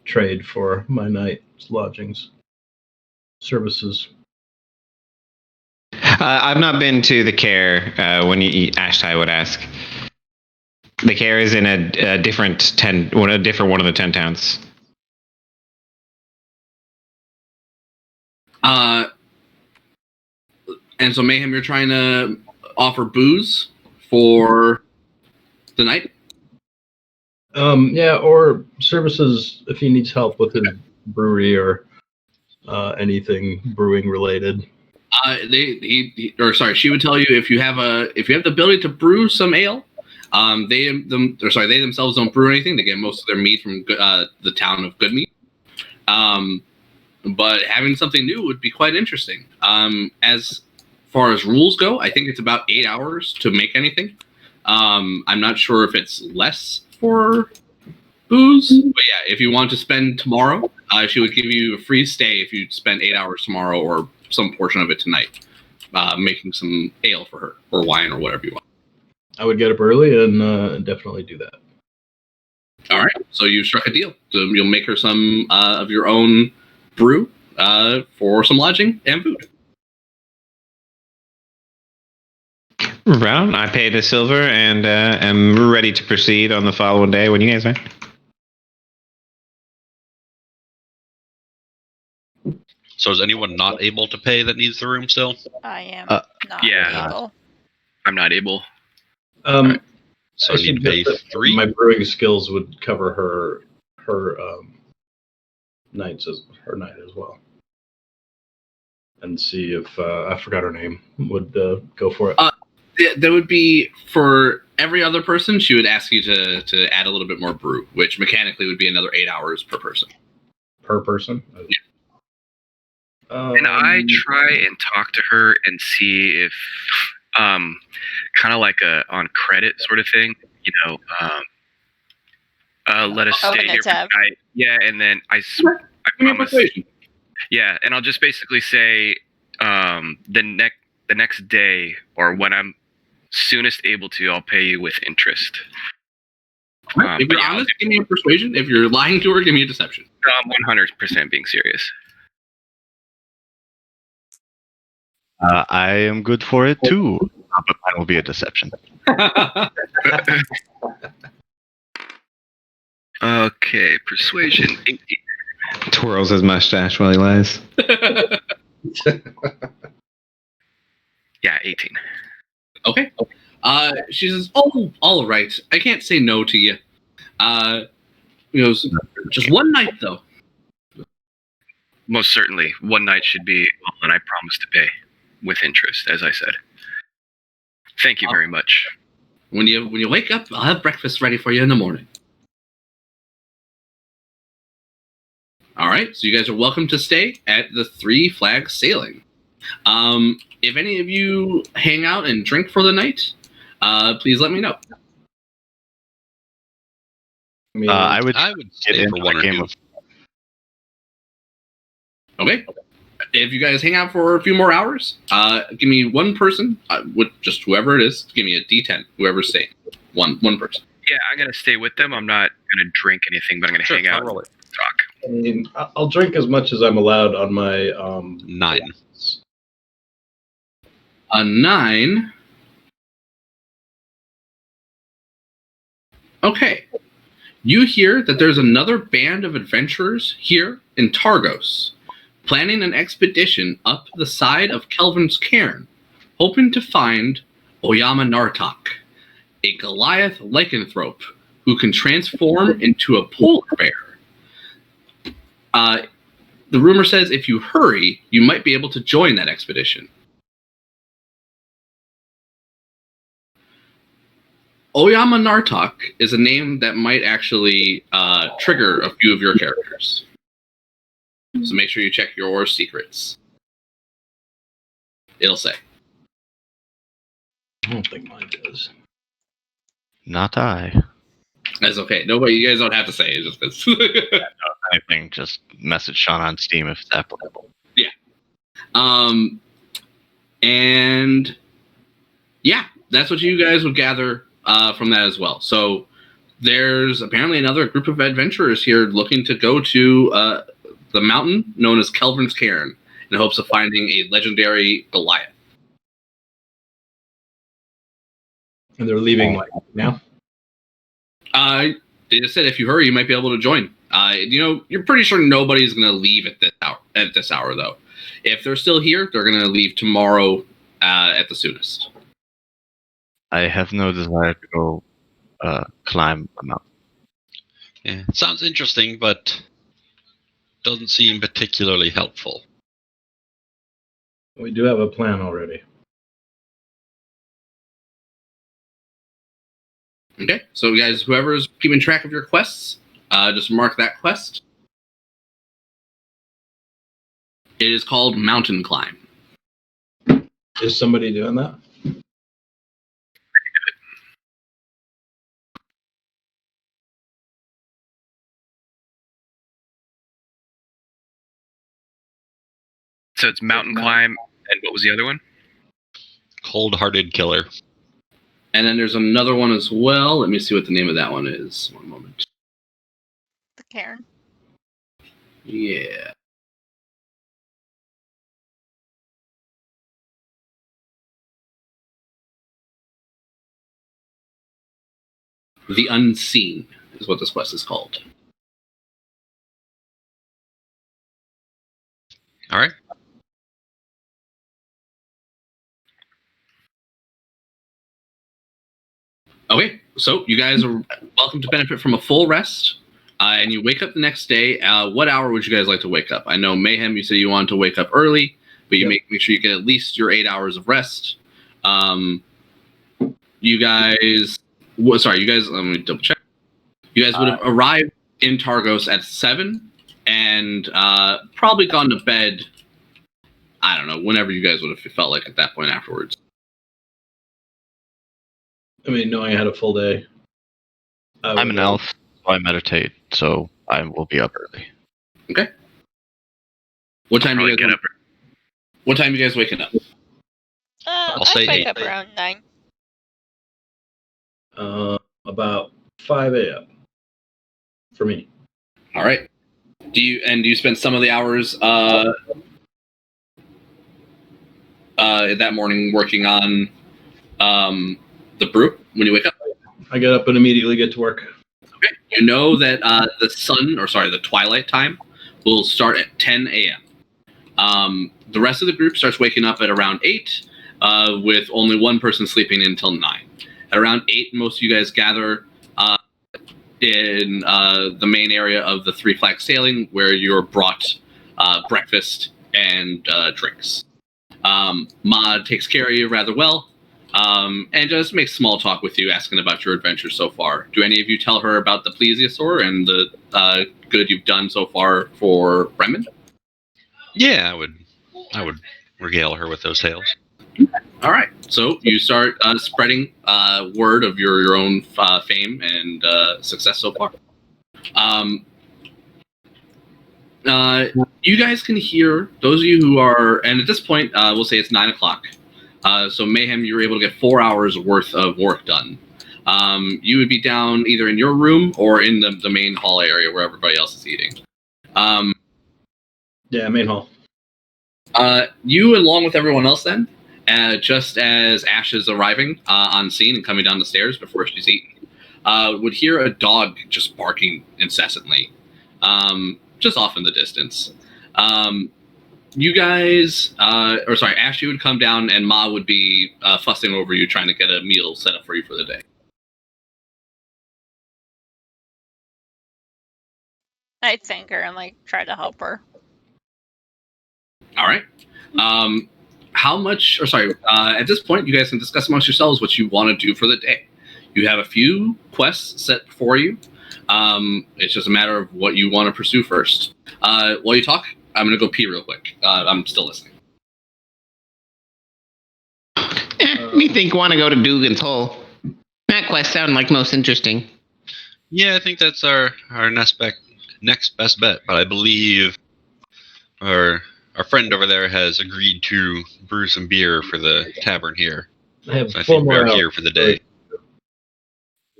Speaker 1: trade for my night's lodgings services.
Speaker 4: I've not been to the care when you eat. Ashtai would ask. The care is in a different one of the 10 towns.
Speaker 5: And so Mayhem, you're trying to offer booze for the night?
Speaker 1: Yeah, or services if he needs help with his brewery or anything brewing related.
Speaker 5: She would tell you if you have the ability to brew some ale. They themselves don't brew anything. They get most of their meat from the town of Goodmead. But having something new would be quite interesting. As far as rules go, I think it's about 8 hours to make anything. I'm not sure if it's less for booze. But yeah, if you want to spend tomorrow, she would give you a free stay if you spend 8 hours tomorrow or some portion of it tonight, making some ale for her or wine or whatever you want.
Speaker 1: I would get up early and definitely do that.
Speaker 5: All right, so you struck a deal. So you'll make her some of your own brew for some lodging and food.
Speaker 4: Well, I paid the silver and am ready to proceed on the following day when you guys are.
Speaker 6: So is anyone not able to pay that needs the room still?
Speaker 3: I am not
Speaker 7: yeah.
Speaker 3: able.
Speaker 7: I'm not able.
Speaker 1: Right.
Speaker 6: So I need to pay
Speaker 1: suggest that
Speaker 6: 3.
Speaker 1: my brewing skills would cover her night as well, and see if I forgot her name would go for it.
Speaker 5: That would be for every other person. She would ask you to add a little bit more brew, which mechanically would be another 8 hours per person.
Speaker 1: Per person.
Speaker 5: Yeah.
Speaker 7: And I try and talk to her and see if, kind of like a on credit sort of thing, let us
Speaker 3: Open
Speaker 7: stay
Speaker 3: a
Speaker 7: here for
Speaker 3: tab.
Speaker 7: the night. Yeah, and then I
Speaker 5: Give me a
Speaker 7: promise.
Speaker 5: persuasion.
Speaker 7: Yeah, and I'll just basically say, the next day or when I'm soonest able to, I'll pay you with interest.
Speaker 5: If
Speaker 7: But
Speaker 5: you're
Speaker 7: yeah,
Speaker 5: honest, give me a persuasion. If you're lying to her, give me a deception.
Speaker 7: I'm 100% being serious.
Speaker 2: I am good for it too, but mine will be a deception.
Speaker 7: Okay, persuasion 18.
Speaker 4: Twirls his mustache while he lies.
Speaker 7: Yeah, 18.
Speaker 5: Okay. She says, "Oh, all right. I can't say no to you. He goes, just one night though.
Speaker 7: Most certainly, one night should be all that I promise to pay, with interest, as I said. Thank you very much.
Speaker 5: When you wake up, I'll have breakfast ready for you in the morning." All right. So you guys are welcome to stay at the Three Flags Sailing. If any of you hang out and drink for the night, please let me know.
Speaker 1: I mean,
Speaker 2: I would
Speaker 6: I would
Speaker 2: get
Speaker 6: stay
Speaker 2: into
Speaker 6: for 1
Speaker 2: a
Speaker 6: or
Speaker 2: game
Speaker 6: 2.
Speaker 2: of.
Speaker 5: Okay. If you guys hang out for a few more hours, give me one person, with just whoever it is. Give me a D10. Whoever's staying, one person.
Speaker 7: Yeah, I'm going to stay with them. I'm not going to drink anything, but I'm going to hang out and talk.
Speaker 1: I mean, I'll drink as much as I'm allowed on my
Speaker 6: 9.
Speaker 5: A 9. Okay. You hear that there's another band of adventurers here in Targos, planning an expedition up the side of Kelvin's Cairn, hoping to find Oyama Nartok, a Goliath lycanthrope who can transform into a polar bear. The rumor says if you hurry, you might be able to join that expedition. Oyama Nartok is a name that might actually trigger a few of your characters. So make sure you check your secrets. It'll say.
Speaker 1: I don't think mine does.
Speaker 2: Not I.
Speaker 5: That's okay. Nobody, you guys don't have to say it. Just because.
Speaker 2: Anything, just message Sean on Steam if it's applicable.
Speaker 5: And yeah, that's what you guys would gather from that as well. So there's apparently another group of adventurers here looking to go to the mountain known as Kelvin's Cairn in hopes of finding a legendary Goliath.
Speaker 1: And they're leaving like now.
Speaker 5: They just said if you hurry, you might be able to join. You're pretty sure nobody's going to leave at this hour, though. If they're still here, they're going to leave tomorrow at the soonest.
Speaker 2: I have no desire to go climb a mountain.
Speaker 6: Yeah, sounds interesting, but doesn't seem particularly helpful.
Speaker 1: We do have a plan already.
Speaker 5: Okay, so guys, whoever's keeping track of your quests, just mark that quest. It is called Mountain Climb.
Speaker 1: Is somebody doing that?
Speaker 7: So it's mountain climb, and what was the other one?
Speaker 6: Cold-hearted killer.
Speaker 5: And then there's another one as well. Let me see what the name of that one is. One moment.
Speaker 3: The Cairn.
Speaker 5: Yeah. The Unseen is what this quest is called.
Speaker 6: All right.
Speaker 5: Okay, So you guys are welcome to benefit from a full rest, and you wake up the next day. What hour would you guys like to wake up? I know Mayhem, you said you wanted to wake up early, but you make sure you get at least your 8 hours of rest. You guys, let me double check. You guys would have arrived in Targos at 7 and probably gone to bed, I don't know, whenever you guys would have felt like at that point afterwards.
Speaker 1: I mean, knowing I had a full day.
Speaker 2: I'm an elf, so I meditate, so I will be up early.
Speaker 5: Okay. What time do you guys
Speaker 7: get up?
Speaker 5: What time are you guys waking up?
Speaker 3: I
Speaker 6: say
Speaker 3: wake
Speaker 6: 8.
Speaker 3: up around 9.
Speaker 1: About 5 a.m. for me.
Speaker 5: All right. Do you spend some of the hours that morning working on the brew when you wake up?
Speaker 1: I get up and immediately get to work.
Speaker 5: Okay. You know that the twilight time will start at 10 a.m. The rest of the group starts waking up at around 8, with only one person sleeping until 9. At around 8, most of you guys gather in the main area of the Three Flag Sailing, where you're brought breakfast and drinks. Ma takes care of you rather well, and just makes small talk with you, asking about your adventure so far. Do any of you tell her about the Plesiosaur and the good you've done so far for Rime?
Speaker 6: Yeah, I would regale her with those tales.
Speaker 5: All right, so you start spreading word of your own fame and success so far. You guys can hear, those of you who are, and at this point, we'll say it's 9 o'clock. So Mayhem, you were able to get 4 hours worth of work done. You would be down either in your room or in the main hall area where everybody else is eating.
Speaker 1: Yeah, main hall.
Speaker 5: You, along with everyone else then, just as Ash is arriving on scene and coming down the stairs before she's eaten, would hear a dog just barking incessantly, just off in the distance. You guys, Ash, you would come down and Ma would be fussing over you, trying to get a meal set up for you for the day.
Speaker 3: I thank her and try to help her.
Speaker 5: All right. At this point, you guys can discuss amongst yourselves what you want to do for the day. You have a few quests set for you. It's just a matter of what you want to pursue first. While you talk, I'm going to go pee real quick. I'm still listening.
Speaker 8: Me think want to go to Dugan's Hole. That quest sound like most interesting.
Speaker 6: Yeah, I think that's our next best bet. But I believe our friend over there has agreed to brew some beer for the tavern here.
Speaker 1: I have
Speaker 6: So I
Speaker 1: 4
Speaker 6: think
Speaker 1: more
Speaker 6: we're
Speaker 1: hours.
Speaker 6: here for the day.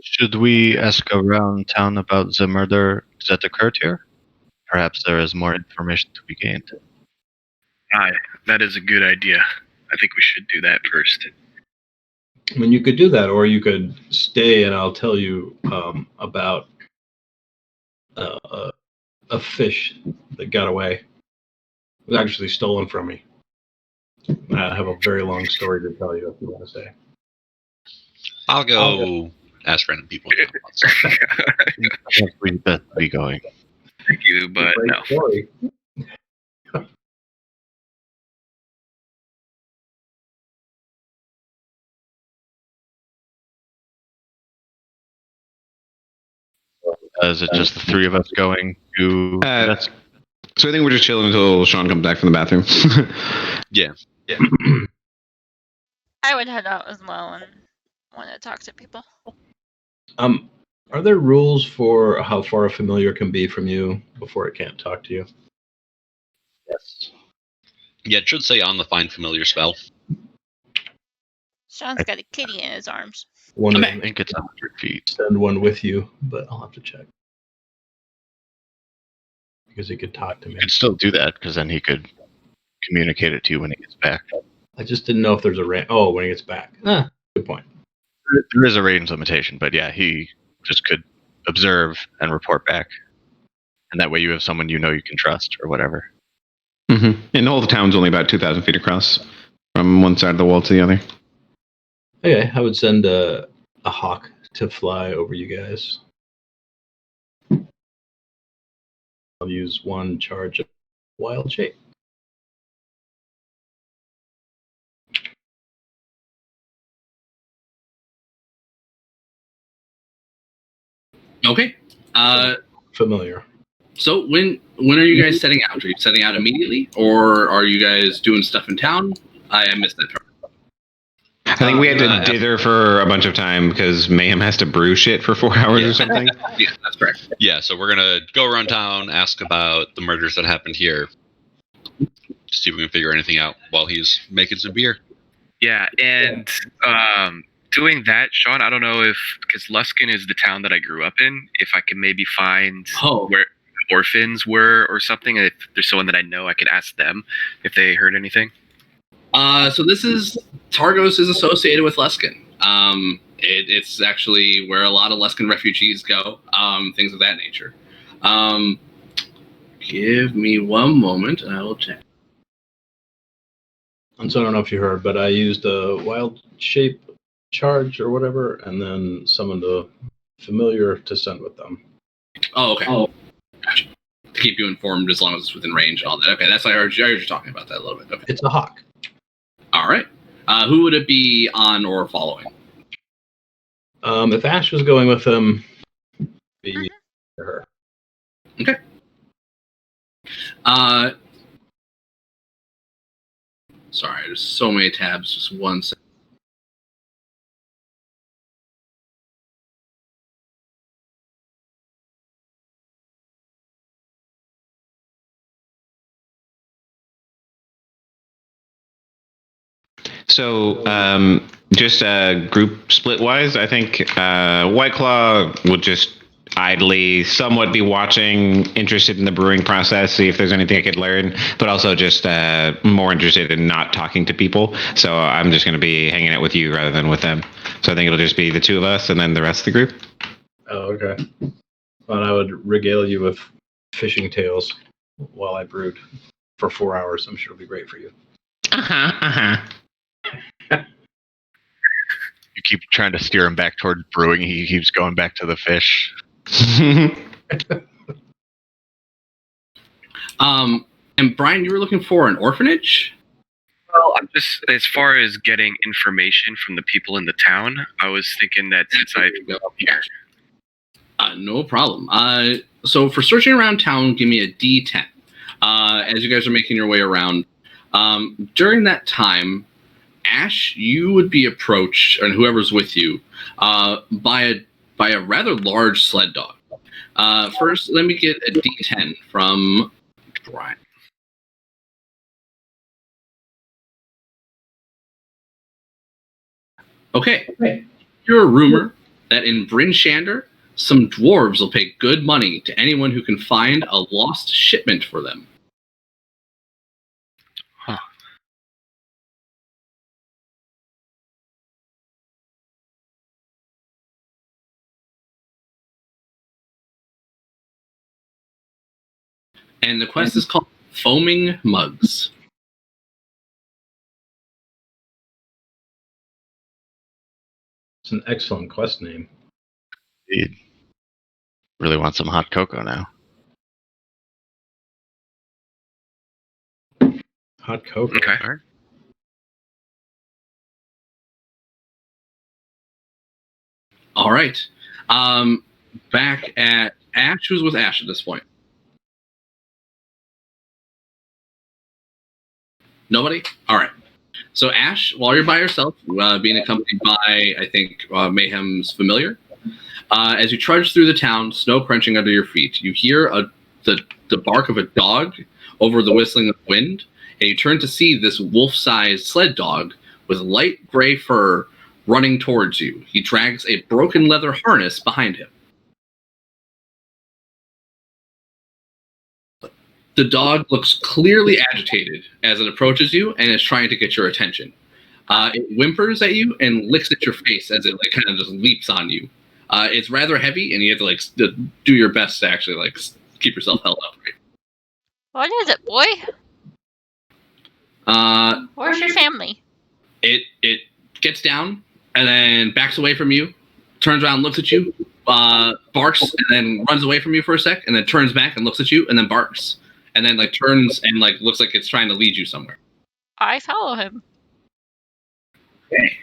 Speaker 2: Should we ask around town about the murder that occurred here? Perhaps there is more information to be gained.
Speaker 7: Aye, that is a good idea. I think we should do that first.
Speaker 1: I mean, you could do that, or you could stay and I'll tell you about a fish that got away. It was actually stolen from me. I have a very long story to tell you if you want to say.
Speaker 6: I'll go ask random people.
Speaker 2: We best be going.
Speaker 7: Thank you, but
Speaker 1: Great
Speaker 7: no.
Speaker 1: story.
Speaker 2: Is it just the 3 of us going to...
Speaker 4: So I think we're just chilling until Sean comes back from the bathroom.
Speaker 6: Yeah.
Speaker 3: I would head out as well and want to talk to people.
Speaker 1: Are there rules for how far a familiar can be from you before it can't talk to you?
Speaker 2: Yes.
Speaker 6: Yeah, it should say on the Find Familiar spell.
Speaker 3: Sean's got a kitty in his arms.
Speaker 2: I think it's 100 feet.
Speaker 1: Send one with you, but I'll have to check. Because he could talk to me.
Speaker 2: You could still do that, because then he could communicate it to you when he gets back.
Speaker 1: I just didn't know if there's a range. Oh, when he gets back. Good point.
Speaker 2: There is a range limitation, but yeah, he just could observe and report back. And that way you have someone you know you can trust or whatever.
Speaker 4: Mm-hmm. And the whole town's only about 2,000 feet across from one side of the wall to the other.
Speaker 1: Okay, I would send a hawk to fly over you guys. I'll use 1 charge of wild shape.
Speaker 5: Okay.
Speaker 1: Familiar.
Speaker 5: So when are you guys setting out? Are you setting out immediately, or are you guys doing stuff in town? I missed that part.
Speaker 4: I think we had to dither for a bunch of time because Mayhem has to brew shit for 4 hours or something.
Speaker 5: Yeah, that's correct.
Speaker 6: Yeah, so we're gonna go around town, ask about the murders that happened here, see if we can figure anything out while he's making some beer.
Speaker 7: Yeah, and doing that, Sean, I don't know if, because Luskin is the town that I grew up in, if I can maybe find where orphans were or something. If there's someone that I know, I could ask them if they heard anything.
Speaker 5: So this is Targos is associated with Luskin. It's actually where a lot of Luskin refugees go. Things of that nature. Give me one moment, and I will check.
Speaker 1: And so I don't know if you heard, but I used a wild shape charge or whatever, and then summoned a familiar to send with them.
Speaker 5: Oh, okay. Gotcha. To keep you informed as long as it's within range and all that. Okay, that's what I heard you talking about that a little bit. Okay.
Speaker 1: It's a hawk.
Speaker 5: All right. Who would it be on or following?
Speaker 1: If Ash was going with him, be her.
Speaker 5: Okay. Sorry, there's so many tabs. Just 1 second.
Speaker 4: So, just group split wise, I think White Claw would just idly somewhat be watching, interested in the brewing process, see if there's anything I could learn, but also just more interested in not talking to people. So I'm just going to be hanging out with you rather than with them. So I think it'll just be the 2 of us and then the rest of the group.
Speaker 1: Oh, okay. Well, I would regale you with fishing tales while I brewed for 4 hours. I'm sure it'll be great for you.
Speaker 2: You keep trying to steer him back toward brewing. He keeps going back to the fish.
Speaker 5: And Brian, you were looking for an orphanage?
Speaker 7: Well, I'm just, as far as getting information from the people in the town, I was thinking that since I've been up here.
Speaker 5: No problem. So for searching around town, give me a D10. As you guys are making your way around, during that time, Ash, you would be approached, and whoever's with you, by a rather large sled dog. First, let me get a D10 from Brian. Okay. Hear a rumor that in Bryn Shander, some dwarves will pay good money to anyone who can find a lost shipment for them.
Speaker 7: Huh.
Speaker 5: And the quest is called Foaming Mugs.
Speaker 1: It's an excellent quest name.
Speaker 2: Indeed. Really want some hot cocoa now.
Speaker 1: Hot cocoa.
Speaker 7: Okay.
Speaker 2: All right.
Speaker 5: All right. Back at Ash. Who's with Ash at this point? Nobody? All right. So Ash, while you're by yourself, being accompanied by, I think, Mayhem's familiar, as you trudge through the town, snow crunching under your feet, you hear the bark of a dog over the whistling of wind, and you turn to see this wolf-sized sled dog with light gray fur running towards you. He drags a broken leather harness behind him. The dog looks clearly agitated as it approaches you and is trying to get your attention. It whimpers at you and licks at your face as it kind of just leaps on you. It's rather heavy, and you have to do your best to actually keep yourself held upright.
Speaker 3: What is it, boy? Where's your family?
Speaker 5: It gets down and then backs away from you turns around, looks at you, barks, and then runs away from you for a sec, and then turns back and looks at you, and then barks, and then like turns and like looks like it's trying to lead you somewhere.
Speaker 3: I follow him.
Speaker 5: Okay.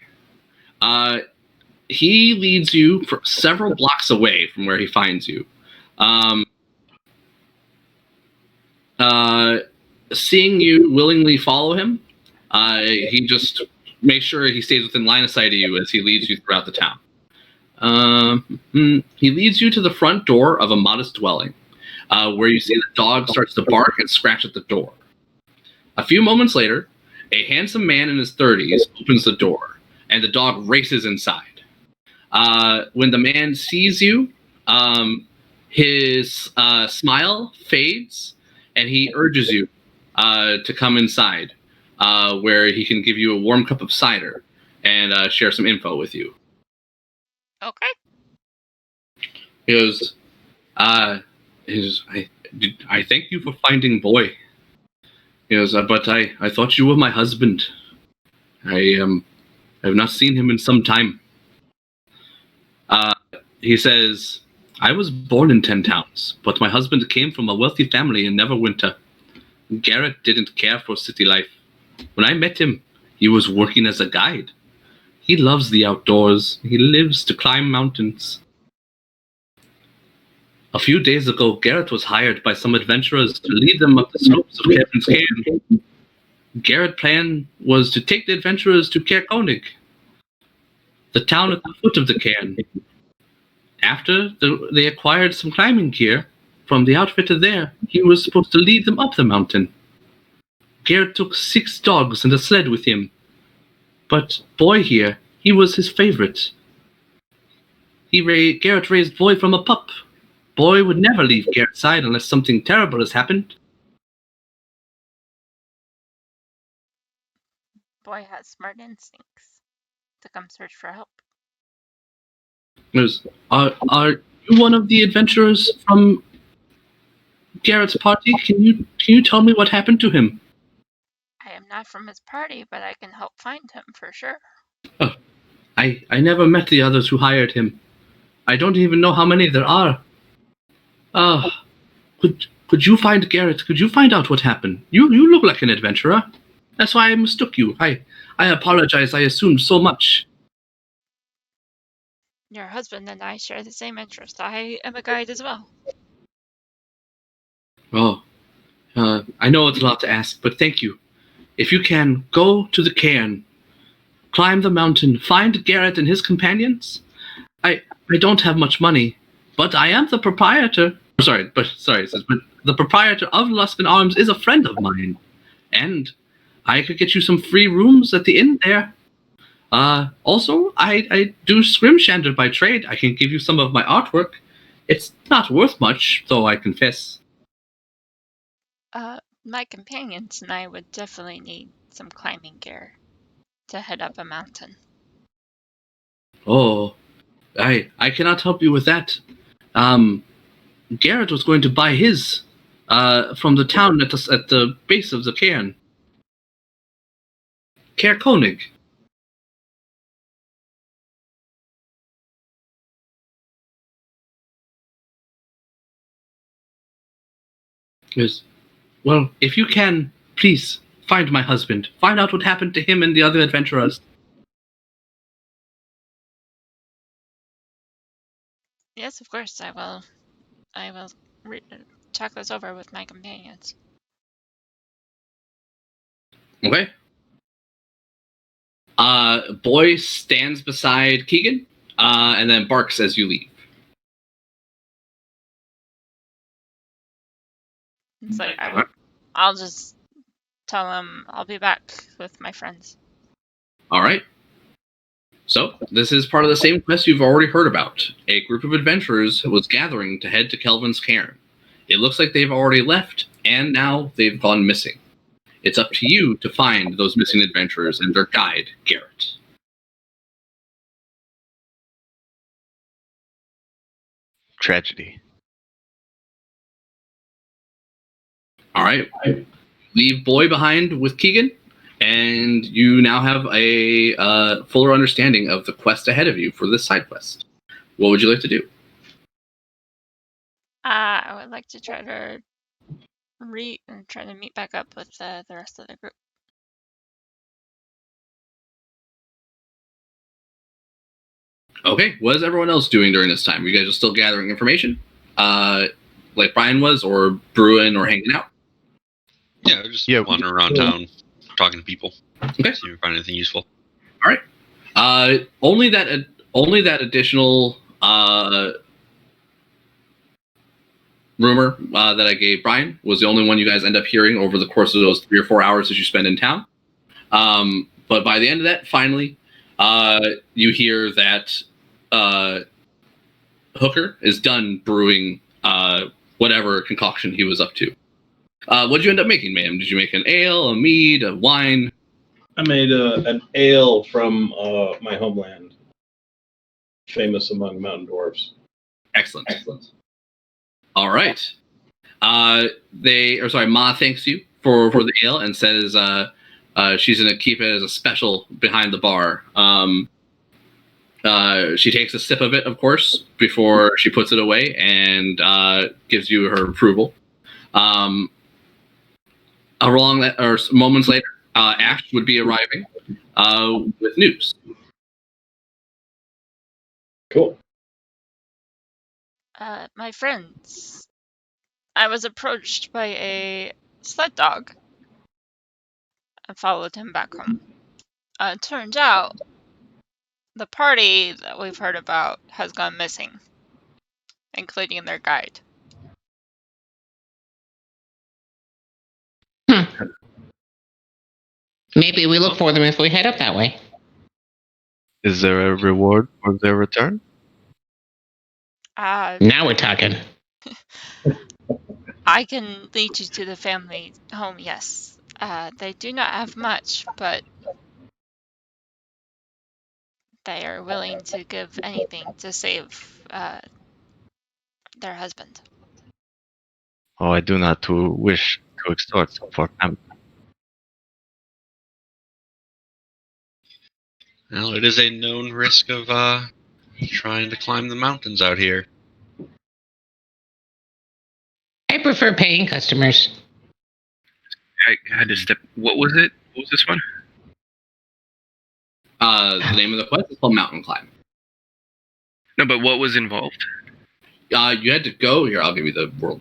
Speaker 5: He leads you for several blocks away from where he finds you. Seeing you willingly follow him, he just makes sure he stays within line of sight of you as he leads you throughout the town. He leads you to the front door of a modest dwelling, where you see the dog starts to bark and scratch at the door. A few moments later, a handsome man in his 30s opens the door, and the dog races inside. When the man sees you, his smile fades, and he urges you to come inside, where he can give you a warm cup of cider and share some info with you.
Speaker 3: Okay.
Speaker 5: He goes, I thank you for finding boy. He goes, but I thought you were my husband. I have not seen him in some time. He says, I was born in 10 towns, but my husband came from a wealthy family in Neverwinter. Garrett didn't care for city life. When I met him, he was working as a guide. He loves the outdoors. He lives to climb mountains. A few days ago, Garrett was hired by some adventurers to lead them up the slopes of Kevin's Cairn. Garrett's plan was to take the adventurers to Cair Konig, the town at the foot of the cairn. After they acquired some climbing gear from the outfitter there, he was supposed to lead them up the mountain. Garrett took 6 dogs and a sled with him. But Boy here, he was his favorite. Garrett raised Boy from a pup. Boy would never leave Garrett's side unless something terrible has happened.
Speaker 3: Boy has smart instincts to come search for help.
Speaker 5: Are you one of the adventurers from Garrett's party? Can you tell me what happened to him?
Speaker 3: I am not from his party, but I can help find him for sure.
Speaker 5: Oh, I never met the others who hired him. I don't even know how many there are. Could you find Garrett? Could you find out what happened? You look like an adventurer. That's why I mistook you. I apologize. I assumed so much.
Speaker 3: Your husband and I share the same interest. I am a guide as well.
Speaker 5: Oh, I know it's a lot to ask, but thank you. If you can, go to the cairn, climb the mountain, find Garrett and his companions. I don't have much money, but I am the proprietor. Sorry, but the proprietor of Luskin Arms is a friend of mine, and I could get you some free rooms at the inn there. Also, I do scrimshander by trade. I can give you some of my artwork. It's not worth much, though, I confess.
Speaker 3: My companions and I would definitely need some climbing gear to head up a mountain.
Speaker 5: Oh, I cannot help you with that. Garrett was going to buy his from the town at the base of the cairn. Cair Konig. Yes. Well, if you can, please find my husband. Find out what happened to him and the other adventurers.
Speaker 3: Yes, of course, I will talk this over with my companions.
Speaker 5: Okay. Boy stands beside Keegan, and then barks as you leave.
Speaker 3: It's like I'll just tell him I'll be back with my friends.
Speaker 5: All right. So, this is part of the same quest you've already heard about. A group of adventurers was gathering to head to Kelvin's Cairn. It looks like they've already left, and now they've gone missing. It's up to you to find those missing adventurers and their guide, Garrett.
Speaker 2: Tragedy.
Speaker 5: All right. Leave Boy behind with Keegan, and you now have a fuller understanding of the quest ahead of you for this side quest. what would you like to do?
Speaker 3: I would like to try to meet back up with the rest of the group.
Speaker 5: Okay, what is everyone else doing during this time? You guys are still gathering information, like Brian was, or brewing, or hanging out?
Speaker 6: Yeah, just
Speaker 2: Yeah,
Speaker 6: wandering around town, talking to people.
Speaker 5: Okay.
Speaker 6: See if we find anything useful.
Speaker 5: All right. Only that additional rumor that I gave Brian was the only one you guys end up hearing over the course of those 3 or 4 hours that you spend in town. But by the end of that, finally, you hear that Hooker is done brewing whatever concoction he was up to. What did you end up making, ma'am? Did you make an ale, a mead, a wine?
Speaker 1: I made an ale from my homeland, famous among mountain dwarves.
Speaker 5: Excellent. All right. Ma thanks you for the ale and says she's going to keep it as a special behind the bar. She takes a sip of it, of course, before she puts it away and gives you her approval. Moments later, Ash would be arriving with news.
Speaker 1: Cool.
Speaker 3: My friends, I was approached by a sled dog and followed him back home. Turns out the party that we've heard about has gone missing, including their guide.
Speaker 8: Maybe we look for them if we head up that way.
Speaker 2: Is there a reward for their return?
Speaker 8: Now we're talking.
Speaker 3: I can lead you to the family home, yes. They do not have much, but they are willing to give anything to save their husband.
Speaker 2: Oh, I do not wish to extort for them.
Speaker 6: Well, it is a known risk of trying to climb the mountains out here.
Speaker 8: I prefer paying customers.
Speaker 7: I had to step. What was it? What was this one?
Speaker 5: The name of the quest is called Mountain Climb.
Speaker 7: No, but what was involved?
Speaker 5: You had to go here. I'll give you the world.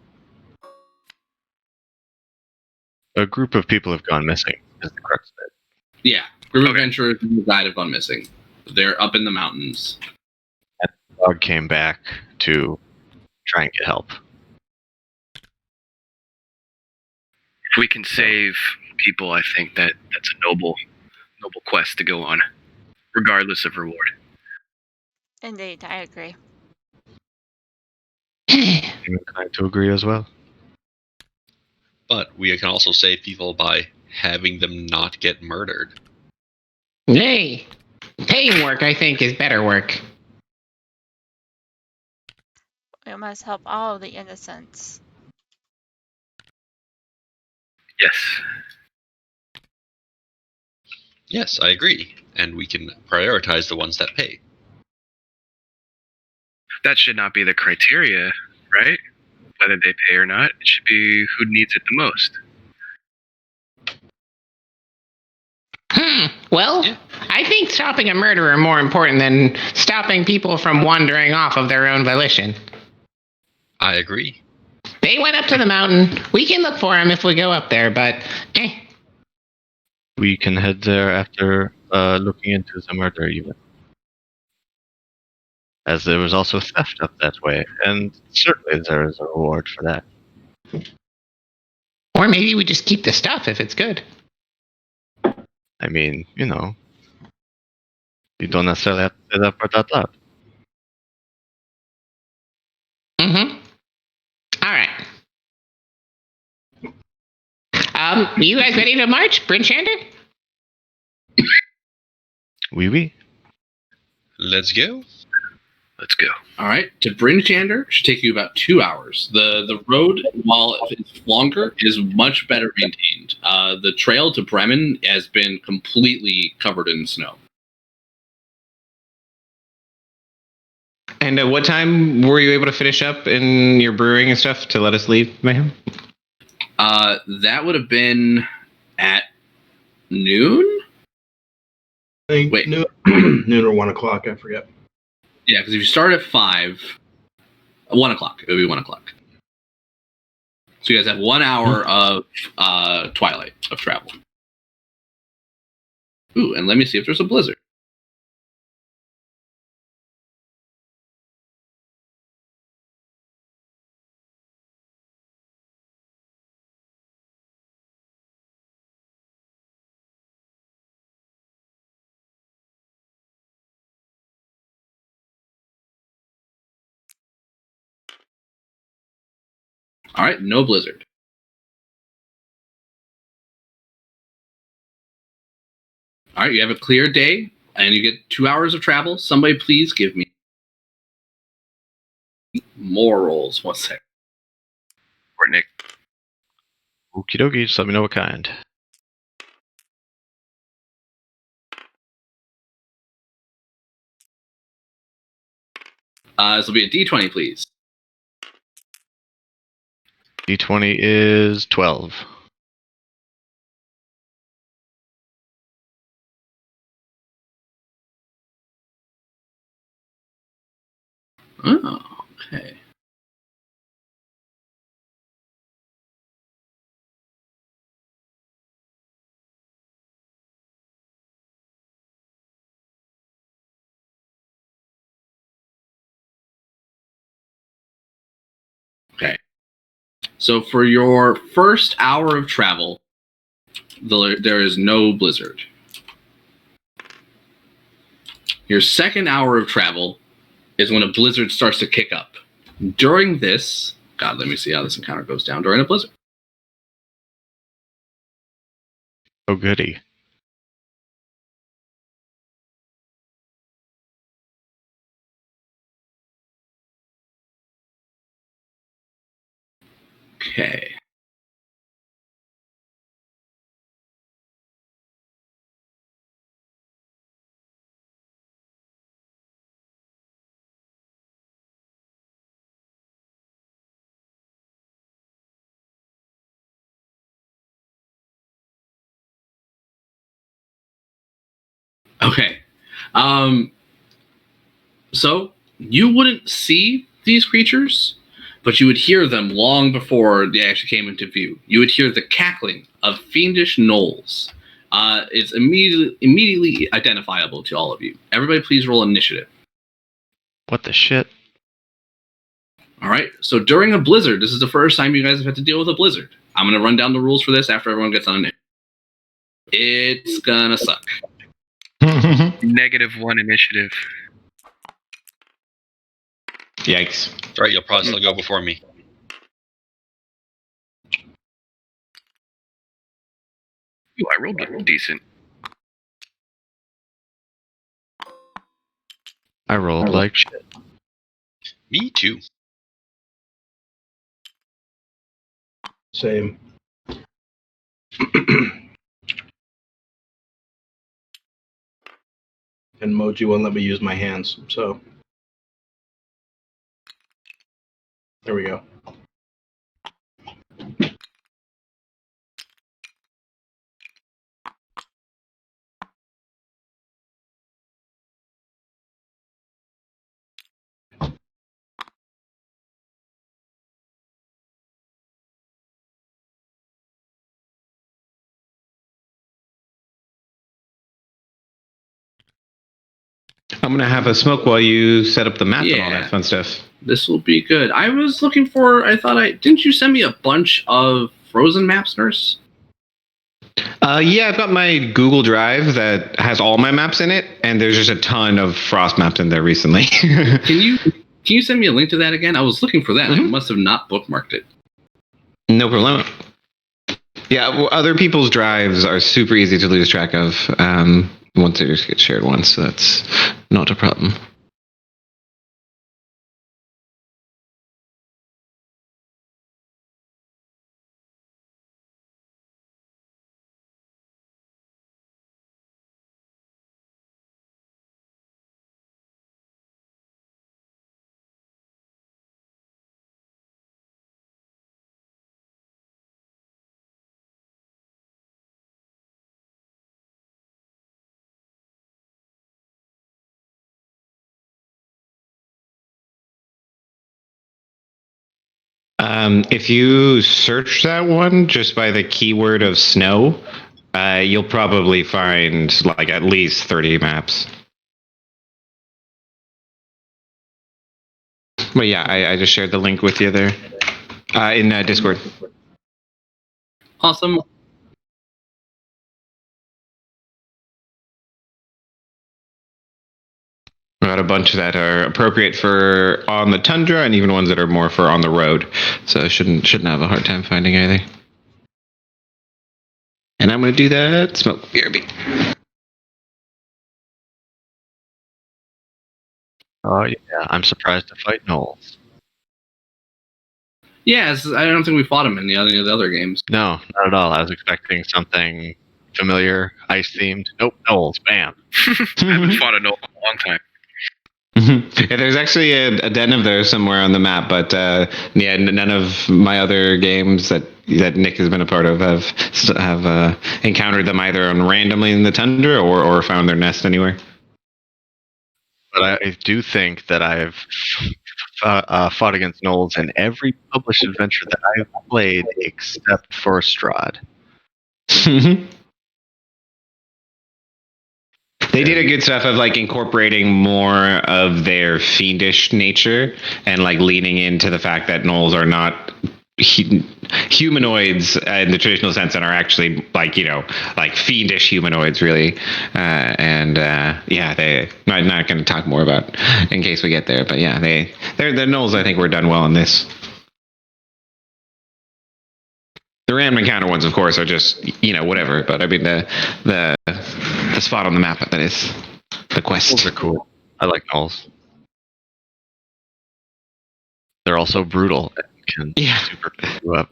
Speaker 2: A group of people have gone missing, is the crux of it.
Speaker 5: Yeah, group of
Speaker 7: Okay.
Speaker 5: adventurers and the guide have gone missing. They're up in the mountains.
Speaker 2: The dog came back to try and get help.
Speaker 7: If we can save people, I think that's a noble quest to go on, regardless of reward.
Speaker 3: Indeed, I agree.
Speaker 2: I'm inclined to agree as well.
Speaker 6: But we can also save people by having them not get murdered.
Speaker 8: Hey, paying work, I think, is better work.
Speaker 3: We must help all the innocents.
Speaker 7: Yes.
Speaker 6: Yes, I agree. And we can prioritize the ones that pay.
Speaker 7: That should not be the criteria, right? Whether they pay or not. It should be who needs it the most.
Speaker 8: Well,
Speaker 6: Yeah.
Speaker 8: I think stopping a murderer more important than stopping people from wandering off of their own volition.
Speaker 6: I agree.
Speaker 8: They went up to the mountain. We can look for them if we go up there, but
Speaker 2: We can head there after looking into the murder even. As there was also theft up that way, and certainly there is a reward for that.
Speaker 8: Or maybe we just keep the stuff if it's good.
Speaker 2: I mean, you don't necessarily have to say that part out loud.
Speaker 8: Mm-hmm. All right. You guys ready to march, Bryn Shander?
Speaker 2: Oui.
Speaker 6: Let's go.
Speaker 7: Let's go.
Speaker 5: All right, to Bryn Shander should take you about 2 hours. The road, while it's longer, is much better maintained. The trail to Bremen has been completely covered in snow.
Speaker 4: And what time were you able to finish up in your brewing and stuff to let us leave, Mayhem?
Speaker 5: That would have been at noon.
Speaker 1: I think
Speaker 5: Wait.
Speaker 1: noon, noon or 1 o'clock. I forget.
Speaker 5: Yeah, because if you start at 1 o'clock, it would be 1 o'clock. So you guys have 1 hour of twilight of travel. Ooh, and let me see if there's a blizzard. All right, no blizzard. All right, you have a clear day, and you get 2 hours of travel. Somebody please give me more rolls. 1 sec.
Speaker 7: Or Nick.
Speaker 2: Okie dokie, just let me know what kind.
Speaker 5: This will be a D20, please.
Speaker 2: D20 is 12.
Speaker 5: Oh, okay. Okay. So for your first hour of travel, there is no blizzard. Your second hour of travel is when a blizzard starts to kick up. During this, God, let me see how this encounter goes down during a blizzard.
Speaker 2: Oh, goody.
Speaker 5: Okay. Okay. So you wouldn't see these creatures, but you would hear them long before they actually came into view. You would hear the cackling of fiendish gnolls. It's immediately identifiable to all of you. Everybody, please roll initiative.
Speaker 2: What the shit?
Speaker 5: All right. So during a blizzard, this is the first time you guys have had to deal with a blizzard. I'm going to run down the rules for this after everyone gets on it. It's gonna suck.
Speaker 7: -1 initiative.
Speaker 4: Yikes.
Speaker 6: That's right, you'll probably still go before me.
Speaker 7: Ooh, I rolled decent.
Speaker 2: I rolled like shit.
Speaker 6: Me too.
Speaker 1: Same. And Moji won't let me use my hands, so there we go.
Speaker 4: I'm going to have a smoke while you set up the map and all
Speaker 5: Yeah.
Speaker 4: that fun stuff.
Speaker 5: This will be good. I was looking for. Didn't you send me a bunch of frozen maps, Nurse?
Speaker 4: Yeah, I've got my Google Drive that has all my maps in it, and there's just a ton of frost maps in there recently.
Speaker 5: Can you send me a link to that again? I was looking for that. I
Speaker 4: Mhm.
Speaker 5: must have not bookmarked it.
Speaker 4: No problem. Yeah, well, other people's drives are super easy to lose track of once they just get shared once, so that's not a problem. If you search that one just by the keyword of snow, you'll probably find like at least 30 maps. But yeah, I just shared the link with you there in Discord.
Speaker 5: Awesome.
Speaker 4: Got a bunch that are appropriate for on the tundra, and even ones that are more for on the road. So shouldn't have a hard time finding either. And I'm gonna do that. Smoke BRB.
Speaker 2: Oh yeah, I'm surprised to fight Knowles.
Speaker 5: Yeah, I don't think we fought him in any of the other games.
Speaker 2: No, not at all. I was expecting something familiar, ice themed. Nope, Knowles. Bam.
Speaker 7: I haven't fought a Knoll in a long time.
Speaker 4: Yeah, there's actually a den of those somewhere on the map, but yeah, none of my other games that Nick has been a part of have encountered them either on randomly in the tundra or found their nest anywhere.
Speaker 2: But I do think that I've fought against Knowles in every published adventure that I've played except for Strahd.
Speaker 4: They did a good stuff of like incorporating more of their fiendish nature and like leaning into the fact that Knowles are not humanoids in the traditional sense and are actually like like fiendish humanoids really. Yeah, they not going to talk more about in case we get there, but yeah, the Knowles I think were done well in this. The random encounter ones, of course, are just whatever. But I mean the spot on the map that is the quest.
Speaker 2: Knowles are cool. I like Knowles. They're also brutal. And
Speaker 4: Yeah.
Speaker 2: Super pick you up.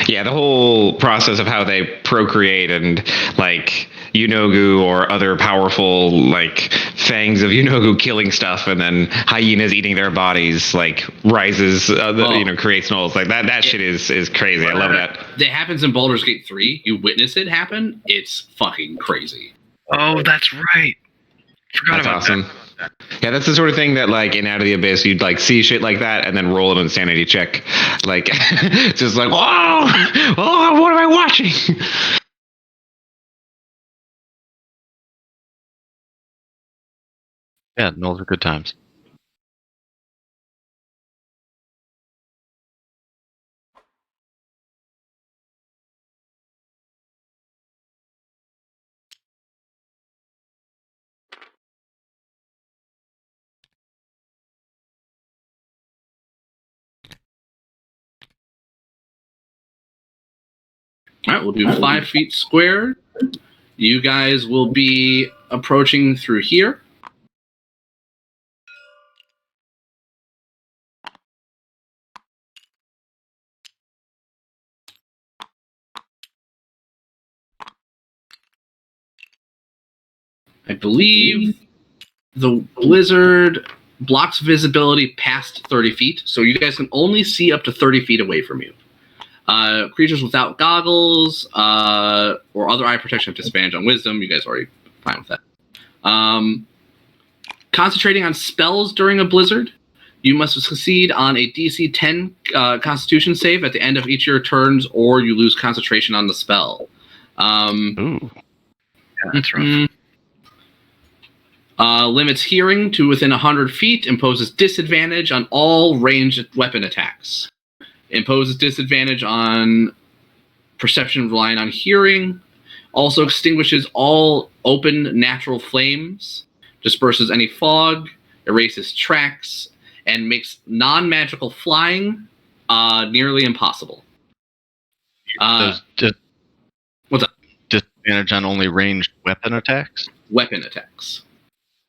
Speaker 4: Yeah, the whole process of how they procreate and like Yunogu or other powerful like fangs of Yunogu killing stuff, and then hyenas eating their bodies like rises, creates Knowles like that. That shit is crazy. I love that.
Speaker 5: That happens in Baldur's Gate 3. You witness it happen. It's fucking crazy.
Speaker 7: Oh, that's right. Forgot
Speaker 4: That's
Speaker 7: about
Speaker 4: awesome.
Speaker 7: that.
Speaker 4: Yeah, that's the sort of thing that like in Out of the Abyss you'd like see shit like that and then roll an insanity check. Like it's just like, whoa, what am I watching?
Speaker 2: Yeah, Knowles are good times.
Speaker 5: All right, we'll do 5 feet squared. You guys will be approaching through here. I believe the blizzard blocks visibility past 30 feet, so you guys can only see up to 30 feet away from you. Creatures without goggles or other eye protection have disadvantage on wisdom. You guys are already fine with that. Concentrating on spells during a blizzard, you must succeed on a DC 10 Constitution save at the end of each of your turns, or you lose concentration on the spell.
Speaker 2: Ooh.
Speaker 7: Yeah, that's rough.
Speaker 5: Limits hearing to within 100 feet. Imposes disadvantage on all ranged weapon attacks. Imposes disadvantage on perception relying on hearing. Also extinguishes all open natural flames. Disperses any fog. Erases tracks. And makes non-magical flying nearly impossible.
Speaker 2: What's
Speaker 5: up?
Speaker 2: Disadvantage on only ranged weapon attacks?
Speaker 5: Weapon attacks.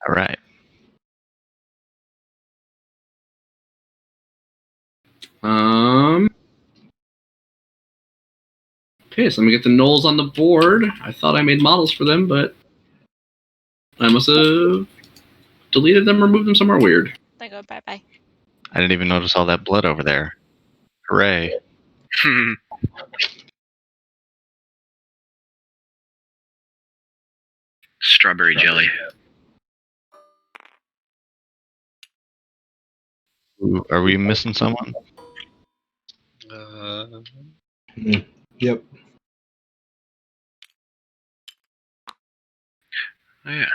Speaker 2: All right.
Speaker 5: Okay, so let me get the Knowles on the board. I thought I made models for them, but I must have deleted them or moved them somewhere weird.
Speaker 3: They go bye-bye.
Speaker 2: I didn't even notice all that blood over there. Hooray.
Speaker 7: Strawberry jelly.
Speaker 2: Ooh, are we missing someone?
Speaker 1: Yep.
Speaker 7: Oh, yeah.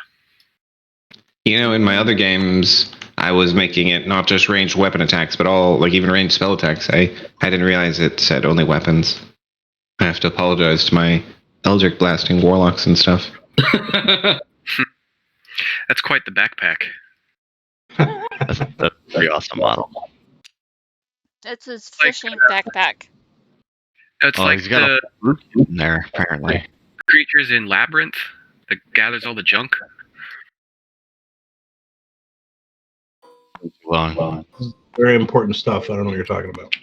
Speaker 4: You know, in my other games, I was making it not just ranged weapon attacks, but all, like, even ranged spell attacks. I didn't realize it said only weapons. I have to apologize to my Eldritch Blasting warlocks and stuff.
Speaker 7: That's quite the backpack.
Speaker 2: That's a pretty awesome model.
Speaker 3: It's his
Speaker 7: Like,
Speaker 3: fishing backpack.
Speaker 7: It's
Speaker 2: Oh,
Speaker 7: like
Speaker 2: he's got
Speaker 7: the
Speaker 2: a flute in there, apparently.
Speaker 7: creatures in Labyrinth that gathers all the junk.
Speaker 2: Well,
Speaker 1: Very important stuff. I don't know what you're talking about.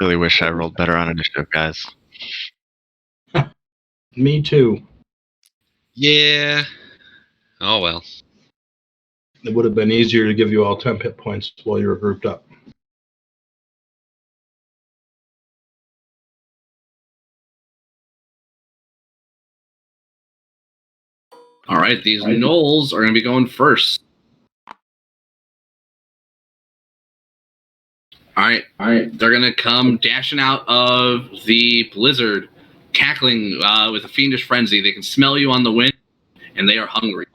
Speaker 2: really wish I rolled better on initiative, guys.
Speaker 1: Me too.
Speaker 6: Yeah. Oh well.
Speaker 1: It would have been easier to give you all 10 hit points while you were grouped up.
Speaker 5: All right, these gnolls are going to be going first. All right. They're going to come dashing out of the blizzard, cackling with a fiendish frenzy. They can smell you on the wind, and they are hungry.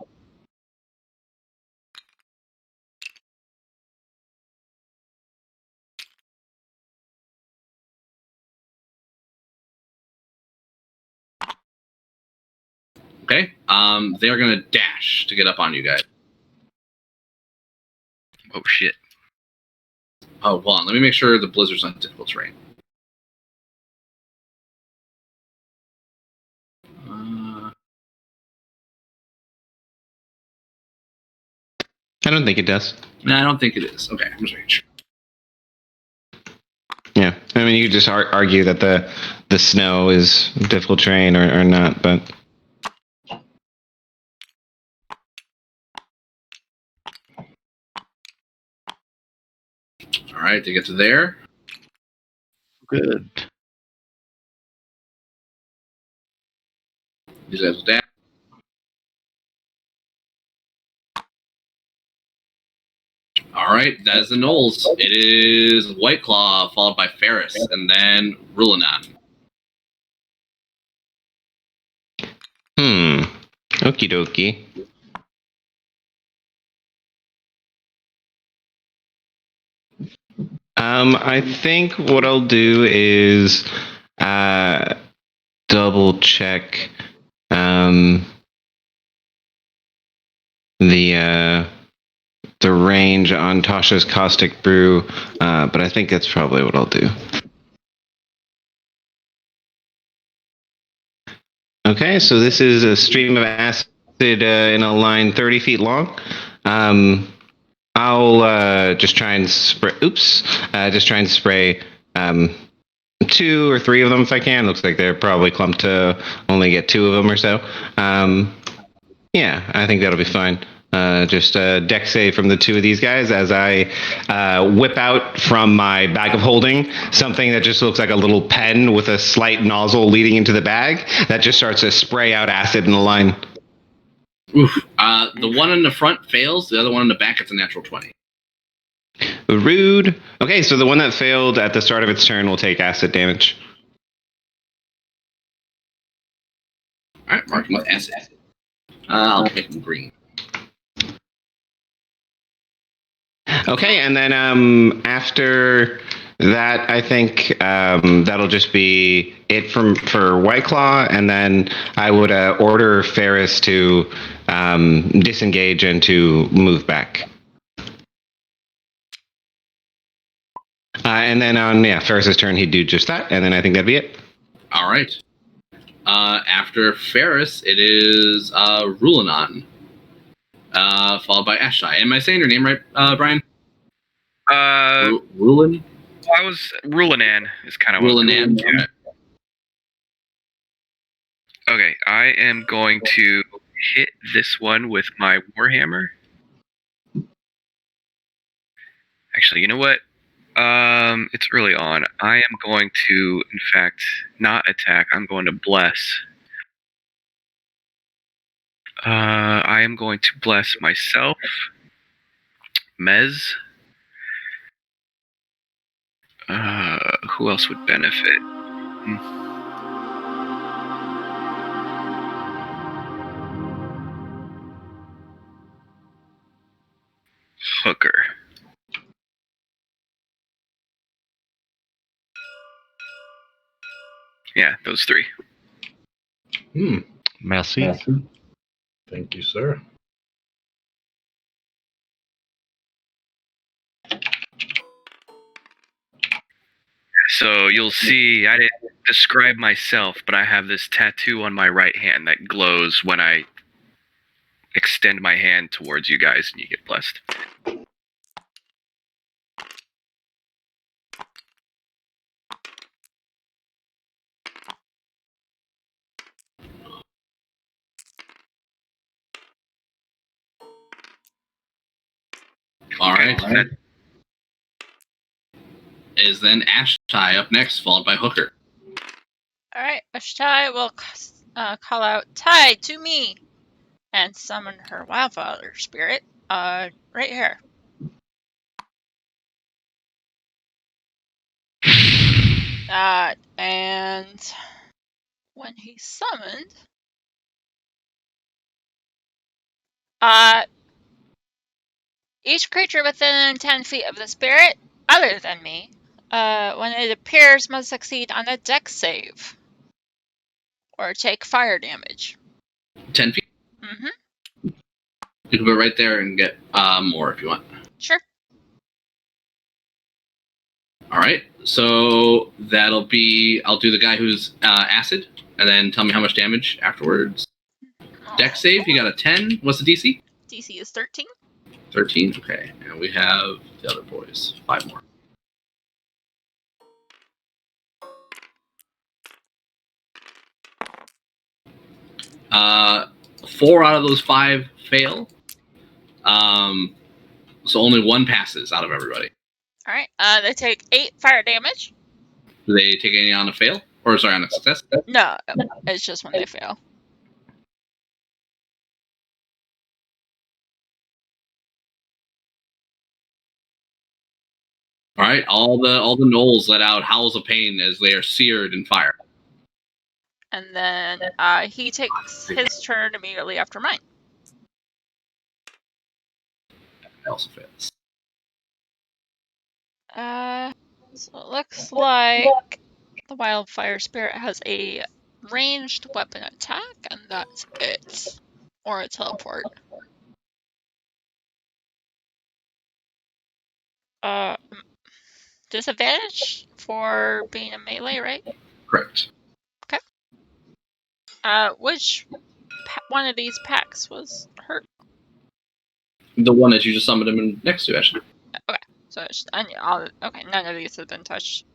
Speaker 5: Okay. They are going to dash to get up on you guys.
Speaker 7: Oh shit.
Speaker 5: Oh, hold on. Let me make sure the blizzard's not difficult terrain.
Speaker 4: I don't think it does.
Speaker 5: No, I don't think it is. Okay, I'm just making sure.
Speaker 4: Yeah, I mean, you could just argue that the snow is difficult terrain or not, but
Speaker 5: All right, to get to there.
Speaker 2: Good.
Speaker 5: These guys will dash. All right, that is the gnolls. It is White Claw, followed by Ferris, and then Rulanan.
Speaker 4: Okie dokie. I think what I'll do is double check the range on Tasha's Caustic Brew, but I think that's probably what I'll do. Okay, so this is a stream of acid in a line 30 feet long. I'll just try and spray. Just try and spray 2 or 3 of them if I can. Looks like they're probably clumped to only get 2 of them or so. Yeah, I think that'll be fine. Just a deck save from the 2 of these guys as I whip out from my bag of holding something that just looks like a little pen with a slight nozzle leading into the bag that just starts to spray out acid in the line.
Speaker 5: Oof. The one in the front fails. The other one in the back gets a natural 20.
Speaker 4: Rude. Okay, so the one that failed at the start of its turn will take acid damage.
Speaker 5: All right, mark him with acid. I'll make him green.
Speaker 4: Okay, and then after that, I think that'll just be it for White Claw, and then I would order Ferris to disengage and to move back. And then on Ferris's turn, he'd do just that, and then I think that'd be it.
Speaker 5: All right. After Ferris, it is Rulanan, followed by Ashai. Am I saying your name right, Brian? Rulan?
Speaker 7: I was Rulanan is kind of
Speaker 5: Rulanan.
Speaker 7: Yeah. Okay, I am going to hit this one with my Warhammer. Actually, you know what? It's early on. I am going to, in fact, not attack. I'm going to bless. I am going to bless myself, Mez. Who else would benefit? Hooker. Yeah, those three.
Speaker 2: Merci.
Speaker 1: Thank you, sir.
Speaker 7: So you'll see, I didn't describe myself, but I have this tattoo on my right hand that glows when I extend my hand towards you guys and you get blessed.
Speaker 5: All right. Is then Ashtai up next, followed by Hooker.
Speaker 3: All right, Ashtai will call out, "Tie to me," and summon her wildfire spirit. Right here. And when he's summoned, each creature within 10 feet of the spirit, other than me, when it appears, must succeed on a dex save or take fire damage.
Speaker 5: 10 feet.
Speaker 3: Mm-hmm.
Speaker 5: You can go right there and get more if you want.
Speaker 3: Sure.
Speaker 5: All right. So that'll be. I'll do the guy who's acid, and then tell me how much damage afterwards. Dex save. You got a 10. What's the DC?
Speaker 3: DC is 13.
Speaker 5: 13. Okay. And we have the other boys. 5 more. Uh, 4 out of those 5 fail. So only 1 passes out of everybody.
Speaker 3: All right. They take 8 fire damage.
Speaker 5: Do they take any on a fail? Or sorry, on a success?
Speaker 3: No, it's just when they fail.
Speaker 5: All right. All the gnolls let out howls of pain as they are seared in fire.
Speaker 3: And then he takes his turn immediately after mine.
Speaker 5: That also fails.
Speaker 3: So it looks like the wildfire spirit has a ranged weapon attack, and that's it. Or a teleport. Disadvantage for being a melee, right?
Speaker 5: Correct.
Speaker 3: Okay. Which one of these packs was hurt?
Speaker 5: The one that you just summoned him in next to, actually.
Speaker 3: Okay. So it's, okay, none of these have been touched.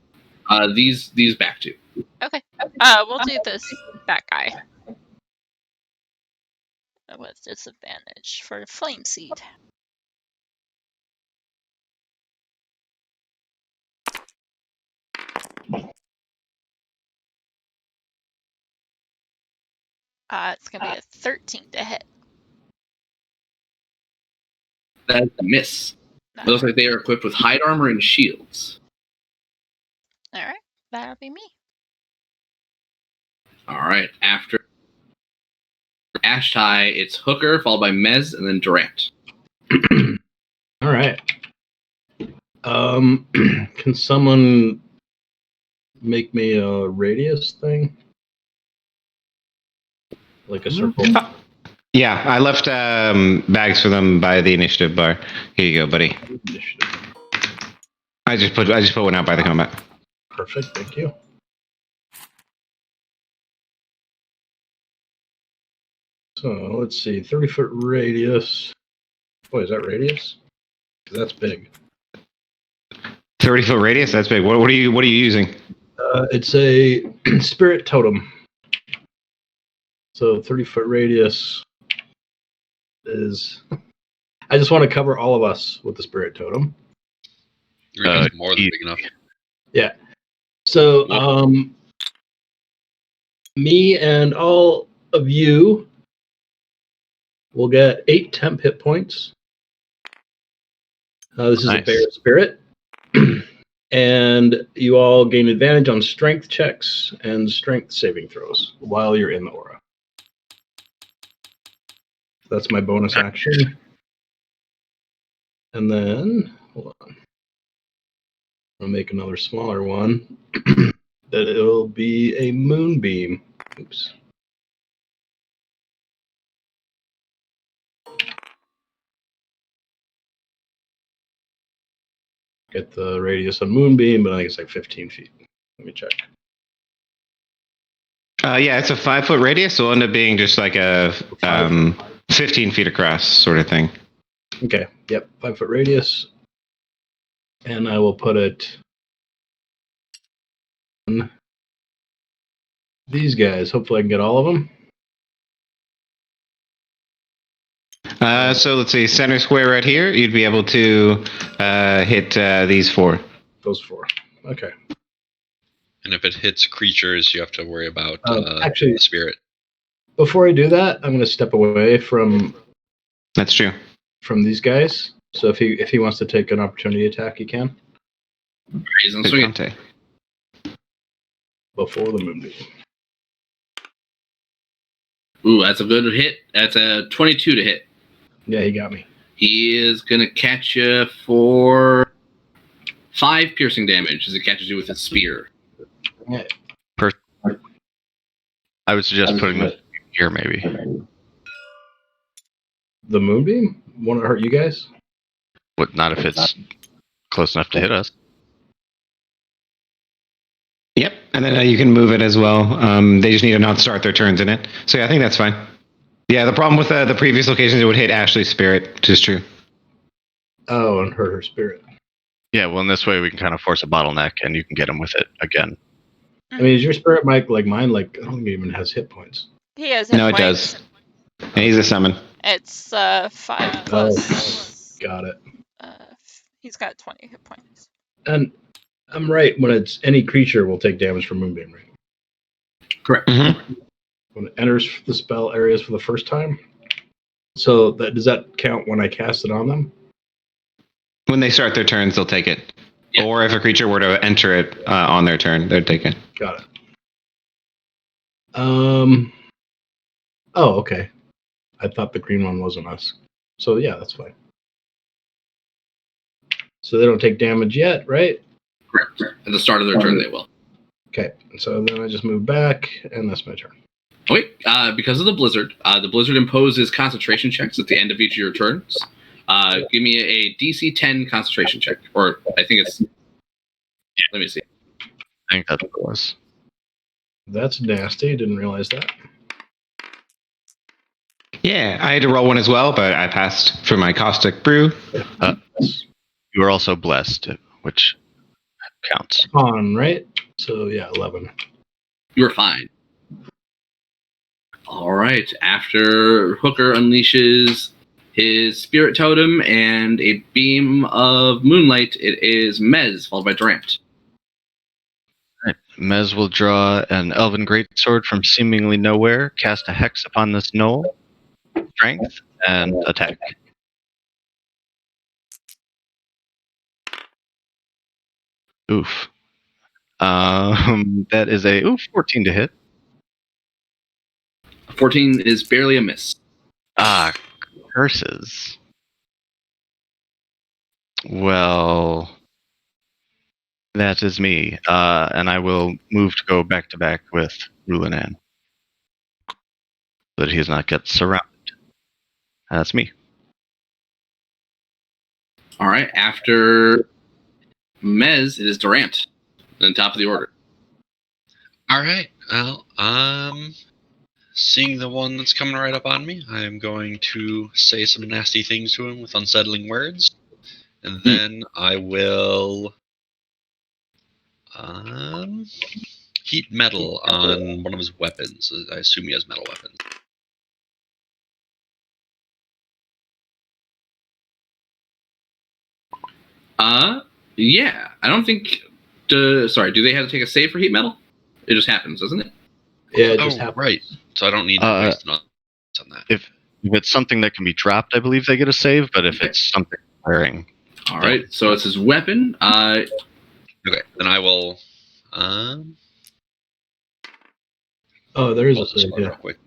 Speaker 5: These back two.
Speaker 3: Okay. We'll do this back guy. With disadvantage for Flame Seed. It's gonna be a 13 to hit.
Speaker 5: That's a miss. It looks like they are equipped with hide armor and shields.
Speaker 3: Alright, that'll be me.
Speaker 5: Alright, after Ashtai, it's Hooker, followed by Mez, and then Durant.
Speaker 1: Alright. Can someone make me a radius thing? Like a circle?
Speaker 4: Yeah, I left bags for them by the initiative bar. Here you go, buddy.
Speaker 1: Initiative.
Speaker 4: I just put one out by the combat.
Speaker 1: Perfect, thank you. So let's see, 30-foot radius. Boy, is that radius? That's big.
Speaker 4: 30-foot radius? That's big. What are you using?
Speaker 1: It's a spirit totem. So 30-foot radius is. I just want to cover all of us with the spirit totem.
Speaker 6: It's more than big enough.
Speaker 1: Yeah. So me and all of you will get 8 temp hit points. This is a
Speaker 2: Nice.
Speaker 1: bear spirit. And you all gain advantage on strength checks and strength saving throws while you're in the aura. That's my bonus action. And then, hold on. I'll make another smaller one. That it'll be a moonbeam. Oops. Get the radius on moonbeam, but I think it's like 15 feet. Let me check.
Speaker 4: Yeah, it's a 5-foot radius, so it'll end up being just like a 15 feet across sort of thing.
Speaker 1: Okay, yep, 5-foot radius. And I will put it on these guys. Hopefully I can get all of them.
Speaker 4: So let's see, center square right here, you'd be able to hit these 4.
Speaker 1: Those 4. Okay.
Speaker 6: And if it hits creatures, you have to worry about
Speaker 1: actually,
Speaker 6: the spirit.
Speaker 1: Before I do that, I'm going to step away from
Speaker 4: That's true.
Speaker 1: from these guys. So if he wants to take an opportunity attack, he can.
Speaker 5: He's on
Speaker 4: Good
Speaker 5: swing.
Speaker 4: Conte.
Speaker 1: Before the moonbeam.
Speaker 5: Ooh, that's a good hit. That's a 22 to hit.
Speaker 1: Yeah, he got me.
Speaker 5: He is going to catch you for 5 piercing damage as it catches you with his spear.
Speaker 1: Yeah.
Speaker 2: I would suggest putting it here, maybe.
Speaker 1: The moonbeam? Want to hurt you guys?
Speaker 2: But not if it's close enough to hit us.
Speaker 4: Yep, and then you can move it as well. They just need to not start their turns in it. So yeah, I think that's fine. Yeah, the problem with the previous locations, it would hit Ashley's spirit, which is true.
Speaker 1: Oh, and hurt her spirit.
Speaker 2: Yeah, well, in this way, we can kind of force a bottleneck, and you can get him with it again.
Speaker 1: I mean, is your spirit Mike like mine? Like, I don't think it even has hit points.
Speaker 3: He has hit
Speaker 4: No, it
Speaker 3: points.
Speaker 4: does. And he's a summon.
Speaker 3: It's 5 plus.
Speaker 1: Got it.
Speaker 3: He's got 20 hit points.
Speaker 1: And I'm right when it's any creature will take damage from moonbeam, right?
Speaker 5: Correct.
Speaker 4: Mm-hmm.
Speaker 1: When it enters the spell areas for the first time. So does that count when I cast it on them?
Speaker 4: When they start their turns, they'll take it.
Speaker 5: Yeah.
Speaker 4: Or if a creature were to enter it on their turn, they'd take it.
Speaker 1: Got it. Oh, okay. I thought the green one wasn't us. So yeah, that's fine. So they don't take damage yet, right?
Speaker 5: Correct. At the start of their turn, they will.
Speaker 1: Okay. So then I just move back, and that's my turn.
Speaker 5: Oh, wait, because of the blizzard imposes concentration checks at the end of each of your turns. Give me a DC 10 concentration check. Or I think it's... Let me see.
Speaker 2: I think that's what it was.
Speaker 1: That's nasty. Didn't realize that.
Speaker 4: Yeah, I had to roll one as well, but I passed for my caustic brew.
Speaker 2: You are also blessed, which counts.
Speaker 1: On, right? So yeah, 11.
Speaker 5: You're fine. All right. After Hooker unleashes his spirit totem and a beam of moonlight, it is Mez, followed by Durant.
Speaker 2: Mez will draw an elven greatsword from seemingly nowhere, cast a hex upon this knoll, strength, and attack. Oof. That is a 14 to hit.
Speaker 5: 14 is barely a miss.
Speaker 2: Ah, curses. Well, that is me, and I will move to go back to back with Rulanan, so that he does not get surrounded. That's me.
Speaker 5: All right. After Mez, it is Durant, on top of the order.
Speaker 6: All right. Well, seeing the one that's coming right up on me, I am going to say some nasty things to him with unsettling words, and then I will heat metal on one of his weapons. I assume he has metal weapons.
Speaker 5: Yeah. I don't think... sorry, do they have to take a save for heat metal? It just happens, doesn't it?
Speaker 1: Yeah, it just happened.
Speaker 6: Right. So I don't need to waste an on that.
Speaker 2: If it's something that can be dropped, I believe they get a save. But if it's something firing,
Speaker 5: All right, so it's his weapon.
Speaker 6: Okay, then I will.
Speaker 1: Oh, there is
Speaker 6: pull
Speaker 1: a
Speaker 6: this
Speaker 1: save.
Speaker 6: one
Speaker 1: Yeah.
Speaker 6: real quick.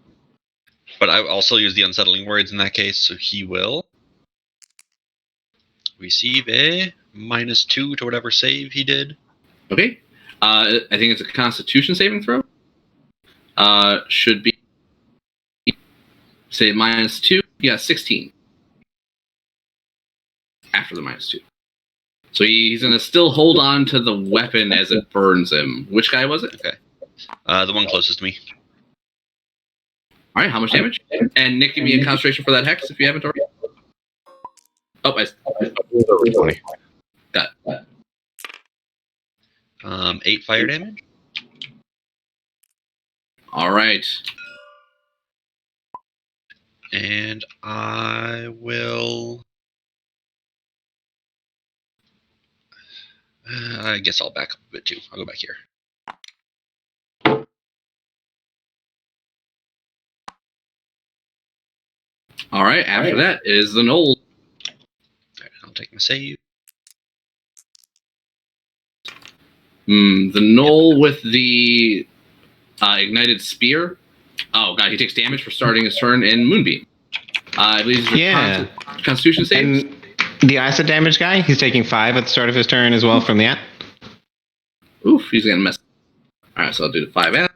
Speaker 6: But I also use the unsettling words in that case, so he will receive a -2 to whatever save he did.
Speaker 5: Okay. I think it's a Constitution saving throw. Should be say -2. Yeah, 16. After the -2. So he's gonna still hold on to the weapon as it burns him. Which guy was it?
Speaker 6: Okay. The one closest to me.
Speaker 5: All right. How much damage? And Nick, give me a concentration for that hex if you haven't already. Oh, I
Speaker 2: 20.
Speaker 5: got it.
Speaker 6: 8 fire damage.
Speaker 5: All right.
Speaker 6: And I will. I guess I'll back up a bit too. I'll go back here.
Speaker 5: All right. After that is the Knoll.
Speaker 6: Alright, I'll take my save.
Speaker 5: The Knoll with the ignited spear. Oh god, he takes damage for starting his turn in Moonbeam. I believe it's
Speaker 4: Yeah.
Speaker 5: Constitution save.
Speaker 4: And the acid damage guy, he's taking 5 at the start of his turn as well from that.
Speaker 5: Oof, he's gonna mess. All right, so I'll do the 5 out.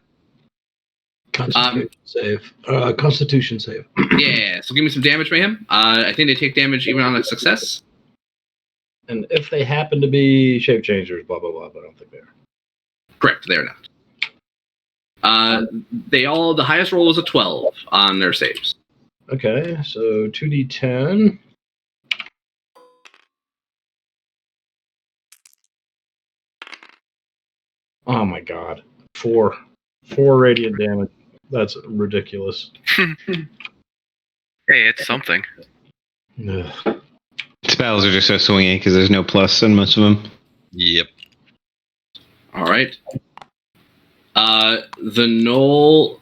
Speaker 1: Constitution save. Constitution save.
Speaker 5: Yeah, so give me some damage, Mayhem. I think they take damage even on a success.
Speaker 1: And if they happen to be shape changers, blah blah blah, but I don't think they are.
Speaker 5: Correct, they're not. The highest roll was a 12 on their saves.
Speaker 1: Okay, so 2d10. Oh my god. 4 radiant damage. That's ridiculous.
Speaker 7: Hey, it's something.
Speaker 1: Ugh.
Speaker 4: Spells are just so swingy because there's no plus in most of them.
Speaker 6: Yep.
Speaker 5: All right. The Knoll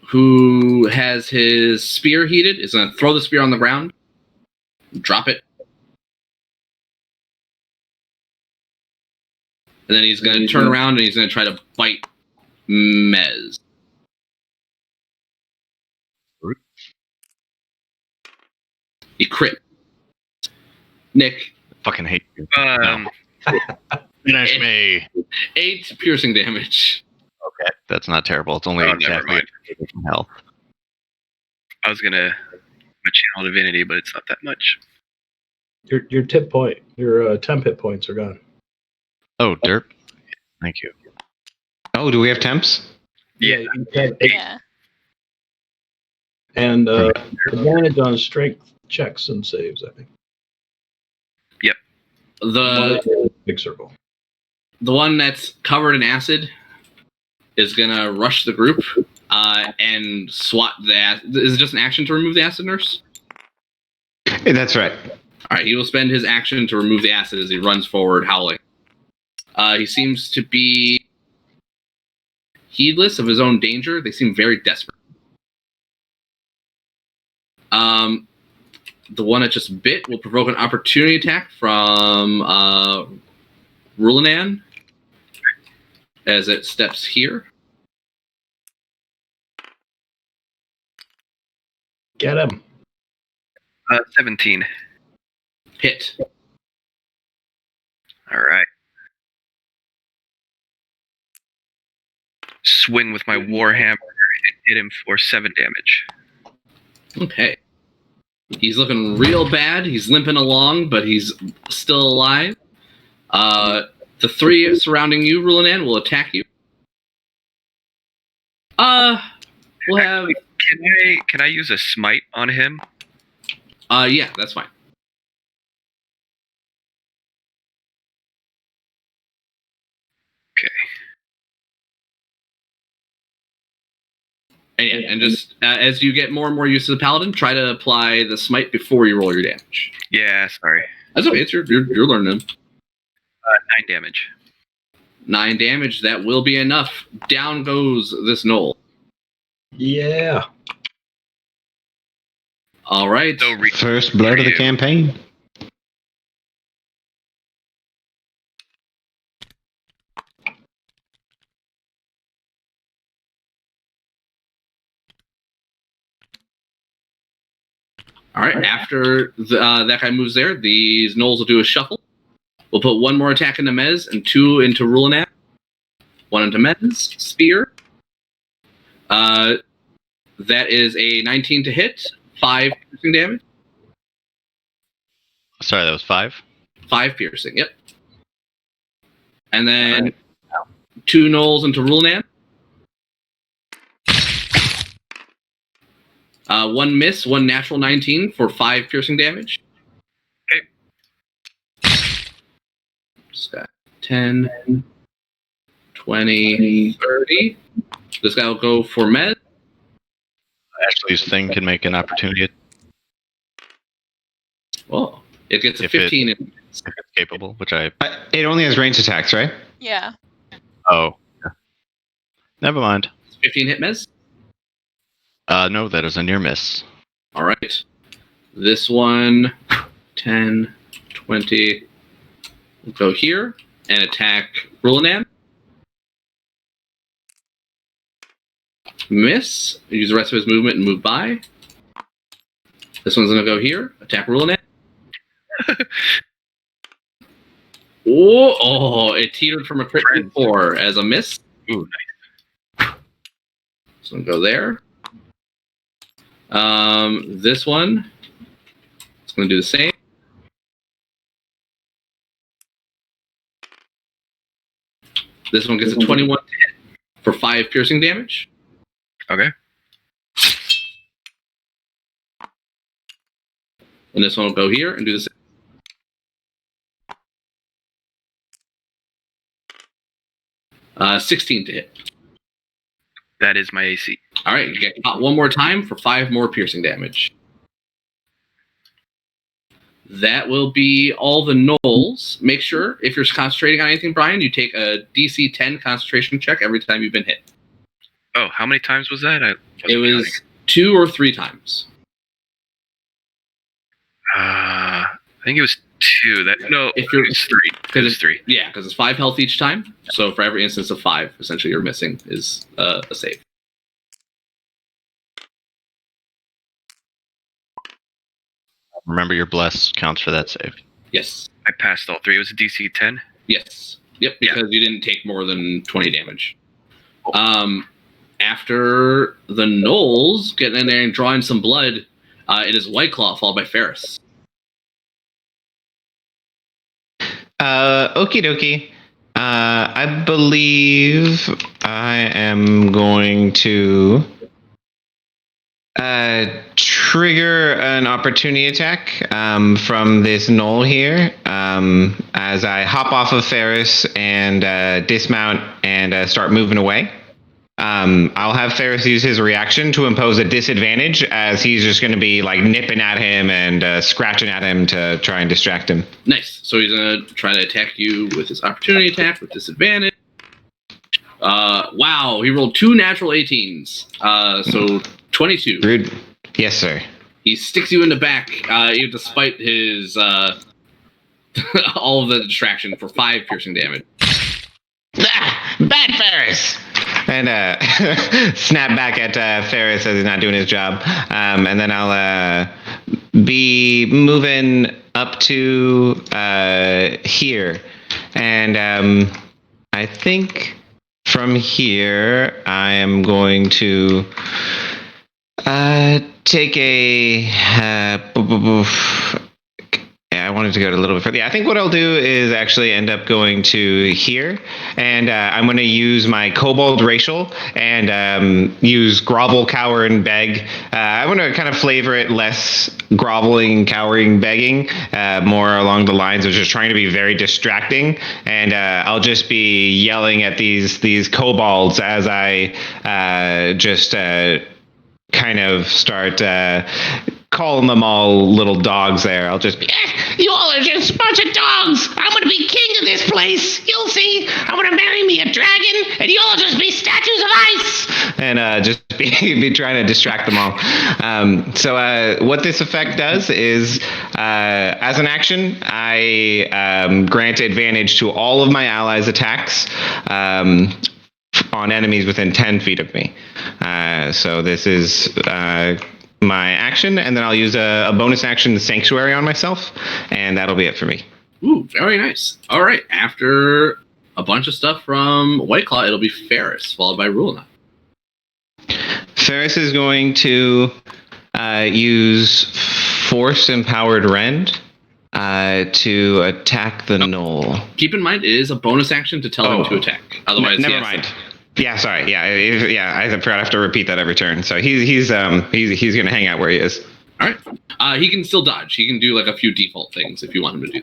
Speaker 5: who has his spear heated is going to throw the spear on the ground, drop it, and then he's going to turn around and he's going to try to bite Mez. He crit. Nick,
Speaker 2: Fucking hate you.
Speaker 6: Finish me.
Speaker 5: 8 piercing damage.
Speaker 2: Okay, that's not terrible. It's only
Speaker 7: Oh, never
Speaker 2: exactly
Speaker 7: mind.
Speaker 2: from health.
Speaker 7: I was gonna channel divinity, but it's not that much.
Speaker 1: Your tip point, your temp hit points are gone.
Speaker 2: Oh, derp. Thank you.
Speaker 4: Oh, do we have temps?
Speaker 1: Yeah, you have 8.
Speaker 3: Yeah.
Speaker 1: And advantage on strength checks and saves, I think.
Speaker 5: The
Speaker 1: Big circle.
Speaker 5: the one that's covered in acid is going to rush the group and swat the acid. Is it just an action to remove the acid nurse?
Speaker 4: Yeah, that's right.
Speaker 5: All right, he will spend his action to remove the acid as he runs forward, howling. He seems to be heedless of his own danger. They seem very desperate. The one that just bit will provoke an opportunity attack from Rulanan as it steps here.
Speaker 1: Get him.
Speaker 7: 17.
Speaker 5: Hit.
Speaker 7: All right. Swing with my warhammer and hit him for 7 damage.
Speaker 5: Okay. He's looking real bad. He's limping along, but he's still alive. The 3 surrounding you, Rulanan, will attack you. We'll have.
Speaker 7: Can I use a smite on him?
Speaker 5: Yeah, that's fine.
Speaker 7: Okay.
Speaker 5: And just as you get more and more used to the paladin, try to apply the smite before you roll your damage.
Speaker 7: Yeah, sorry.
Speaker 5: That's okay. It's you're learning them.
Speaker 7: 9 damage.
Speaker 5: 9 damage. That will be enough. Down goes this Knoll.
Speaker 1: Yeah.
Speaker 5: All right.
Speaker 7: So
Speaker 4: First blood of the campaign.
Speaker 5: All right. After that guy moves there, these gnolls will do a shuffle. We'll put one more attack into Mez and two into Rulinap. One into Mez. Spear. That is a 19 to hit. 5 piercing damage.
Speaker 2: Sorry, that was 5?
Speaker 5: 5 piercing, yep. And then 2 gnolls into Rulinap. 1 miss, 1 natural 19 for 5 piercing damage.
Speaker 7: Okay.
Speaker 5: Just got 10, 20, 30. This guy will go for Mez.
Speaker 2: Ashley's thing can make an opportunity
Speaker 5: Oh, it gets a
Speaker 2: If it-
Speaker 5: 15.
Speaker 2: if it's capable, which I...
Speaker 4: It only has ranged attacks, right?
Speaker 3: Yeah.
Speaker 2: Oh. Never mind.
Speaker 5: 15 hit Mez.
Speaker 2: No, that is a near miss.
Speaker 5: All right. This one, 10, 20. We'll go here and attack Rulinan. Miss. Use the rest of his movement and move by. This one's going to go here. Attack Rulinan. It teetered from a crit to 4 as a miss.
Speaker 7: Ooh,
Speaker 5: This one go there. This one, it's going to do the same. This one gets a 21 to hit for 5 piercing damage.
Speaker 7: Okay.
Speaker 5: And this one will go here and do the same. Uh, 16 to hit.
Speaker 7: That is my AC.
Speaker 5: All right, you get caught one more time for 5 more piercing damage. That will be all the gnolls. Make sure, if you're concentrating on anything, Brian, you take a DC 10 concentration check every time you've been hit.
Speaker 7: Oh, how many times was that?
Speaker 5: It was 2 or 3 times.
Speaker 7: I think it was 2.
Speaker 5: If you're-
Speaker 7: it was 3. It was 3.
Speaker 5: Yeah, because it's 5 health each time. So for every instance of 5, essentially you're missing is a save.
Speaker 2: Remember, your bless counts for that save.
Speaker 5: Yes.
Speaker 7: I passed all 3. It was a DC 10.
Speaker 5: Yes. Yep, because you didn't take more than 20 damage. After the gnolls getting in there and drawing some blood, it is White Claw followed by Ferris.
Speaker 4: Okie dokie. I believe I am going to trigger an opportunity attack from this gnoll here as I hop off of Ferris and dismount and start moving away. I'll have Ferris use his reaction to impose a disadvantage as he's just going to be like nipping at him and scratching at him to try and distract him.
Speaker 5: Nice. So he's going to try to attack you with his opportunity attack with disadvantage. Wow, he rolled 2 natural 18s. So 22.
Speaker 4: Rude. Yes, sir.
Speaker 5: He sticks you in the back, even despite his all of the distraction for 5 piercing damage.
Speaker 8: Bad Ferris.
Speaker 4: And snap back at Ferris as he's not doing his job. And then I'll be moving up to here. And I think from here I am going to take a... I wanted to go a little bit further. Yeah, I think what I'll do is actually end up going to here, and I'm going to use my kobold racial and use grovel, cower, and beg. I want to kind of flavor it less groveling, cowering, begging, more along the lines of just trying to be very distracting. And I'll just be yelling at these kobolds as I just kind of start calling them all little dogs there. I'll just be,
Speaker 8: You all are just a bunch of dogs. I'm gonna be king of this place. You'll see. I'm gonna marry me a dragon, and you'll all just be statues of ice.
Speaker 4: and just be trying to distract them all. So what this effect does is, as an action, I grant advantage to all of my allies' attacks on enemies within 10 feet of me. So this is my action, and then I'll use a bonus action, Sanctuary, on myself, and that'll be it for me.
Speaker 5: Ooh, very nice. All right, after a bunch of stuff from White Claw, it'll be Ferris, followed by Rulina.
Speaker 4: Ferris is going to use Force-Empowered Rend to attack the knoll.
Speaker 5: Keep in mind, it is a bonus action to tell him to attack. Otherwise,
Speaker 4: never mind. Yeah, sorry. Yeah, I forgot I have to repeat that every turn. So he's going to hang out where he is.
Speaker 5: All right. He can still dodge. He can do like a few default things if you want him to do.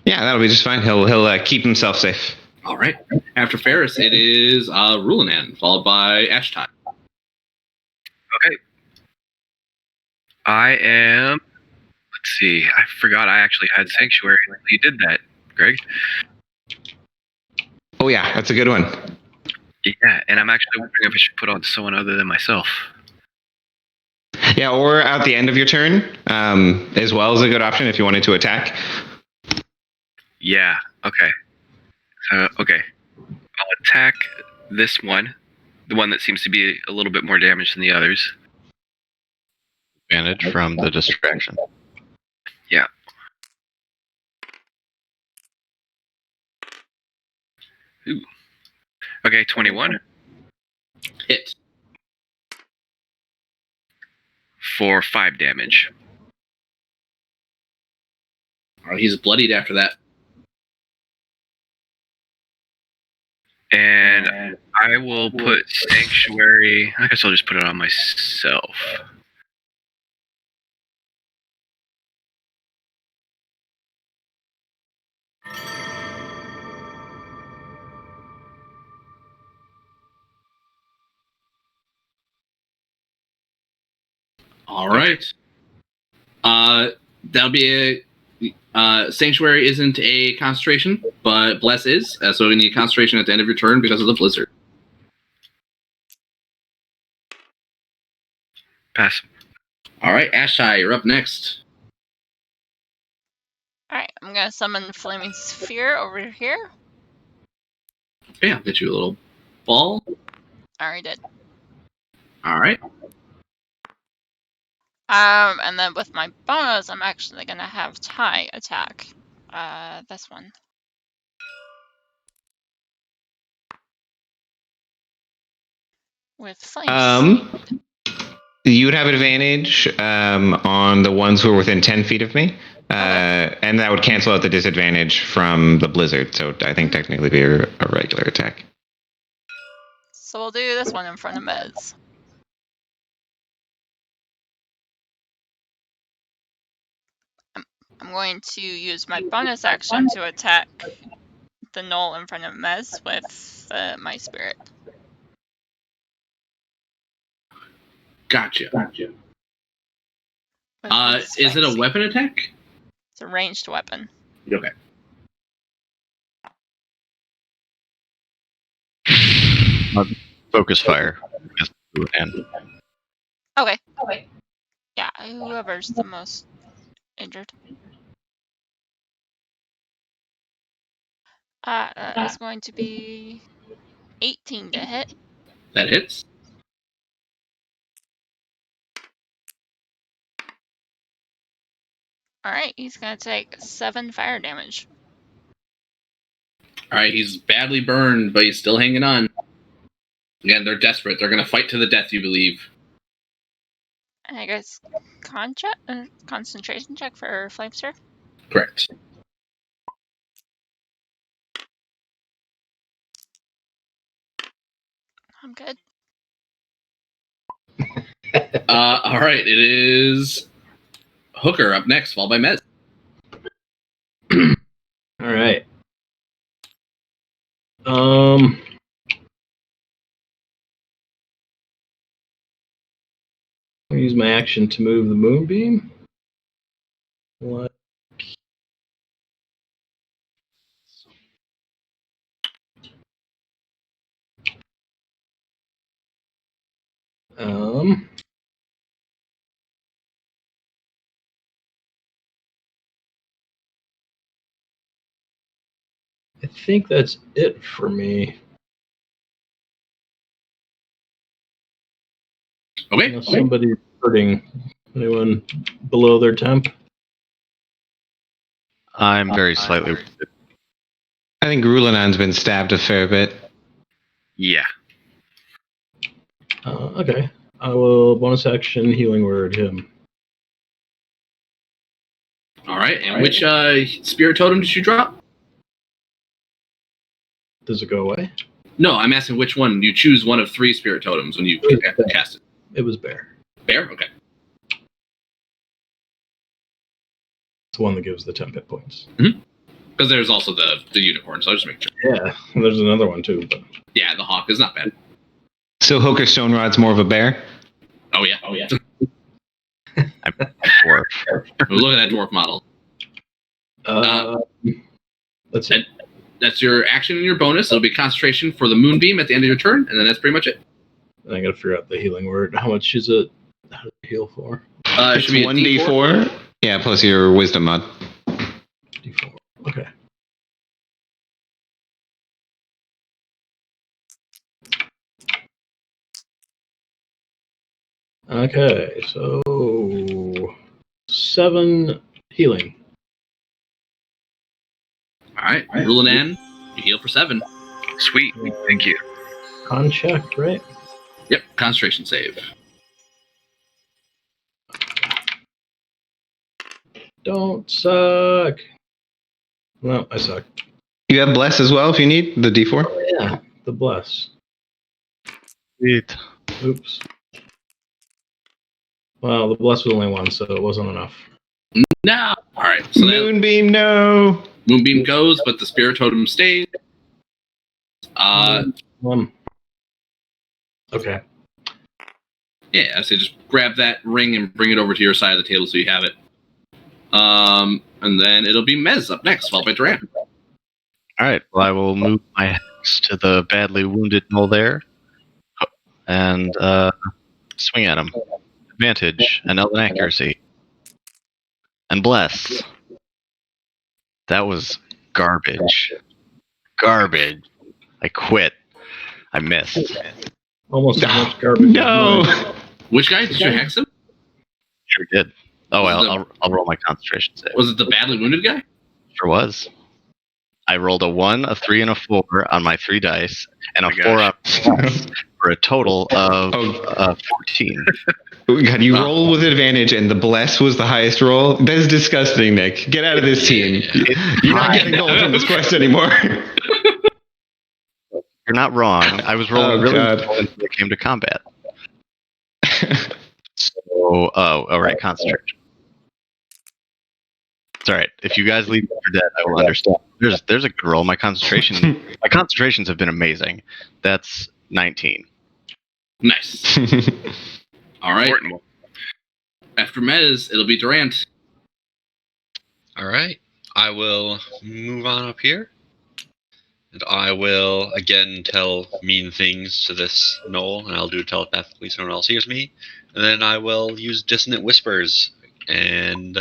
Speaker 4: Yeah, that'll be just fine. He'll keep himself safe.
Speaker 5: All right. After Ferris, it is Rulinan, followed by Ashtai.
Speaker 7: Okay. I am. Let's see. I forgot I actually had Sanctuary. You did that, Greg.
Speaker 4: Oh yeah, that's a good one.
Speaker 7: Yeah, and I'm actually wondering if I should put on someone other than myself.
Speaker 4: Yeah, or at the end of your turn, as well is a good option if you wanted to attack.
Speaker 7: Yeah, okay. Okay. I'll attack this one, the one that seems to be a little bit more damaged than the others.
Speaker 2: Advantage from the distraction.
Speaker 7: Yeah. Ooh. Okay, 21.
Speaker 5: Hit.
Speaker 7: For 5 damage.
Speaker 5: All right, he's bloodied after that.
Speaker 7: And I will put Sanctuary. I guess I'll just put it on myself.
Speaker 5: All right. That'll be a Sanctuary isn't a concentration, but Bless is. So we need concentration at the end of your turn because of the blizzard.
Speaker 7: Pass.
Speaker 5: All right, Ashai, you're up next.
Speaker 3: Alright, I'm gonna summon Flaming Sphere over here.
Speaker 5: Okay, I'll get you a little ball.
Speaker 3: I already did.
Speaker 5: All right.
Speaker 3: And then with my bonus, I'm actually gonna have Ty attack. This one. With flames.
Speaker 4: You would have advantage on the ones who are within 10 feet of me. And that would cancel out the disadvantage from the blizzard. So I think technically be a regular attack.
Speaker 3: So we'll do this one in front of Mez. I'm going to use my bonus action to attack the knoll in front of Mez with my spirit.
Speaker 5: Gotcha.
Speaker 3: With
Speaker 5: Is it a weapon attack?
Speaker 3: It's a ranged weapon.
Speaker 5: Okay.
Speaker 2: Focus fire. And
Speaker 3: Okay. Yeah, whoever's the most injured. It's going to be 18 to hit.
Speaker 5: That hits.
Speaker 3: Alright, he's gonna take 7 fire damage.
Speaker 5: All right, he's badly burned, but he's still hanging on. Again, they're desperate. They're going to fight to the death, you believe.
Speaker 3: And I guess concentration check for Flamester?
Speaker 5: Correct.
Speaker 3: I'm good.
Speaker 5: All right, it is Hooker up next, followed by Mez.
Speaker 1: All right. use my action to move the moonbeam. What? I think that's it for me.
Speaker 5: Okay.
Speaker 1: Unless somebody's hurting. Anyone below their temp?
Speaker 2: I'm very slightly wounded.
Speaker 4: I think Rulinan's been stabbed a fair bit.
Speaker 7: Yeah.
Speaker 1: Okay. I will bonus action healing word him.
Speaker 5: All right. And which spirit totem did you drop?
Speaker 1: Does it go away?
Speaker 5: No, I'm asking which one. You choose one of 3 spirit totems when you cast it.
Speaker 1: It was bear.
Speaker 5: Bear? Okay.
Speaker 1: It's the one that gives the 10 hit points.
Speaker 5: Because there's also the unicorn, so I'll just make sure.
Speaker 1: Yeah, there's another one too. But
Speaker 5: Yeah, the hawk is not bad.
Speaker 4: So Hooker Stonerod's more of a bear?
Speaker 5: Oh, yeah.
Speaker 2: I'm dwarf.
Speaker 5: Look at that dwarf model.
Speaker 1: That's it.
Speaker 5: That's your action and your bonus. It'll be concentration for the moonbeam at the end of your turn, and then that's pretty much it.
Speaker 1: And I gotta figure out the healing word. How much is it? How does it heal for?
Speaker 5: It
Speaker 4: It's
Speaker 5: should be a
Speaker 4: 1d4? Yeah, plus your wisdom mod.
Speaker 1: D4. Okay. Okay, so 7 healing.
Speaker 5: All right. Rulinan, you heal for 7.
Speaker 7: Sweet. Thank you.
Speaker 1: Con check, right?
Speaker 5: Yep, concentration save.
Speaker 1: Don't suck. No, I suck.
Speaker 4: You have Bless as well if you need the d4?
Speaker 1: Oh, yeah, the bless.
Speaker 2: Sweet.
Speaker 1: Oops. Well, the bless was only 1, so it wasn't enough.
Speaker 5: No. All right. So that
Speaker 4: Moonbeam, no!
Speaker 5: moonbeam goes, but the spirit totem stays.
Speaker 1: Okay.
Speaker 5: Yeah, I say just grab that ring and bring it over to your side of the table so you have it. And then it'll be Mez up next, followed by Duran.
Speaker 2: All right. Well, I will move my hex to the badly wounded knoll there, and swing at him. Advantage and elven accuracy, and bless. That was garbage. Garbage. I quit. I missed.
Speaker 1: Almost as much garbage.
Speaker 4: No!
Speaker 1: as mine.
Speaker 5: Which guy? Did you hex him?
Speaker 2: Sure did. Oh,
Speaker 5: Was
Speaker 2: well, I'll roll my concentration save.
Speaker 5: Was it the badly wounded guy?
Speaker 2: Sure was. I rolled a 1, a 3, and a 4 on my 3 dice, and a
Speaker 7: Oh my
Speaker 2: 4
Speaker 7: gosh.
Speaker 2: up for a total of
Speaker 4: Oh.
Speaker 2: 14.
Speaker 4: God, you roll with advantage and the Bless was the highest roll? That is disgusting, Nick. Get out of this team. You're not getting gold from this quest anymore.
Speaker 2: You're not wrong. I was rolling really
Speaker 4: God.
Speaker 2: well until it came to combat. So, all right, concentration. It's all right. If you guys leave me for dead, I will understand. There's a good roll. My concentrations have been amazing. That's 19.
Speaker 5: Nice. All right.
Speaker 7: Important one.
Speaker 5: After Mez, it'll be Durant.
Speaker 6: All right. I will move on up here. And I will again tell mean things to this knoll, and I'll do it telepathically so no one else hears me. And then I will use dissonant whispers and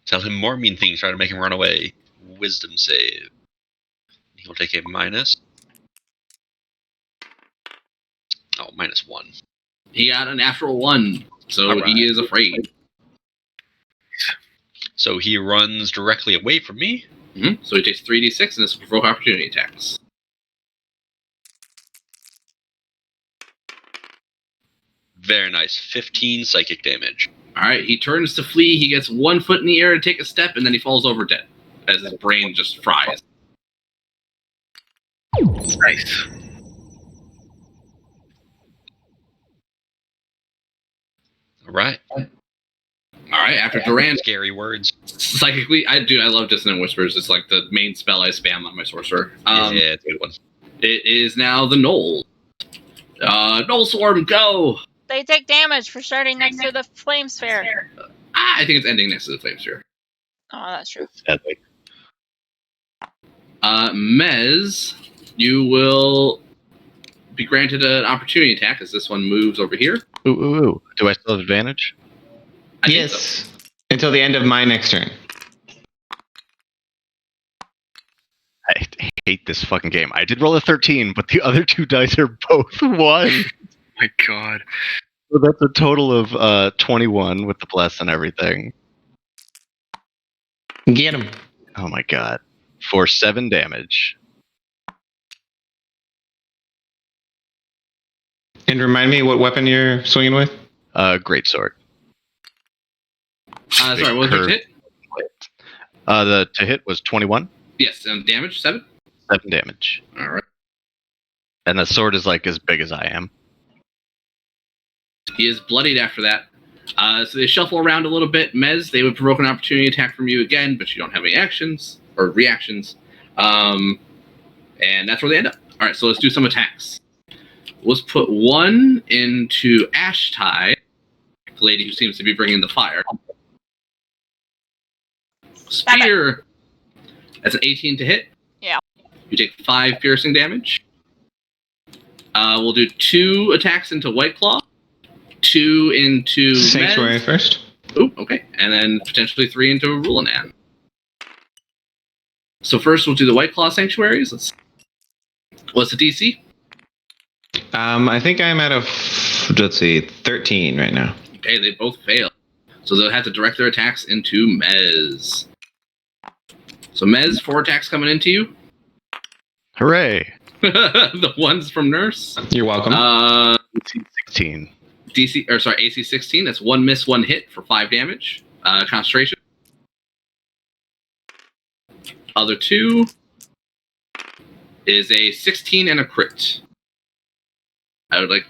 Speaker 6: tell him more mean things, try to make him run away. Wisdom save. He'll take a minus. Oh, -1.
Speaker 5: He got a natural 1, so
Speaker 6: All right.
Speaker 5: he is afraid.
Speaker 6: So he runs directly away from me.
Speaker 5: So he takes 3d6 and this will provoke opportunity attacks.
Speaker 6: Very nice. 15 psychic damage.
Speaker 5: All right, he turns to flee. He gets 1 foot in the air to take a step, and then he falls over dead as his brain just fries.
Speaker 7: Nice.
Speaker 6: All right.
Speaker 5: All right, after Durant,
Speaker 6: Scary words.
Speaker 5: psychically, I love Dissonant Whispers. It's like the main spell I spam on my sorcerer.
Speaker 6: Yeah, it's a good one.
Speaker 5: It is now the Knoll. Knoll Swarm, go!
Speaker 3: They take damage for starting next to the flame sphere.
Speaker 5: I think it's ending next to the flame sphere.
Speaker 3: Oh, that's true.
Speaker 2: Sadly.
Speaker 5: Mez, you will be granted an opportunity attack as this one moves over here.
Speaker 2: Ooh. Do I still have advantage?
Speaker 5: I think
Speaker 4: Yes.
Speaker 5: so.
Speaker 4: Until the end of my next turn.
Speaker 2: I hate this fucking game. I did roll a 13, but the other 2 dice are both 1.
Speaker 7: My God.
Speaker 2: So that's a total of 21 with the plus and everything.
Speaker 4: Get him.
Speaker 2: Oh my god. For 7 damage.
Speaker 4: And remind me what weapon you're swinging with?
Speaker 2: Great sword.
Speaker 5: Sorry, what was your hit?
Speaker 2: The to hit was 21.
Speaker 5: Yes, and damage 7.
Speaker 2: 7 damage.
Speaker 5: All right.
Speaker 2: And the sword is like as big as I am.
Speaker 5: He is bloodied after that. So they shuffle around a little bit. Mez, they would provoke an opportunity attack from you again, but you don't have any actions or reactions. And that's where they end up. All right, so let's do some attacks. Let's put one into Ashtai, the lady who seems to be bringing the fire. Spear. That's an 18 to hit.
Speaker 3: Yeah.
Speaker 5: You take 5 piercing damage. We'll do 2 attacks into White Claw. 2 into
Speaker 4: Sanctuary
Speaker 5: Mez.
Speaker 4: first.
Speaker 5: Ooh, okay. And then potentially 3 into Rulanan. So first we'll do the White Claw Sanctuaries. What's the DC?
Speaker 4: I think I'm at let's see, 13 right now.
Speaker 5: Okay, they both fail. So they'll have to direct their attacks into Mez. So Mez, 4 attacks coming into you.
Speaker 2: Hooray!
Speaker 5: The ones from Nurse.
Speaker 4: You're welcome.
Speaker 2: 16.
Speaker 5: AC 16. That's 1 miss, 1 hit for 5 damage. Concentration. Other 2 is a 16 and a crit. I would like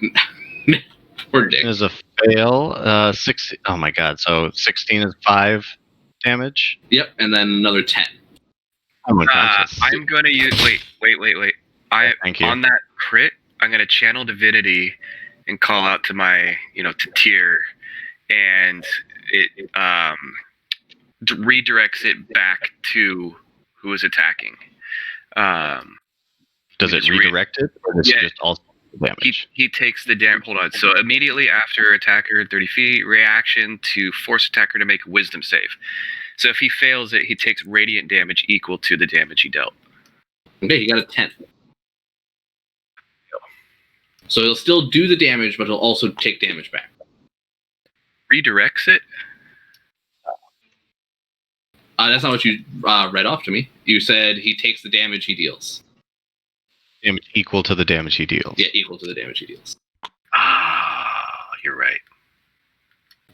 Speaker 5: poor Dick.
Speaker 2: Is a fail. 6. Oh my god. So 16 is 5 damage.
Speaker 5: Yep, and then another 10.
Speaker 2: I'm unconscious.
Speaker 7: I'm gonna use. Wait.
Speaker 2: Thank you.
Speaker 7: On that crit, I'm gonna channel divinity and call out to my, to Tyr, and it redirects it back to who is attacking.
Speaker 2: Does it redirect it, or does it just also damage?
Speaker 7: He takes the damage. Hold on. So immediately after attacker 30 feet, reaction to force attacker to make a wisdom save. So if he fails it, he takes radiant damage equal to the damage he dealt.
Speaker 5: Okay, he got a 10. So he'll still do the damage, but he'll also take damage back.
Speaker 7: Redirects it?
Speaker 5: That's not what you read off to me. You said he takes the damage he deals.
Speaker 2: Damage equal to the damage he deals.
Speaker 5: Yeah, equal to the damage he deals.
Speaker 7: You're right.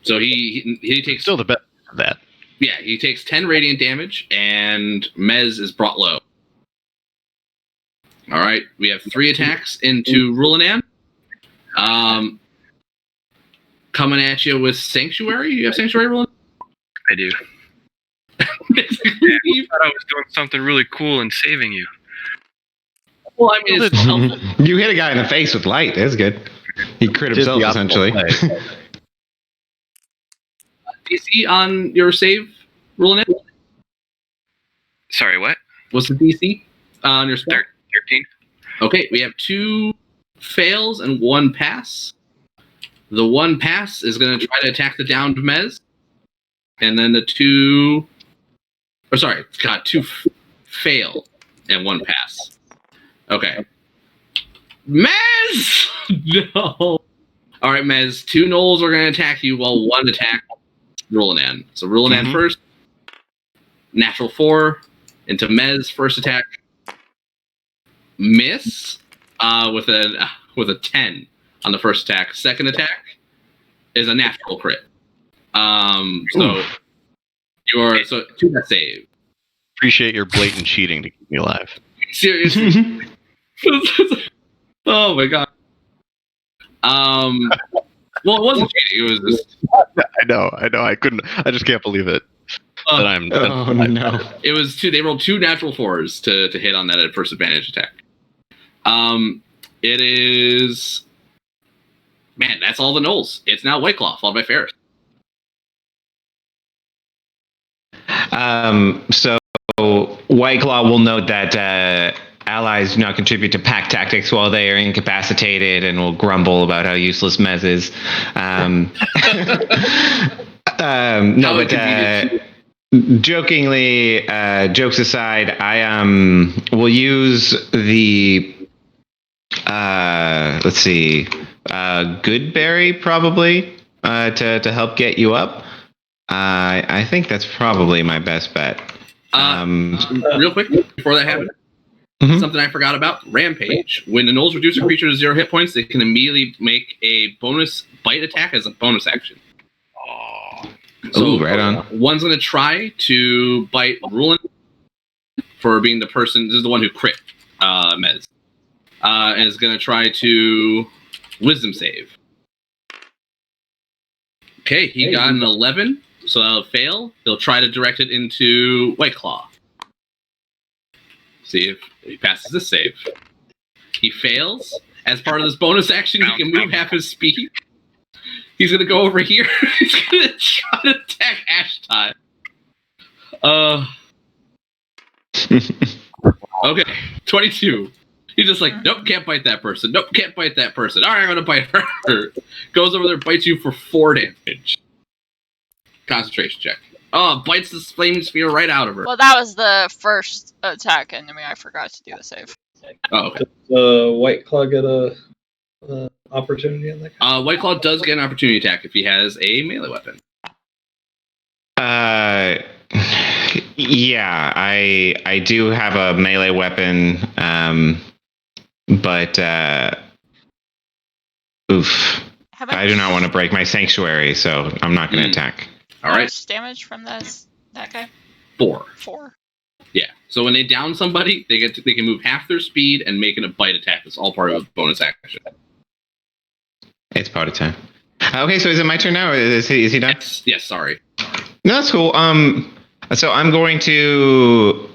Speaker 5: So he takes...
Speaker 2: Still the best of that.
Speaker 5: Yeah, he takes 10 radiant damage, and Mez is brought low. All right, we have 3 attacks into Rulanan. Coming at you with Sanctuary. You have Sanctuary, Rulanan?
Speaker 7: I do. You thought I was doing something really cool and saving you.
Speaker 5: Well, I mean, it's
Speaker 4: You hit a guy in the face with light. That's good. He crit himself, essentially.
Speaker 5: DC on your save, Rulanan?
Speaker 7: Sorry, what?
Speaker 5: What's the DC on your spell?
Speaker 7: 13.
Speaker 5: Okay, we have 2 fails and 1 pass. The 1 pass is going to try to attack the downed Mez. And then the 2... Oh, sorry. It's got 2 fail and 1 pass. Okay. Mez! No! Alright, Mez. 2 gnolls are going to attack you while 1 attack Rulanan. So Rulanan first. Natural 4 into Mez. First attack. Miss with a 10 on the first attack. Second attack is a natural crit. So so 2 that save.
Speaker 2: Appreciate your blatant cheating to keep me alive.
Speaker 5: Seriously. Oh my god. Well, it wasn't cheating. It was just.
Speaker 2: I know. I couldn't. I just can't believe it. That I'm.
Speaker 4: Oh no!
Speaker 5: It was 2. They rolled 2 natural 4s to hit on that at first advantage attack. It is Man, that's all the Knolls. It's now White Claw, followed by Ferris.
Speaker 4: So White Claw will note that allies do not contribute to pack tactics while they are incapacitated, and will grumble about how useless Mez is. No, but jokingly, jokes aside, I will use the let's see, Goodberry probably to help get you up. I think that's probably my best bet.
Speaker 5: Real quick, before that happens, something I forgot about, Rampage. When the Knolls reduce a creature to 0 hit points, they can immediately make a bonus bite attack as a bonus action.
Speaker 4: So right on.
Speaker 5: One's going to try to bite Rulin for being the person, this is the one who crit Mez. And is going to try to wisdom save. Okay, he got an 11, so that'll fail. He'll try to direct it into White Claw. See if he passes this save. He fails. As part of this bonus action, he can move half his speed. He's going to go over here. He's going to try to attack Ashtai. Okay, 22. He's just like, nope, can't bite that person. Nope, can't bite that person. All right, I'm going to bite her. Goes over there, bites you for 4 damage. Concentration check. Oh, bites the flame sphere right out of her.
Speaker 3: Well, that was the first attack enemy. I forgot to do the save.
Speaker 5: Oh, okay.
Speaker 1: Does White Claw get a opportunity on that?
Speaker 5: White Claw does get an opportunity attack if he has a melee weapon.
Speaker 4: Yeah, I do have a melee weapon, but oof. I do not want to break my sanctuary, so I'm not going to attack.
Speaker 5: All right.
Speaker 3: How much damage from that guy?
Speaker 5: 4.
Speaker 3: 4.
Speaker 5: Yeah. So when they down somebody, they can move half their speed and make a bite attack. It's all part of a bonus action.
Speaker 4: It's party time. Okay, so is it my turn now? Is he done?
Speaker 5: Yes. Sorry.
Speaker 4: No, that's cool. So I'm going to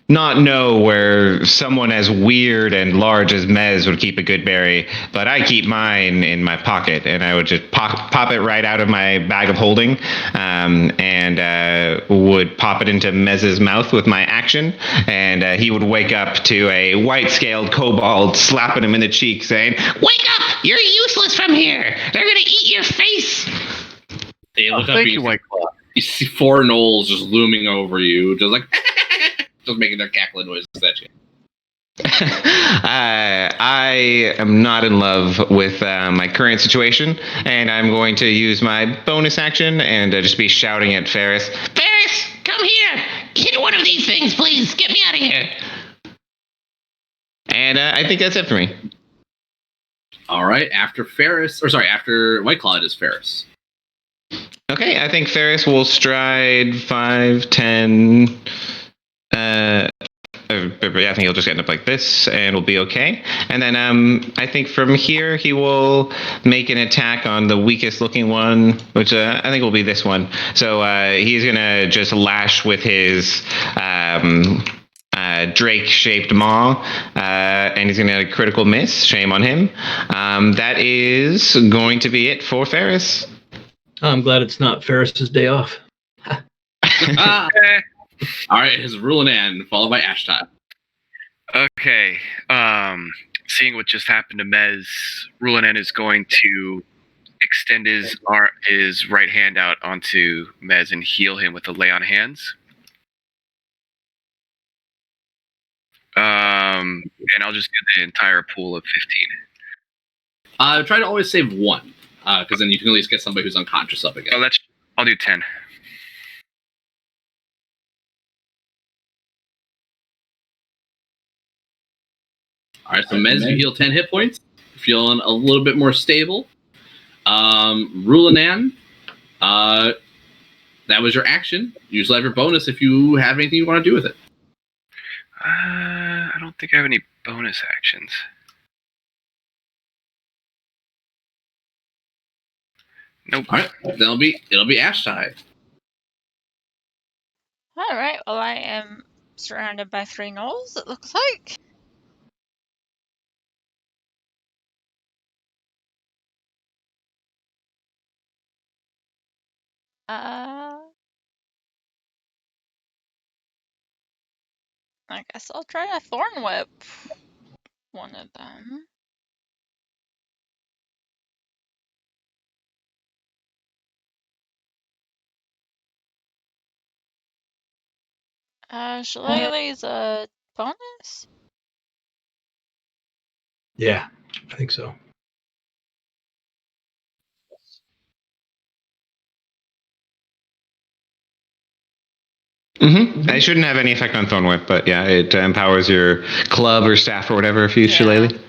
Speaker 4: not know where someone as weird and large as Mez would keep a good berry, but I keep mine in my pocket, and I would just pop it right out of my bag of holding, and would pop it into Mez's mouth with my action, and he would wake up to a white-scaled kobold slapping him in the cheek, saying,
Speaker 8: Wake up! You're useless from here! They're gonna eat your face!
Speaker 5: They look up
Speaker 2: Thank you, White Claw.
Speaker 5: You see 4 Knolls just looming over you, just like just making their cackling noises at you.
Speaker 4: I am not in love with my current situation, and I'm going to use my bonus action and just be shouting at Ferris.
Speaker 8: Ferris, come here! Hit one of these things, please! Get me out of here!
Speaker 4: And I think that's it for me.
Speaker 5: All right, after White Claw, it is Ferris.
Speaker 4: Okay, I think Ferris will stride 5, 10. I think he'll just end up like this, and will be okay. And then I think from here he will make an attack on the weakest looking one, which I think will be this one. So he's gonna just lash with his Drake-shaped maw, and he's gonna get a critical miss. Shame on him. That is going to be it for Ferris.
Speaker 1: I'm glad it's not Ferris's day off.
Speaker 5: All right, his Rulanan, followed by Ashtai.
Speaker 7: Okay. Seeing what just happened to Mez, Rulanan is going to extend his right hand out onto Mez and heal him with a lay on hands. And I'll just do the entire pool of 15.
Speaker 5: Try to always save 1, because then you can at least get somebody who's unconscious up again.
Speaker 7: I'll do 10.
Speaker 5: All right, so Mez, you heal 10 hit points. Feeling a little bit more stable. Rulanan, that was your action. You still have your bonus if you have anything you want to do with it.
Speaker 7: I don't think I have any bonus actions. Nope.
Speaker 5: All right, it'll be Ashtai.
Speaker 3: All right. Well, I am surrounded by 3 Knolls, it looks like. I guess I'll try a Thorn Whip. One of them. Shillelagh's a bonus?
Speaker 1: Yeah, I think so.
Speaker 4: It shouldn't have any effect on Thorn Whip, but yeah, it empowers your club or staff or whatever if you use Shillelagh.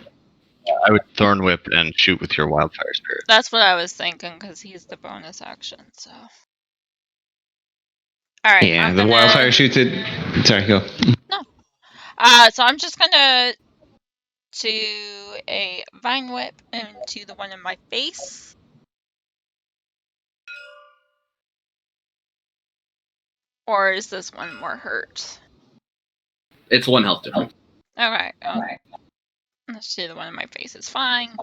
Speaker 2: I would Thorn Whip and shoot with your Wildfire Spirit.
Speaker 3: That's what I was thinking, because he's the bonus action, so. Alright,
Speaker 4: Yeah,
Speaker 3: I'm
Speaker 4: the
Speaker 3: gonna...
Speaker 4: Wildfire shoots it. Sorry, go.
Speaker 3: No. So I'm just gonna do a Vine Whip into the one in my face. Or is this one more hurt?
Speaker 5: It's 1 health difference.
Speaker 3: Okay. Let's do the one in my face. It's fine.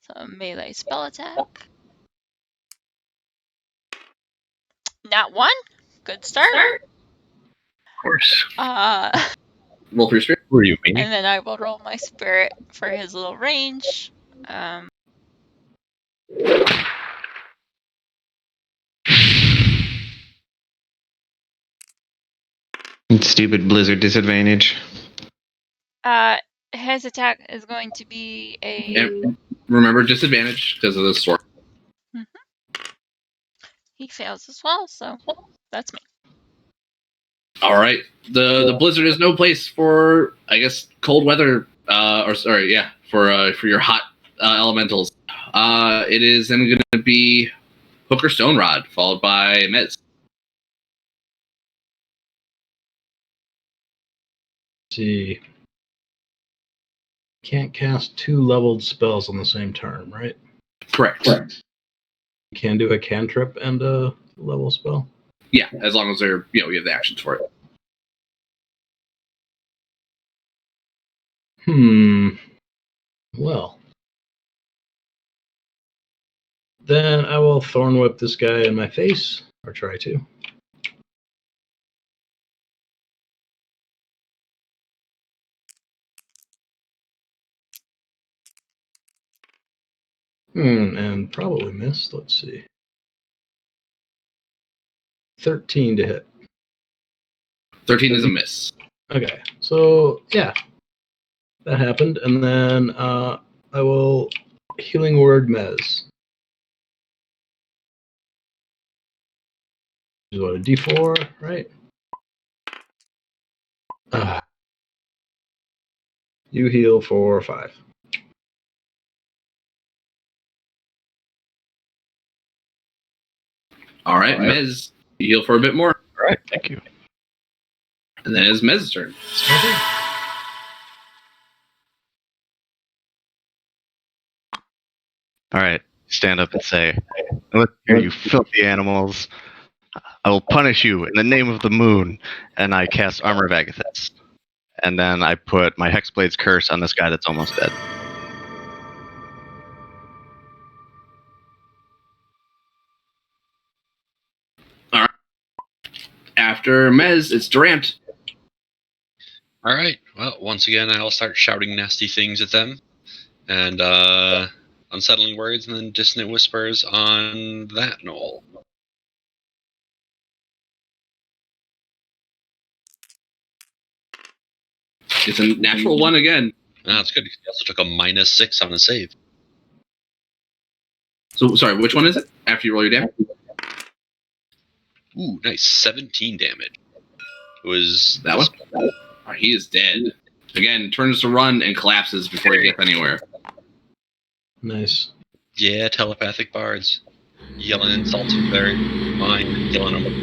Speaker 3: So melee spell attack. Nat 1. Good start.
Speaker 7: Of course.
Speaker 5: Roll for your spirit.
Speaker 2: Who are you, me?
Speaker 3: And then I will roll my spirit for his little range.
Speaker 4: Stupid blizzard disadvantage.
Speaker 3: His attack is going to be a...
Speaker 5: And remember, disadvantage because of the sword.
Speaker 3: He fails as well, so that's me.
Speaker 5: All right. The blizzard is no place for, I guess, cold weather. For your hot elementals. It is then going to be Hooker Stone Rod, followed by Mez.
Speaker 1: Let's see. Can't cast 2 leveled spells on the same turn, right?
Speaker 5: Correct.
Speaker 1: You can do a cantrip and a level spell.
Speaker 5: Yeah, as long as they're you have the actions for it.
Speaker 1: Well. Then I will Thorn Whip this guy in my face, or try to. And probably missed. Let's see. 13 to hit.
Speaker 5: 13 is a miss.
Speaker 1: Okay, so yeah, that happened, and then I will Healing Word Mez. Is what, a D4, right? You heal for 5.
Speaker 5: All right, Mez, you heal for a bit more.
Speaker 2: All right, thank you.
Speaker 5: And then it's Mez's turn.
Speaker 2: All right, stand up and say, "Look here, you filthy animals! I will punish you in the name of the moon." And I cast Armor of Agathis. And then I put my Hexblade's Curse on this guy that's almost dead.
Speaker 5: All right. After Mez, it's Durant.
Speaker 6: All right. Well, once again, I'll start shouting nasty things at them, and unsettling words, and then dissonant whispers on that knoll.
Speaker 5: It's a natural 1 again.
Speaker 6: That's good. He also took a -6 on the save.
Speaker 5: So, sorry, which one is it? After you roll your damage?
Speaker 6: Ooh, nice. 17 damage. It was
Speaker 5: That one? Oh, he is dead. Again, turns to run and collapses before he gets anywhere.
Speaker 1: Nice.
Speaker 6: Yeah, telepathic bards. Yelling insults from their mind, killing them.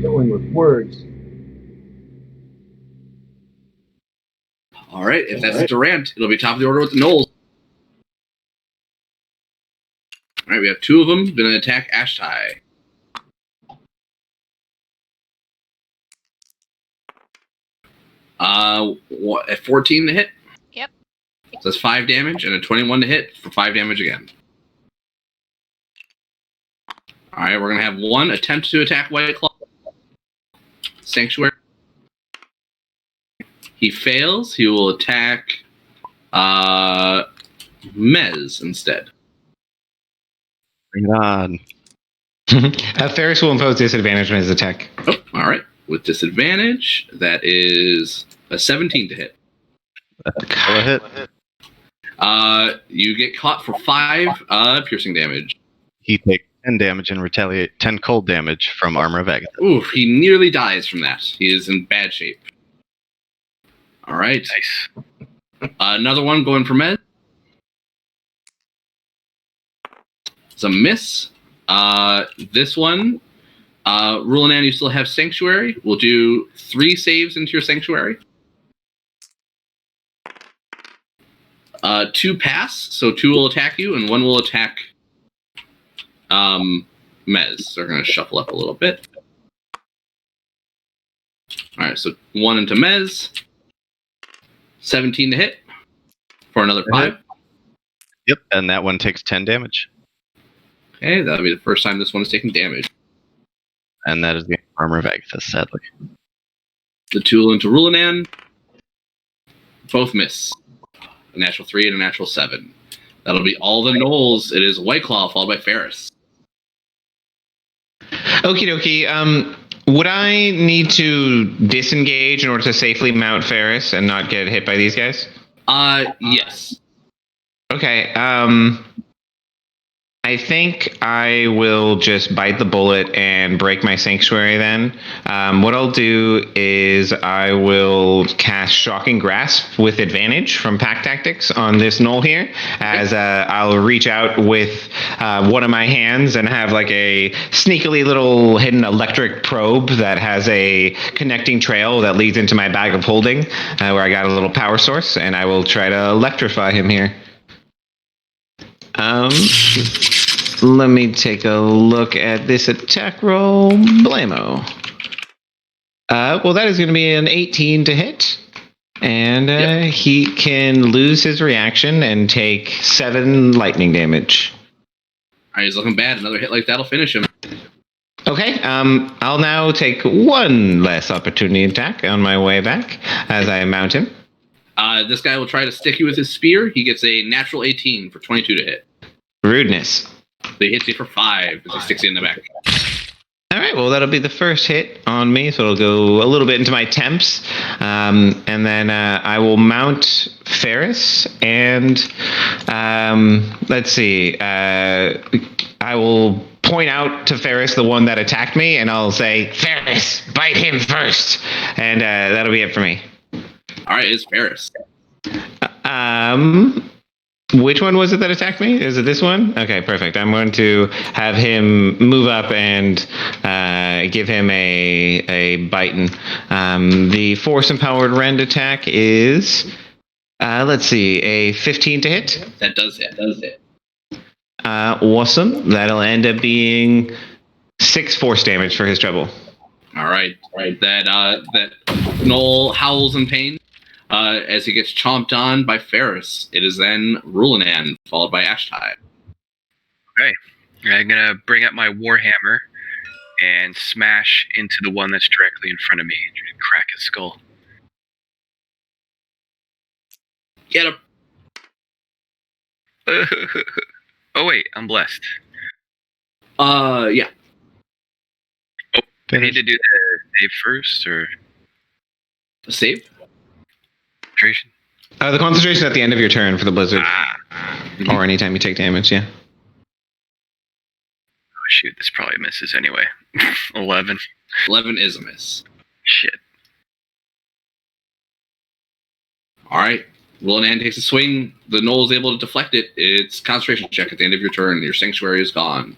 Speaker 1: Killing with words.
Speaker 5: All right, if that's Durant, it'll be top of the order with the Knolls. All right, we have 2 of them going to attack Ashtai. At 14 to hit?
Speaker 3: Yep.
Speaker 5: So that's 5 damage and a 21 to hit for 5 damage again. All right, we're going to have one attempt to attack White Claw. Sanctuary. He fails. He will attack Mez instead.
Speaker 2: Bring it on.
Speaker 4: Ferris will impose disadvantage on his attack.
Speaker 5: Oh, all right. With disadvantage, that is a 17 to hit.
Speaker 2: Go ahead.
Speaker 5: You get caught for 5 piercing damage.
Speaker 2: He takes 10 damage and retaliate 10 cold damage from Armor of Agatha.
Speaker 5: Oof, he nearly dies from that. He is in bad shape. All right.
Speaker 7: Nice.
Speaker 5: Another one going for Med. It's a miss. This one, Rulinan, you still have Sanctuary. We'll do 3 saves into your Sanctuary. 2 pass, so 2 will attack you, and 1 will attack Mez. They're going to shuffle up a little bit. All right, so 1 into Mez. 17 to hit for another 5.
Speaker 2: Yep, and that one takes 10 damage.
Speaker 5: Okay, that'll be the first time this one is taking damage.
Speaker 2: And that is the Armor of Agatha, sadly.
Speaker 5: The 2 into Rulinan. Both miss. A natural 3 and a natural 7. That'll be all the Knolls. It is White Claw followed by Ferris.
Speaker 4: Okie dokie. Would I need to disengage in order to safely mount Ferris and not get hit by these guys?
Speaker 5: Yes.
Speaker 4: Okay. I think I will just bite the bullet and break my sanctuary then. What I'll do is I will cast Shocking Grasp with advantage from Pack Tactics on this Gnoll here, as I'll reach out with one of my hands and have like a sneakily little hidden electric probe that has a connecting trail that leads into my bag of holding, where I got a little power source, and I will try to electrify him here. Let me take a look at this attack roll. Blammo. Well, that is going to be an 18 to hit. And he can lose his reaction and take 7 lightning damage.
Speaker 5: All right, he's looking bad. Another hit like that'll finish him.
Speaker 4: Okay, I'll now take 1 less opportunity attack on my way back as I mount him.
Speaker 5: This guy will try to stick you with his spear. He gets a natural 18 for 22 to hit.
Speaker 4: Rudeness.
Speaker 5: They hit you for 5 as he sticks you in the back.
Speaker 4: All right, well, that'll be the first hit on me, so it'll go a little bit into my temps. And then I will mount Ferris, and let's see. I will point out to Ferris the one that attacked me, and I'll say, Ferris, bite him first. And that'll be it for me.
Speaker 5: All right, it's Ferris.
Speaker 4: Which one was it that attacked me? Is it this one? Okay, perfect. I'm going to have him move up and give him a biting. The force-empowered rend attack is, let's see, a 15 to hit.
Speaker 5: That does hit.
Speaker 4: Awesome. That'll end up being 6 force damage for his trouble.
Speaker 5: All right. That Gnoll howls in pain. As he gets chomped on by Ferris. It is then Rulinan, followed by Ashtai.
Speaker 7: Okay. I'm going to bring up my Warhammer and smash into the one that's directly in front of me and crack his skull.
Speaker 5: Get him.
Speaker 7: Oh, wait. I'm blessed.
Speaker 5: Yeah.
Speaker 7: Oh, I need to do the save first, or?
Speaker 5: Save?
Speaker 7: Concentration?
Speaker 4: The concentration at the end of your turn for the blizzard. Or anytime you take damage, yeah.
Speaker 7: Oh, shoot. This probably misses anyway. 11.
Speaker 5: 11 is a miss.
Speaker 7: Shit.
Speaker 5: All right. Rulinan takes a swing. The Gnoll is able to deflect it. It's concentration check at the end of your turn. Your sanctuary is gone.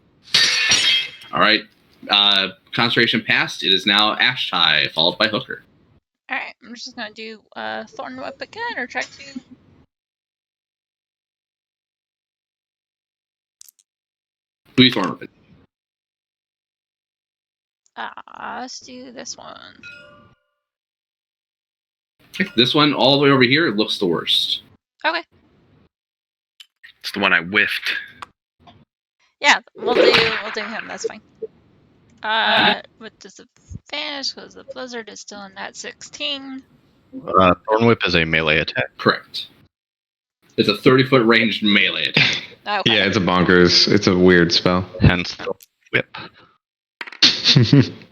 Speaker 5: All right. Concentration passed. It is now Ashtai, followed by Hooker.
Speaker 3: Alright, I'm just gonna do Thorn Whip again, or try to.
Speaker 5: Who you throwing up?
Speaker 3: Let's do this one.
Speaker 5: Okay, this one, all the way over here, looks the worst.
Speaker 3: Okay.
Speaker 7: It's the one I whiffed.
Speaker 3: Yeah, we'll do him. That's fine. With disadvantage because the blizzard is still in that 16.
Speaker 2: Thorn Whip is a melee attack.
Speaker 5: Correct. It's a 30-foot ranged melee attack.
Speaker 3: Okay.
Speaker 4: Yeah, it's a bonkers. It's a weird spell.
Speaker 2: Hence the whip.
Speaker 3: All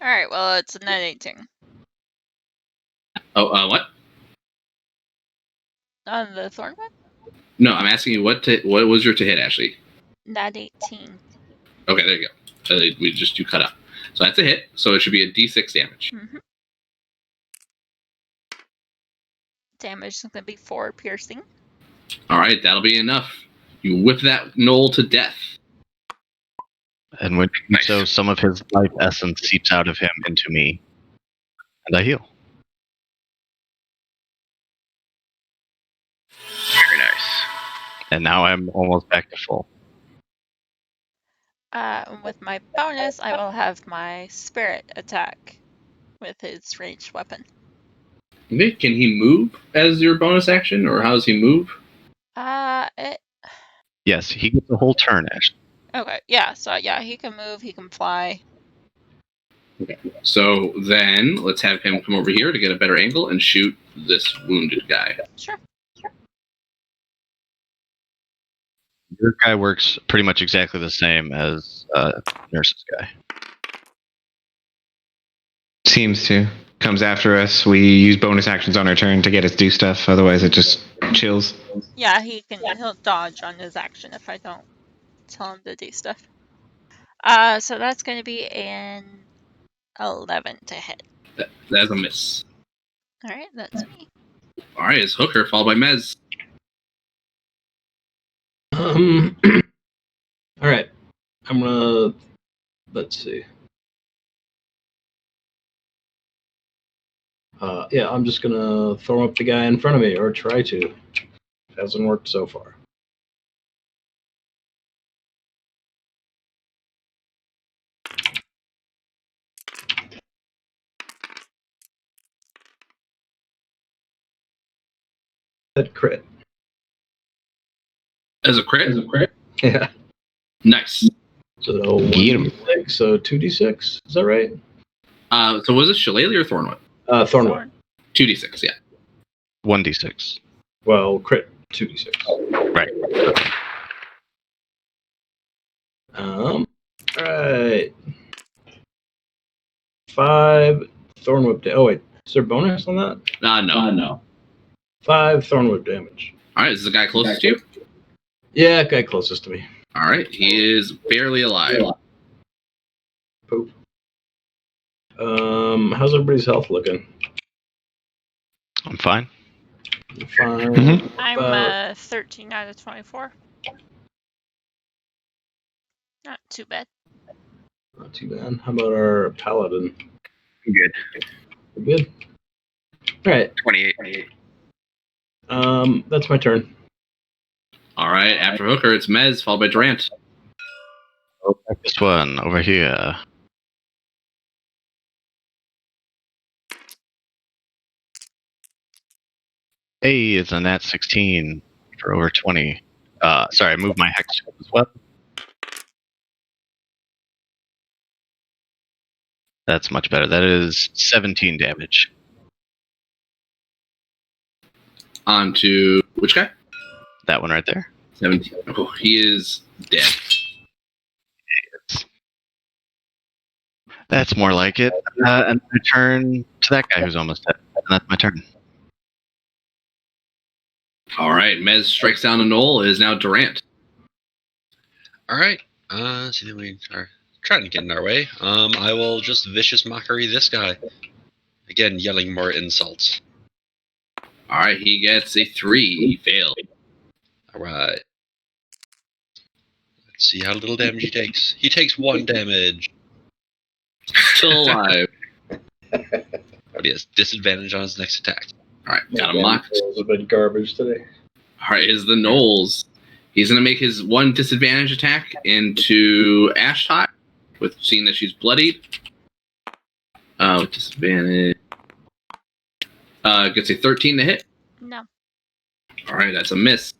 Speaker 3: right. Well, it's a net 18
Speaker 5: Oh, what?
Speaker 3: on the thorn whip.
Speaker 5: No, I'm asking you what was your to hit, Ashley?
Speaker 3: Net 18.
Speaker 5: Okay, there you go. You cut out. So that's a hit. So it should be a D6 damage.
Speaker 3: Mm-hmm. Damage is going to be 4 piercing.
Speaker 5: All right, that'll be enough. You whip that gnoll to death.
Speaker 2: And when
Speaker 7: Nice.
Speaker 2: so some of his life essence seeps out of him into me. And I heal.
Speaker 7: Very nice.
Speaker 2: And now I'm almost back to full.
Speaker 3: With my bonus, I will have my spirit attack with his ranged weapon.
Speaker 5: Okay, can he move as your bonus action, or how does he move?
Speaker 2: Yes, he gets a whole turn, actually.
Speaker 3: Okay, yeah, so yeah, he can move, he can fly.
Speaker 5: So then let's have him come over here to get a better angle and shoot this wounded guy.
Speaker 3: Sure.
Speaker 2: Your guy works pretty much exactly the same as Nurse's guy.
Speaker 4: Seems to. Comes after us. We use bonus actions on our turn to get us do stuff. Otherwise, it just chills.
Speaker 3: Yeah, he'll dodge on his action if I don't tell him to do stuff. So that's going to be an 11 to hit.
Speaker 5: That's a miss.
Speaker 3: All right, that's me.
Speaker 5: All right, it's Hooker followed by Mez.
Speaker 1: All right. I'm gonna. Let's see. Yeah, I'm just gonna throw up the guy in front of me, or try to. Hasn't worked so far. That crit.
Speaker 5: As a crit?
Speaker 1: Yeah.
Speaker 5: Nice.
Speaker 1: So
Speaker 4: Get 'em.
Speaker 1: 1d6, so 2d6. Is that right?
Speaker 5: So was it Shillelagh or Thornwood?
Speaker 1: Thornwood.
Speaker 5: 2d6, yeah.
Speaker 2: 1d6.
Speaker 1: Well, crit 2d6.
Speaker 2: Right.
Speaker 1: All right. 5 Thornwhip. Oh wait, is there bonus on that?
Speaker 5: No.
Speaker 1: 5 Thornwhip damage.
Speaker 5: All right, this is the guy closest to you?
Speaker 1: Yeah, guy closest to me.
Speaker 5: All right, he is barely alive.
Speaker 1: Poop. How's everybody's health looking?
Speaker 2: I'm fine.
Speaker 1: Fine.
Speaker 4: Mhm.
Speaker 3: I'm 13 out of 24. Not too bad.
Speaker 1: Not too bad. How about our paladin?
Speaker 7: Good.
Speaker 1: We're good. All right.
Speaker 7: 28.
Speaker 1: That's my turn.
Speaker 5: All right, after Hooker, it's Mez, followed by Durant.
Speaker 2: This one over here. Hey, it's a nat 16 for over 20. Sorry, I moved my hex as well. That's much better. That is 17 damage.
Speaker 5: On to which guy?
Speaker 2: That one right there.
Speaker 5: 17. Oh, he is dead.
Speaker 2: That's more like it. And I turn to that guy who's almost dead. And that's my turn.
Speaker 5: All right, Mez strikes down a knoll. It is now Durant.
Speaker 6: All right. See, we are trying to get in our way. I will just vicious mockery this guy. Again, yelling more insults.
Speaker 5: All right, he gets a 3. He failed.
Speaker 6: All right. Let's see how little damage he takes. He takes 1 damage.
Speaker 5: Still alive.
Speaker 6: But he has disadvantage on his next attack.
Speaker 5: All right, got him mocked.
Speaker 1: It's a bit garbage today.
Speaker 5: All right, is the Knolls. He's going to make his 1 disadvantage attack into Ashtot, with seeing that she's bloodied. With disadvantage. Gets a 13 to hit.
Speaker 3: No.
Speaker 5: All right, that's a miss.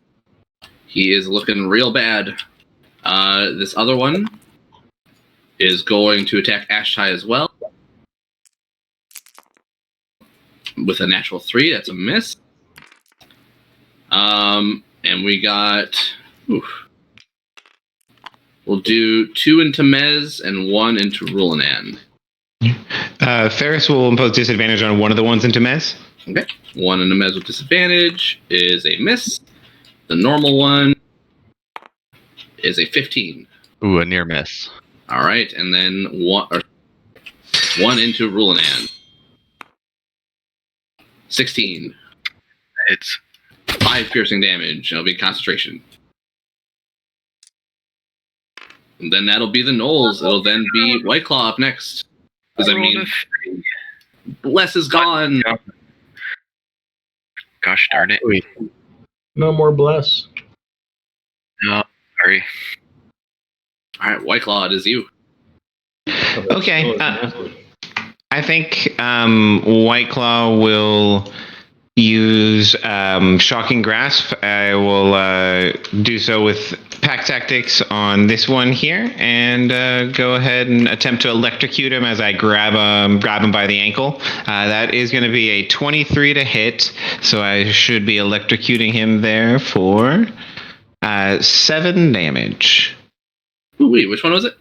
Speaker 5: He is looking real bad. This other one is going to attack Ashtai as well. With a natural 3, that's a miss. And we got... Oof. We'll do 2 into Mez and 1 into Rulanan.
Speaker 4: Ferris will impose disadvantage on one of the ones into Mez.
Speaker 5: Okay. 1 into Mez with disadvantage is a miss. The normal one is a 15.
Speaker 2: Ooh, a near miss.
Speaker 5: All right, and then 1 into Rulanan. 16.
Speaker 7: Hits.
Speaker 5: 5 piercing damage. It'll be concentration. And then that'll be the Knolls. It'll then be White Claw up next. Does that mean Bless is gone?
Speaker 7: Gosh darn it.
Speaker 1: No more bless.
Speaker 7: No, sorry.
Speaker 5: All right, White Claw, it is you.
Speaker 4: Okay. I think White Claw will use Shocking Grasp. I will do so with Pack Tactics on this one here, and go ahead and attempt to electrocute him as I grab him by the ankle. That is going to be a 23 to hit, so I should be electrocuting him there for 7 damage.
Speaker 5: Ooh, wait, which one was it?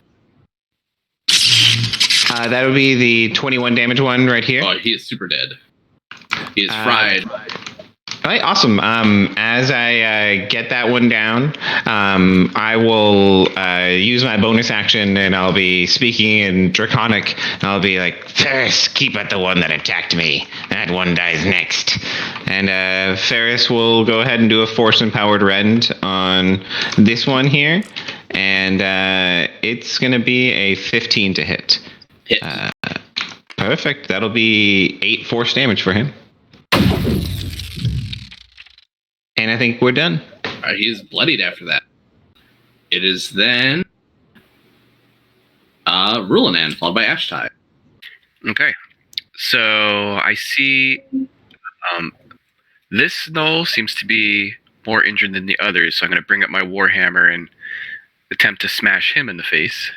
Speaker 4: That would be the 21 damage one right here.
Speaker 5: Oh, he is super dead. He is fried.
Speaker 4: All right, awesome. As I get that one down, I will use my bonus action, and I'll be speaking in Draconic. And I'll be like, Ferris, keep at the one that attacked me. That one dies next. And Ferris will go ahead and do a Force-Empowered Rend on this one here. And it's going to be a 15 to hit.
Speaker 5: Hit.
Speaker 4: Perfect. That'll be 8 force damage for him. And I think we're done.
Speaker 5: All right, he is bloodied after that. It is then Rulanan, followed by Ashtai.
Speaker 7: Okay. So I see this Gnoll seems to be more injured than the others, so I'm going to bring up my Warhammer and attempt to smash him in the face.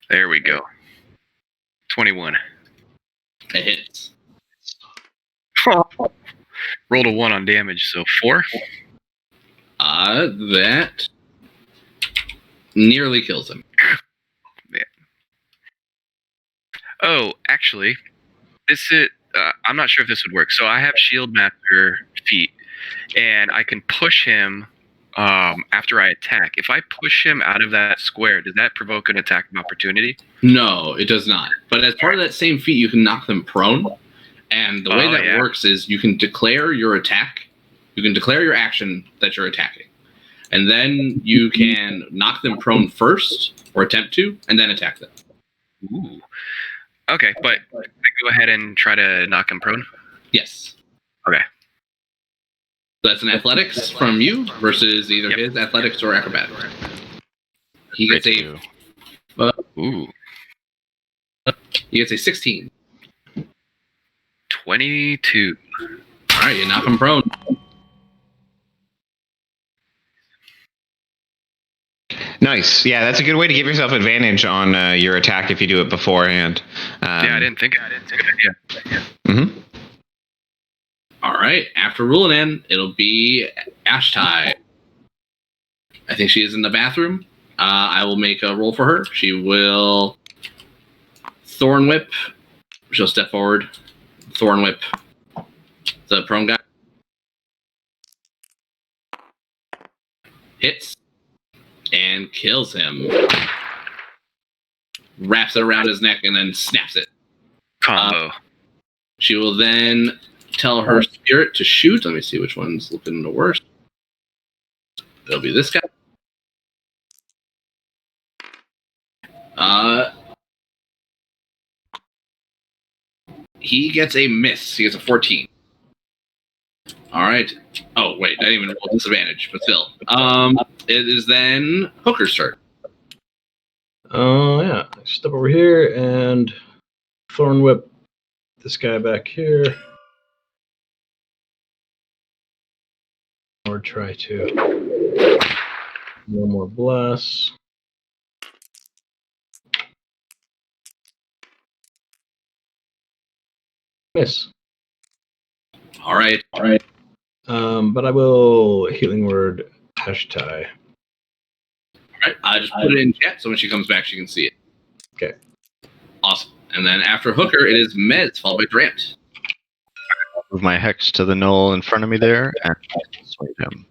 Speaker 7: There we go. 21.
Speaker 5: It hits.
Speaker 7: Rolled a 1 on damage, so 4.
Speaker 5: That nearly kills him.
Speaker 7: Man. Oh, actually, this is. I'm not sure if this would work. So I have Shield Master feat, and I can push him after I attack. If I push him out of that square, does that provoke an attack of opportunity?
Speaker 5: No, it does not. But as part of that same feat, you can knock them prone. And the way that works is you can declare your attack. You can declare your action that you're attacking. And then you can knock them prone first, or attempt to, and then attack them.
Speaker 7: Ooh. Okay, but I go ahead and try to knock him prone?
Speaker 5: Yes.
Speaker 7: Okay.
Speaker 5: That's an athletics from you versus either his athletics or acrobatics. He gets
Speaker 7: Ooh.
Speaker 5: He gets a 16.
Speaker 7: 22.
Speaker 5: All right, you knock him prone.
Speaker 4: Nice. Yeah, that's a good way to give yourself advantage on your attack if you do it beforehand.
Speaker 7: Yeah, I didn't think of it. Yeah.
Speaker 4: Mm-hmm.
Speaker 5: All right, after Rulanan, it'll be Ashtai. I think she is in the bathroom. I will make a roll for her. She will Thorn Whip. She'll step forward. Thorn Whip. The prone guy. Hits. And kills him. Wraps it around his neck and then snaps it.
Speaker 7: Combo.
Speaker 5: She will then tell her spirit to shoot. Let me see which one's looking the worst. It'll be this guy. He gets a miss. He gets a 14. All right. Oh, wait. I didn't even roll disadvantage, but still. It is then Hooker's turn.
Speaker 1: Yeah. Step over here and Thorn Whip this guy back here. try to. One more bless. Miss.
Speaker 5: All right.
Speaker 1: But I will healing word Ashtai.
Speaker 5: All right. I just put it in chat so when she comes back, she can see it.
Speaker 1: Okay.
Speaker 5: Awesome. And then after Hooker, it is Mez, followed by Drant.
Speaker 2: Move my hex to the knoll in front of me there and swing him.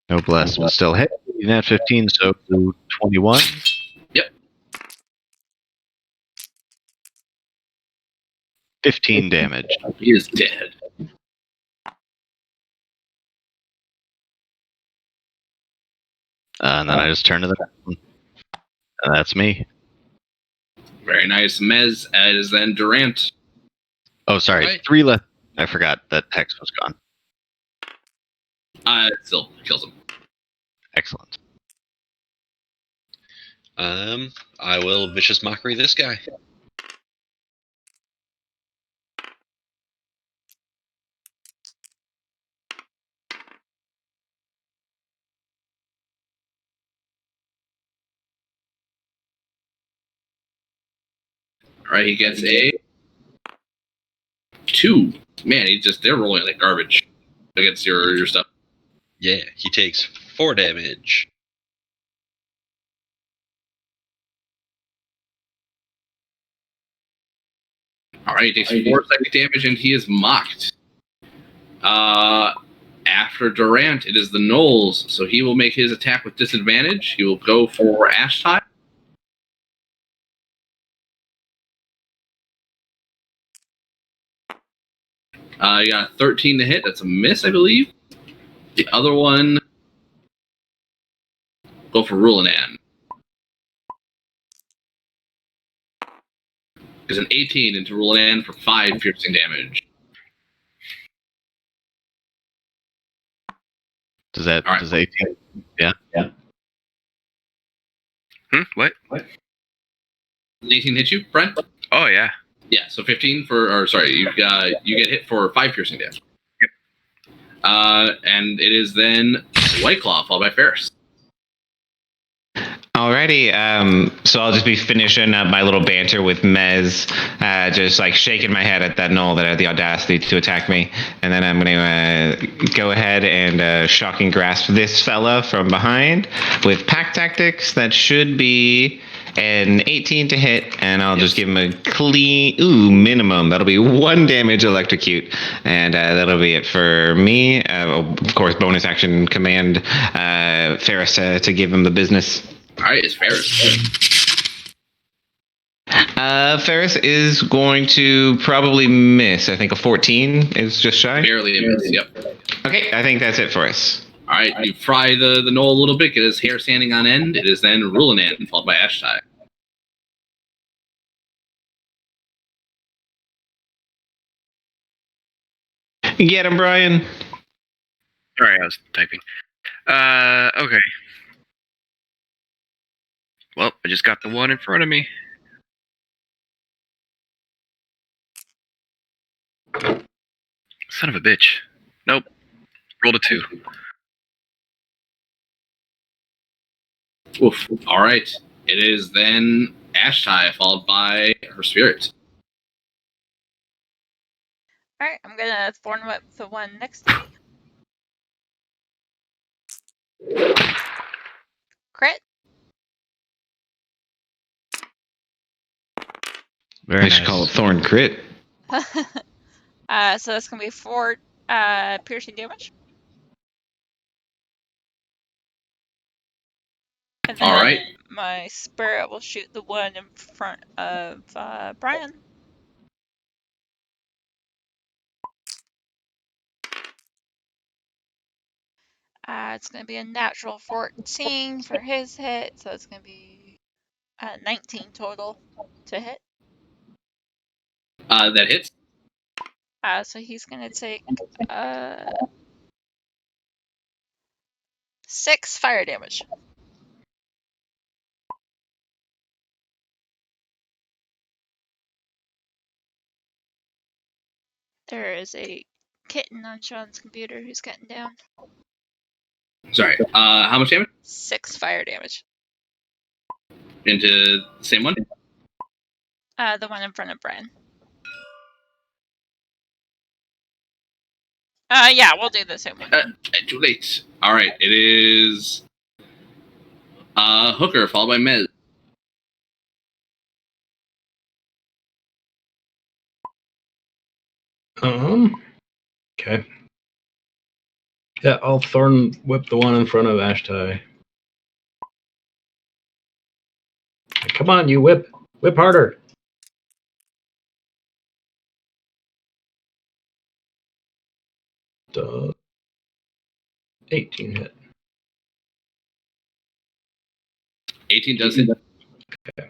Speaker 2: No bless, but still hit. Nat 15, so 21.
Speaker 5: Yep.
Speaker 2: 15 damage.
Speaker 5: He is dead.
Speaker 2: And then I just turn to the next one. And that's me.
Speaker 5: Very nice. Mez is then Durant.
Speaker 2: Oh, sorry.
Speaker 6: Right.
Speaker 2: 3 left. I forgot that hex was gone.
Speaker 5: It still kills him.
Speaker 2: Excellent.
Speaker 6: I will vicious mockery this guy.
Speaker 5: All right, he gets a 2. Man, they're rolling like garbage against your stuff.
Speaker 6: Yeah, he takes 4 damage.
Speaker 5: All right, he takes 4 psychic damage and he is mocked. After Durant, it is the Knolls, so he will make his attack with disadvantage. He will go for Ashtai. You got a 13 to hit. That's a miss, I believe. The other one, go for Rulanan. Is an 18 into Rulanan for 5 piercing damage.
Speaker 2: Does that,
Speaker 5: All right.
Speaker 2: does 18? Yeah.
Speaker 7: What?
Speaker 5: 18 hit you, Brent?
Speaker 7: Oh yeah.
Speaker 5: Yeah, so 15 you get hit for 5 piercing damage.
Speaker 7: Yep.
Speaker 5: And it is then White Claw, followed by Ferris.
Speaker 4: Alrighty, so I'll just be finishing up my little banter with Mez, just like shaking my head at that knoll that had the audacity to attack me, and then I'm going to go ahead and shocking grasp this fella from behind with pack tactics. That should be an 18 to hit, and I'll just give him a clean, minimum. That'll be 1 damage electrocute, and that'll be it for me. Of course, bonus action command Ferris to give him the business.
Speaker 5: All right, it's Ferris.
Speaker 4: Ferris is going to probably miss. I think a 14 is just shy.
Speaker 5: Barely a miss, yep.
Speaker 4: Okay, I think that's it for us.
Speaker 5: All right, you fry the knoll a little bit, get his hair standing on end. It is then Rulanan, followed by Ashtai.
Speaker 4: Get him, Brian.
Speaker 7: Sorry, I was typing. Okay. Well, I just got the one in front of me. Son of a bitch. Nope. Rolled a 2.
Speaker 5: Oof. All right, it is then Ashtai, followed by her spirit.
Speaker 3: Alright, I'm gonna thorn whip the one next to me. Crit.
Speaker 2: Very
Speaker 4: I
Speaker 2: nice.
Speaker 4: should call it Thorn Crit.
Speaker 3: So that's gonna be 4 piercing damage. And then
Speaker 5: All right.
Speaker 3: my spirit will shoot the one in front of Brian. It's going to be a natural 14 for his hit, so it's going to be 19 total to hit.
Speaker 5: That hits.
Speaker 3: So he's going to take 6 fire damage. There is a kitten on Sean's computer who's getting down.
Speaker 5: Sorry. How much damage?
Speaker 3: 6 fire damage.
Speaker 5: Into the same one?
Speaker 3: The one in front of Brian. Yeah, we'll do the same one.
Speaker 5: Too late. All right. It is Hooker, followed by Mez.
Speaker 1: Okay. Yeah, I'll Thorn Whip the one in front of Ashtai. Come on, you whip. Whip harder. Duh. 18 hit.
Speaker 5: 18 does hit.
Speaker 1: Okay.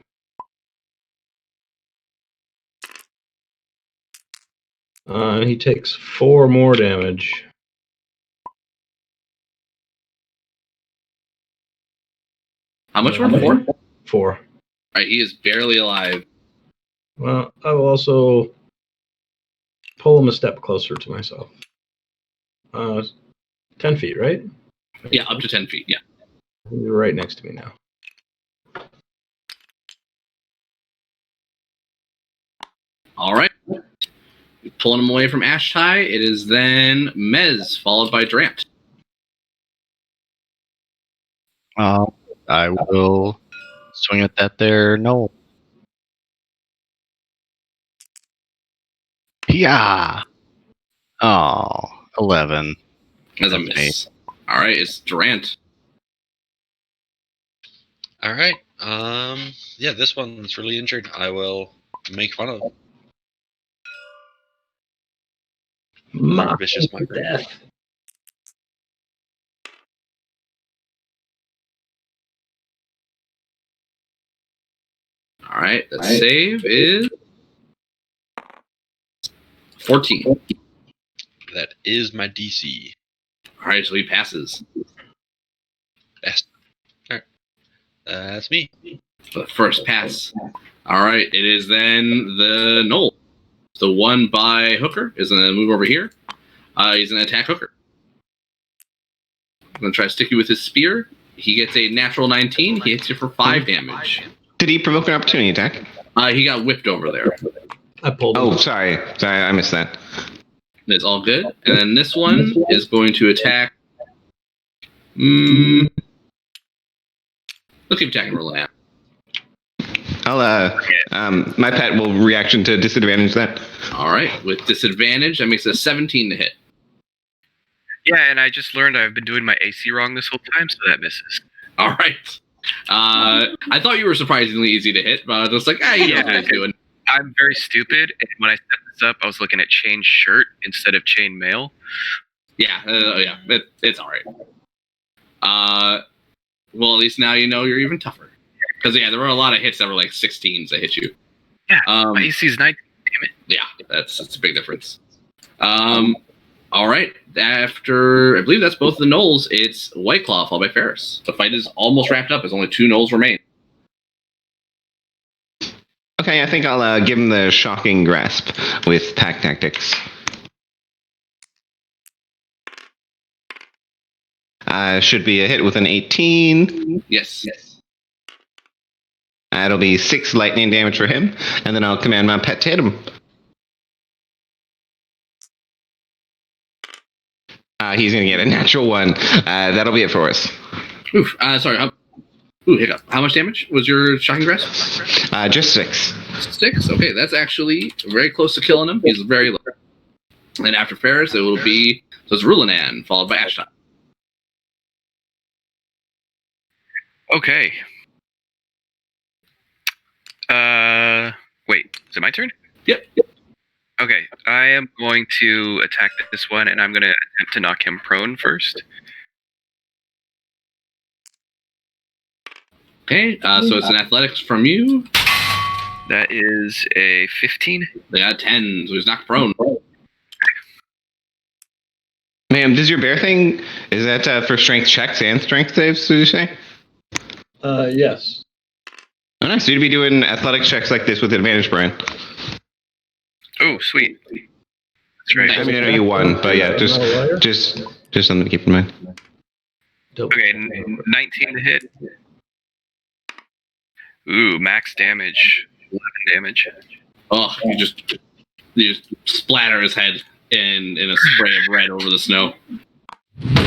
Speaker 1: He takes 4 more damage.
Speaker 5: How much more? 4?
Speaker 1: 4.
Speaker 5: All right, he is barely alive.
Speaker 1: Well, I will also pull him a step closer to myself. 10 feet, right?
Speaker 5: Yeah, up to 10 feet, yeah.
Speaker 1: You're right next to me now.
Speaker 5: All right. Pulling him away from Ashtai. It is then Mez, followed by Drant.
Speaker 2: I will swing at that there. No. Yeah. Oh, 11.
Speaker 5: As a
Speaker 2: That's
Speaker 5: miss. All right, it's Drant.
Speaker 6: All right. Yeah, this one's really injured. I will make fun of him.
Speaker 1: Mock
Speaker 6: Vicious
Speaker 1: him to
Speaker 6: mockery.
Speaker 1: death.
Speaker 5: All right, that save is 14.
Speaker 6: That is my DC.
Speaker 5: All right, so he passes.
Speaker 6: Yes. All right. That's me.
Speaker 5: The first pass. All right, it is then the Knoll. The one by Hooker is going to move over here. He's going to attack Hooker. I'm going to try to stick you with his spear. He gets a natural 19. He hits you for 5 damage.
Speaker 4: Did he provoke an opportunity attack?
Speaker 5: He got whipped over there.
Speaker 1: I pulled him.
Speaker 4: Oh, sorry, I missed that.
Speaker 5: It's all good. And then this one is going to attack. Let's keep attacking Roland.
Speaker 4: I'll my pet will reaction to disadvantage that.
Speaker 5: All right, with disadvantage, that makes it a 17 to hit.
Speaker 7: Yeah, and I just learned I've been doing my AC wrong this whole time, so that misses.
Speaker 5: All right. I thought you were surprisingly easy to hit, but I was like, you know what he's doing.
Speaker 7: I'm very stupid, and when I set this up, I was looking at chain shirt instead of chain mail.
Speaker 5: Yeah, it's all right. Well, at least now you know you're even tougher. Because, yeah, there were a lot of hits that were like 16s that hit you.
Speaker 7: Yeah, my AC is 19, damn it.
Speaker 5: Yeah, that's a big difference. All right, after, I believe that's both the Knolls, it's White Claw followed by Ferris. The fight is almost wrapped up, as only 2 Knolls remain.
Speaker 4: Okay, I think I'll give him the shocking grasp with pack tactics. Should be a hit with an 18.
Speaker 5: Yes.
Speaker 4: That'll be 6 lightning damage for him, and then I'll command my pet to hit him. He's going to get a natural 1. That'll be it for us.
Speaker 5: Oof, sorry. Hiccup. How much damage was your shocking grasp?
Speaker 4: Just 6.
Speaker 5: 6? Okay, that's actually very close to killing him. He's very low. And after Ferris, it will be, so it's Rulanan, followed by Ashton.
Speaker 7: Okay. Wait, is it my turn?
Speaker 5: Yep.
Speaker 7: Okay, I am going to attack this one, and I'm going to attempt to knock him prone first.
Speaker 5: Okay, so it's an athletics from you.
Speaker 7: That is a 15.
Speaker 5: They got 10, so he's knocked prone.
Speaker 4: Ma'am, does your bear thing, is that for strength checks and strength saves, did you say?
Speaker 1: Yes.
Speaker 4: Oh, nice. So you'd be doing athletic checks like this with advantage, Brian.
Speaker 7: Oh, sweet. That's That's right.
Speaker 4: I mean, I know you won, but yeah, just something to keep in mind.
Speaker 7: Okay, 19 to hit. Ooh, max damage. 11 damage.
Speaker 5: Oh, you just splatter his head in a spray of red over the snow.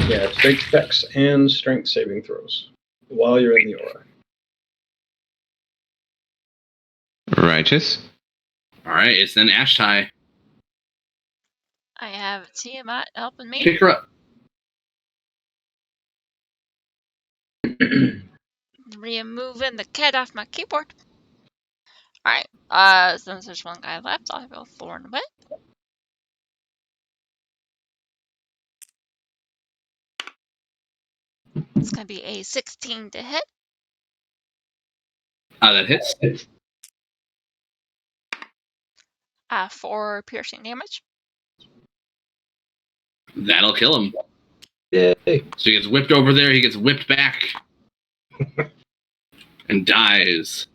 Speaker 1: Yeah, strength checks and strength saving throws while you're in the aura.
Speaker 4: Righteous.
Speaker 5: All right, it's then Ashtai.
Speaker 3: I have Tiamat helping me.
Speaker 5: Pick her up.
Speaker 3: Removing the cat off my keyboard. Alright, since there's one guy left, I'll go Thorn Whip. It's gonna be a 16 to hit.
Speaker 5: That hits.
Speaker 3: 4 piercing damage.
Speaker 5: That'll kill him.
Speaker 1: Yay.
Speaker 5: So he gets whipped over there. He gets whipped back. And dies.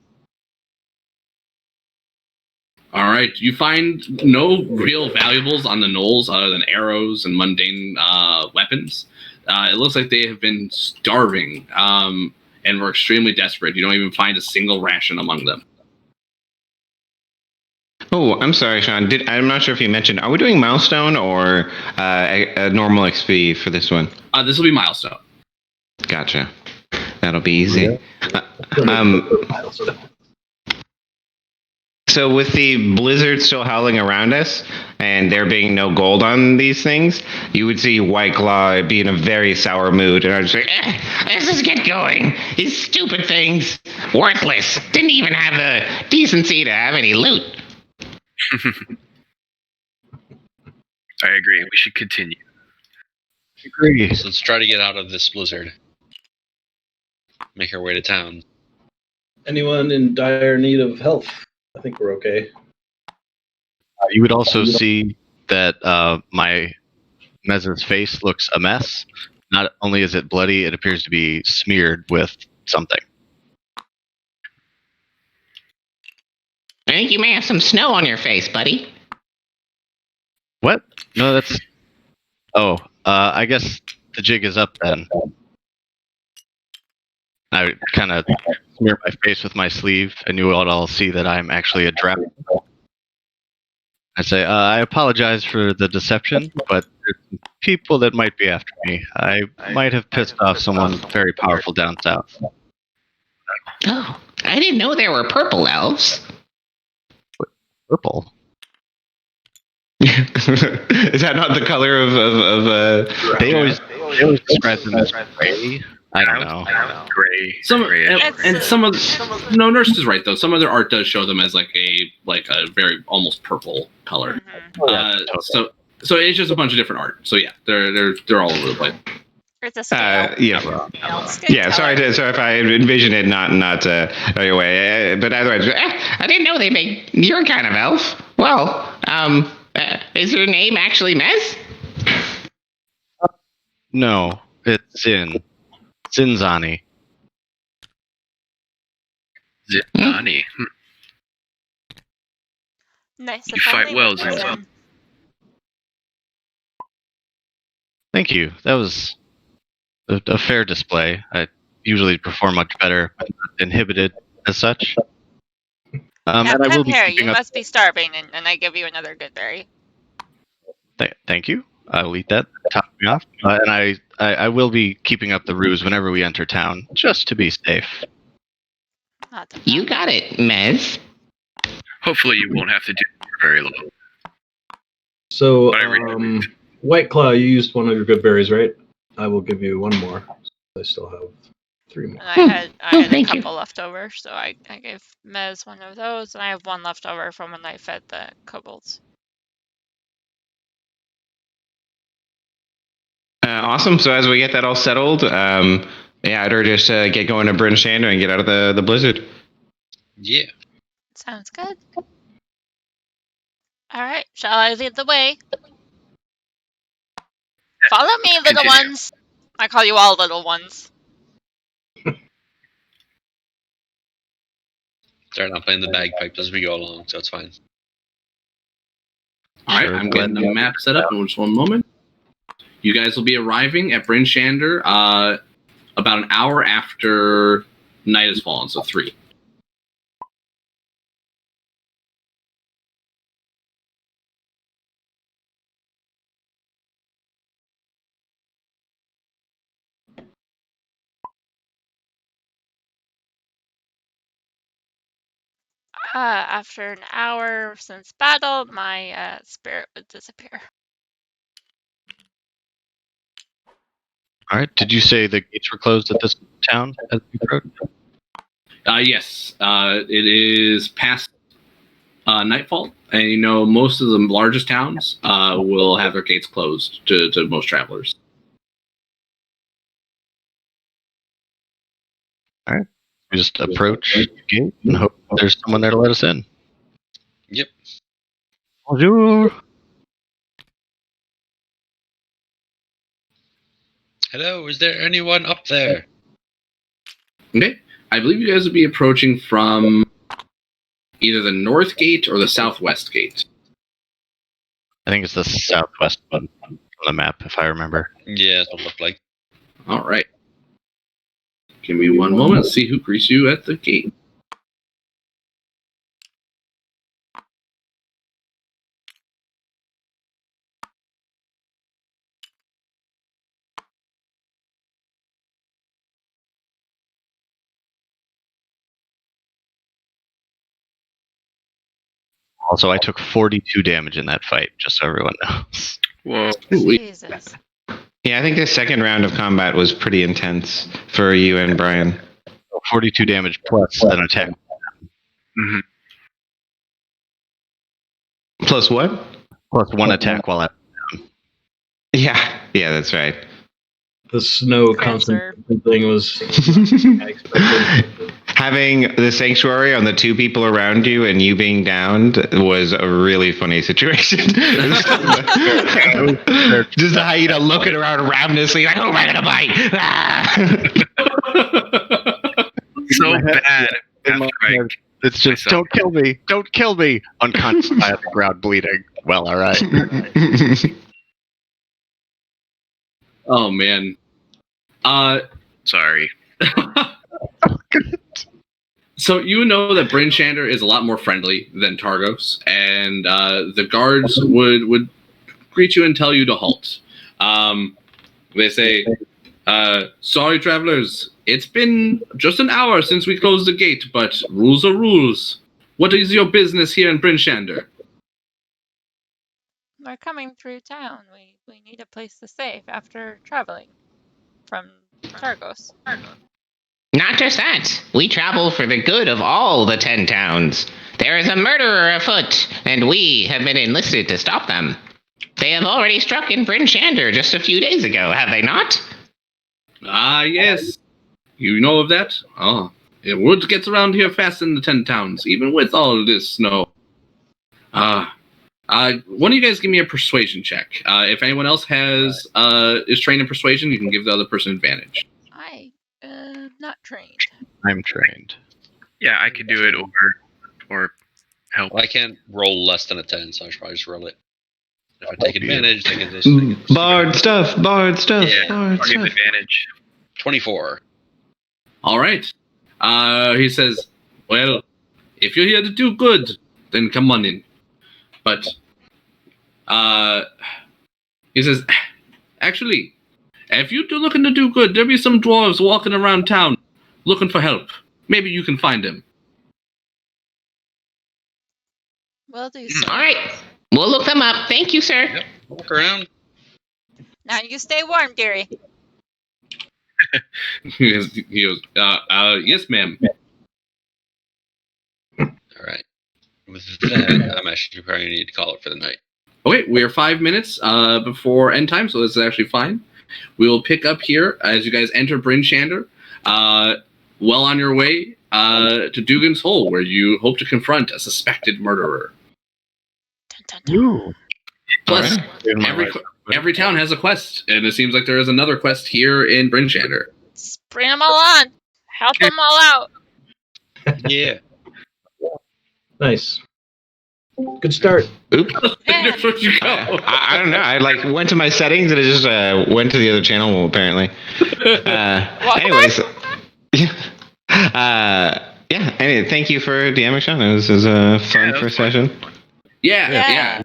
Speaker 5: All right. You find no real valuables on the knolls other than arrows and mundane weapons. It looks like they have been starving and were extremely desperate. You don't even find a single ration among them.
Speaker 4: Oh, I'm sorry, Sean. I'm not sure if you mentioned. Are we doing milestone or a normal XP for this one?
Speaker 5: This will be milestone.
Speaker 4: Gotcha. That'll be easy. So with the blizzard still howling around us, and there being no gold on these things, you would see White Claw be in a very sour mood, and I'd say,
Speaker 8: Let's just get going. These stupid things. Worthless. Didn't even have the decency to have any loot.
Speaker 7: I agree. We should continue.
Speaker 2: Agree.
Speaker 6: So let's try to get out of this blizzard. Make our way to town.
Speaker 1: Anyone in dire need of help? I think we're okay.
Speaker 2: You would also see that my Mez's face looks a mess. Not only is it bloody, it appears to be smeared with something.
Speaker 8: I think you may have some snow on your face, buddy.
Speaker 2: What? No, that's... Oh, I guess the jig is up then. I kind of smear my face with my sleeve, and you would all see that I'm actually a draft. I say, I apologize for the deception, but there's people that might be after me. I might have pissed off someone very powerful down south.
Speaker 8: Oh, I didn't know there were purple elves.
Speaker 2: Purple?
Speaker 4: is that not the color of
Speaker 2: They always describe them as gray. I don't know.
Speaker 7: Gray.
Speaker 5: No, Nurse is right though. Some of their art does show them as like a very almost purple color. So it's just a bunch of different art. So yeah, they're all over the place.
Speaker 3: It's a scale.
Speaker 4: Yeah. Sorry if I envisioned it not your way. But otherwise,
Speaker 8: I didn't know they made your kind of elf. Well, is your name actually Mez?
Speaker 2: No, it's Zinzani.
Speaker 7: Zinzani.
Speaker 3: Nice.
Speaker 7: You fight well, Zinzani.
Speaker 2: Thank you. That was a fair display. I usually perform much better when not inhibited as such.
Speaker 3: Now
Speaker 2: and I will
Speaker 3: come
Speaker 2: be
Speaker 3: here.
Speaker 2: keeping
Speaker 3: You
Speaker 2: up.
Speaker 3: must be starving, and I give you another good berry.
Speaker 2: Thank you. I will eat that. Top me off. And I will be keeping up the ruse whenever we enter town, just to be safe.
Speaker 3: Not the
Speaker 8: You got it, Mez.
Speaker 7: Hopefully you won't have to do it for very long.
Speaker 1: So,
Speaker 7: But I really
Speaker 1: White Claw, you used one of your good berries, right? I will give you one more. I still have 3 more.
Speaker 3: And I had a
Speaker 8: thank you.
Speaker 3: couple left over, so I gave Mez one of those, and I have one left over from when I fed the kobolds.
Speaker 4: awesome. So as we get that all settled, I'd urge us to get going to Bryn Shander and get out of the blizzard.
Speaker 6: Yeah.
Speaker 3: Sounds good. Alright, shall I lead the way? Follow me, little
Speaker 7: Continue.
Speaker 3: ones! I call you all little ones.
Speaker 6: They're not playing the bagpipe as we go along, so it's fine.
Speaker 5: All right, I'm getting the map set up in just one moment. You guys will be arriving at Bryn Shander about an hour after night has fallen, so 3.
Speaker 3: After an hour since battle, my spirit would disappear.
Speaker 2: All right. Did you say the gates were closed at this town as we approached?
Speaker 5: Yes, it is past nightfall, and you know most of the largest towns will have their gates closed to most travelers.
Speaker 2: All right. We just approach the gate and hope there's someone there to let us in.
Speaker 6: Yep.
Speaker 2: Bonjour.
Speaker 6: Hello, is there anyone up there?
Speaker 5: Okay, I believe you guys will be approaching from either the north gate or the southwest gate.
Speaker 2: I think it's the southwest one on the map, if I remember.
Speaker 6: Yeah, that's what it looked like.
Speaker 5: All right. Give me one moment. See who greets you at the gate.
Speaker 2: Also, I took 42 damage in that fight, just so everyone knows.
Speaker 7: Whoa.
Speaker 3: Jesus.
Speaker 4: Yeah, I think the second round of combat was pretty intense for you and Brian.
Speaker 2: 42 damage plus an attack.
Speaker 7: Hmm.
Speaker 4: Plus what?
Speaker 2: Plus 1 attack while at.
Speaker 4: Yeah, that's right.
Speaker 1: The snow
Speaker 3: Cancer.
Speaker 1: concentration thing was unexpected.
Speaker 4: Having the sanctuary on the 2 people around you and you being downed was a really funny situation. Just the hyena looking around ravenously like, who am I gonna bite? Ah!
Speaker 7: So bad.
Speaker 2: In my
Speaker 7: After I-
Speaker 2: head, it's just,
Speaker 7: myself.
Speaker 2: don't kill me. Unconscious by the ground bleeding. Well, all right.
Speaker 5: Oh man.
Speaker 7: Sorry.
Speaker 5: So you know that Bryn Shander is a lot more friendly than Targos, and the guards would greet you and tell you to halt. They say, "Sorry, travelers. It's been just an hour since we closed the gate, but rules are rules. What is your business here in Bryn Shander?"
Speaker 3: We're coming through town. We need a place to stay after traveling from Targos.
Speaker 8: Not just that. We travel for the good of all the 10 towns. There is a murderer afoot, and we have been enlisted to stop them. They have already struck in Bryn Shander just a few days ago, have they not?
Speaker 5: Ah, yes. You know of that? Oh, word gets around here fast in the 10 towns, even with all this snow. One of you guys give me a persuasion check. If anyone else is trained in persuasion, you can give the other person advantage.
Speaker 3: I am not trained.
Speaker 2: I'm trained.
Speaker 7: Yeah, I could do it or help.
Speaker 6: Well, I can't roll less than a 10, so I should probably just roll it. If I take advantage, I can just...
Speaker 4: Bard stuff.
Speaker 7: Yeah,
Speaker 4: Bard
Speaker 7: I'll give
Speaker 4: stuff.
Speaker 7: advantage.
Speaker 6: 24.
Speaker 5: All right. He says, well, if you're here to do good, then come on in. But, he says, actually, if you're looking to do good, there'll be some dwarves walking around town looking for help. Maybe you can find them.
Speaker 3: Will do, sir.
Speaker 8: All right. We'll look them up. Thank you, sir.
Speaker 6: Yep. Look around.
Speaker 3: Now you stay warm, Gary.
Speaker 5: He goes, yes, ma'am.
Speaker 6: All right. With that, I'm actually probably need to call it for the night.
Speaker 5: Okay, we are 5 minutes before end time, so this is actually fine. We will pick up here as you guys enter Bryn Shander, well on your way to Dugan's Hole, where you hope to confront a suspected murderer.
Speaker 3: Dun, dun, dun.
Speaker 2: Ooh.
Speaker 5: Plus,
Speaker 2: Alright.
Speaker 5: every town has a quest, and it seems like there is another quest here in Bryn Shander.
Speaker 3: Bring them all on. Help them all out.
Speaker 6: Yeah.
Speaker 1: Nice. Good start.
Speaker 4: Oop.
Speaker 3: Yeah.
Speaker 5: Where'd you go?
Speaker 4: I don't know. I like went to my settings and it just went to the other channel apparently. Anyways, yeah. Anyway, thank you for DMing, Sean. It was a fun
Speaker 7: that was
Speaker 4: first
Speaker 7: fun.
Speaker 4: session.
Speaker 5: Yeah.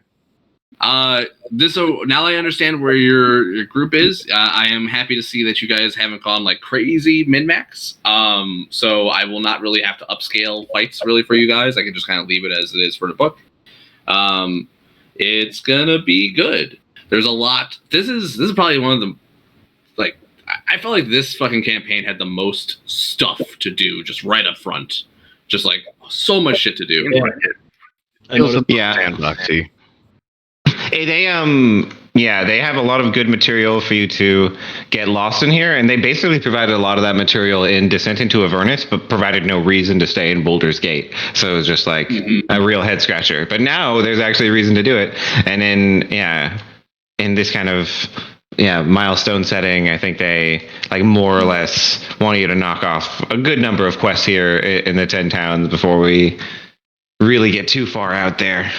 Speaker 5: So now I understand where your group is. I am happy to see that you guys haven't gone like crazy min-max. So I will not really have to upscale fights really for you guys. I can just kind of leave it as it is for the book. It's gonna be good. There's a lot. This is probably one of the like. I felt like this fucking campaign had the most stuff to do just right up front. Just like so much shit to do.
Speaker 1: I noticed.
Speaker 4: Yeah.
Speaker 2: Sandboxy.
Speaker 4: They have a lot of good material for you to get lost in here, and they basically provided a lot of that material in Descent into Avernus, but provided no reason to stay in Boulder's Gate. So it was just like a real head scratcher. But now there's actually a reason to do it, and in this kind of milestone setting, I think they like more or less want you to knock off a good number of quests here in the 10 towns before we really get too far out there.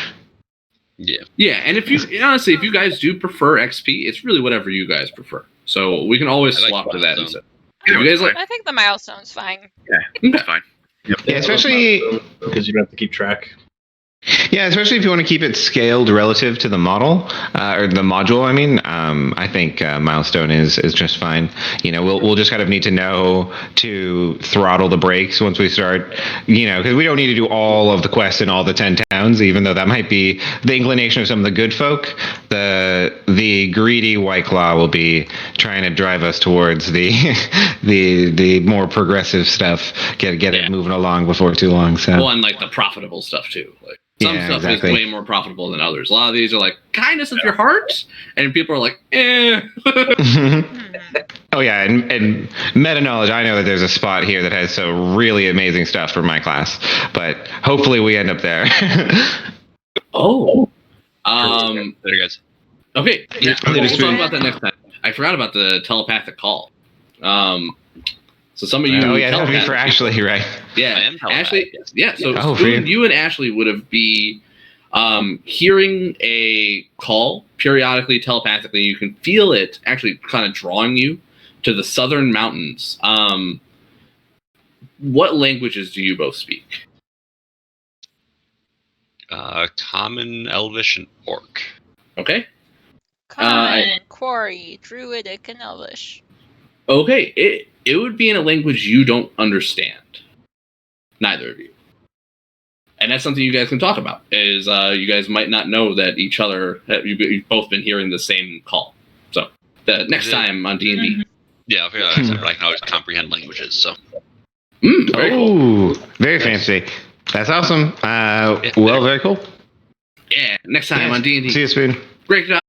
Speaker 5: Yeah, and if you guys do prefer XP, it's really whatever you guys prefer. So we can always swap to that instead. You guys like?
Speaker 3: I think the milestone's fine.
Speaker 7: That's fine.
Speaker 4: Yeah, especially
Speaker 1: because you don't have to keep track.
Speaker 4: Yeah, especially if you want to keep it scaled relative to the model or the module. I mean, I think milestone is just fine. We'll just kind of need to know to throttle the brakes once we start. Because we don't need to do all of the quests in all the 10 towns, even though that might be the inclination of some of the good folk. The greedy White Claw will be trying to drive us towards the the more progressive stuff. Get it moving along before too long. So
Speaker 5: Well, and like the profitable stuff too. Like some stuff is way more profitable than others. A lot of these are like kindness of your heart, and people are like, eh.
Speaker 4: Oh yeah, and meta knowledge. I know that there's a spot here that has some really amazing stuff for my class, but hopefully we end up there.
Speaker 5: Oh.
Speaker 6: There, guys.
Speaker 5: Okay. Yeah.
Speaker 4: They
Speaker 5: We'll
Speaker 4: just
Speaker 5: talk
Speaker 4: really-
Speaker 5: about that next time. I forgot about the telepathic call. So some of you.
Speaker 4: Oh yeah, that would be for
Speaker 5: telepathic
Speaker 4: Ashley, right?
Speaker 5: Yeah,
Speaker 6: I am telepathic,
Speaker 5: Ashley.
Speaker 6: yes.
Speaker 5: Yeah, so
Speaker 4: Oh, for
Speaker 5: Spoon,
Speaker 4: you.
Speaker 5: you and Ashley would have be hearing a call periodically telepathically. You can feel it actually kind of drawing you to the southern mountains. What languages do you both speak?
Speaker 6: Common, Elvish, and Orc.
Speaker 5: Okay.
Speaker 3: Common, Quarry, Druidic, and Elvish.
Speaker 5: Okay. It would be in a language you don't understand. Neither of you. And that's something you guys can talk about. Is you guys might not know that each other you've both been hearing the same call. So the next time on D&D.
Speaker 6: Yeah, I figure that except I can always comprehend languages. So
Speaker 5: Very cool.
Speaker 4: Ooh, very fancy. That's awesome. Well, very cool.
Speaker 5: Yeah. Next time on D&D.
Speaker 4: See you, Spoon.
Speaker 5: Great job.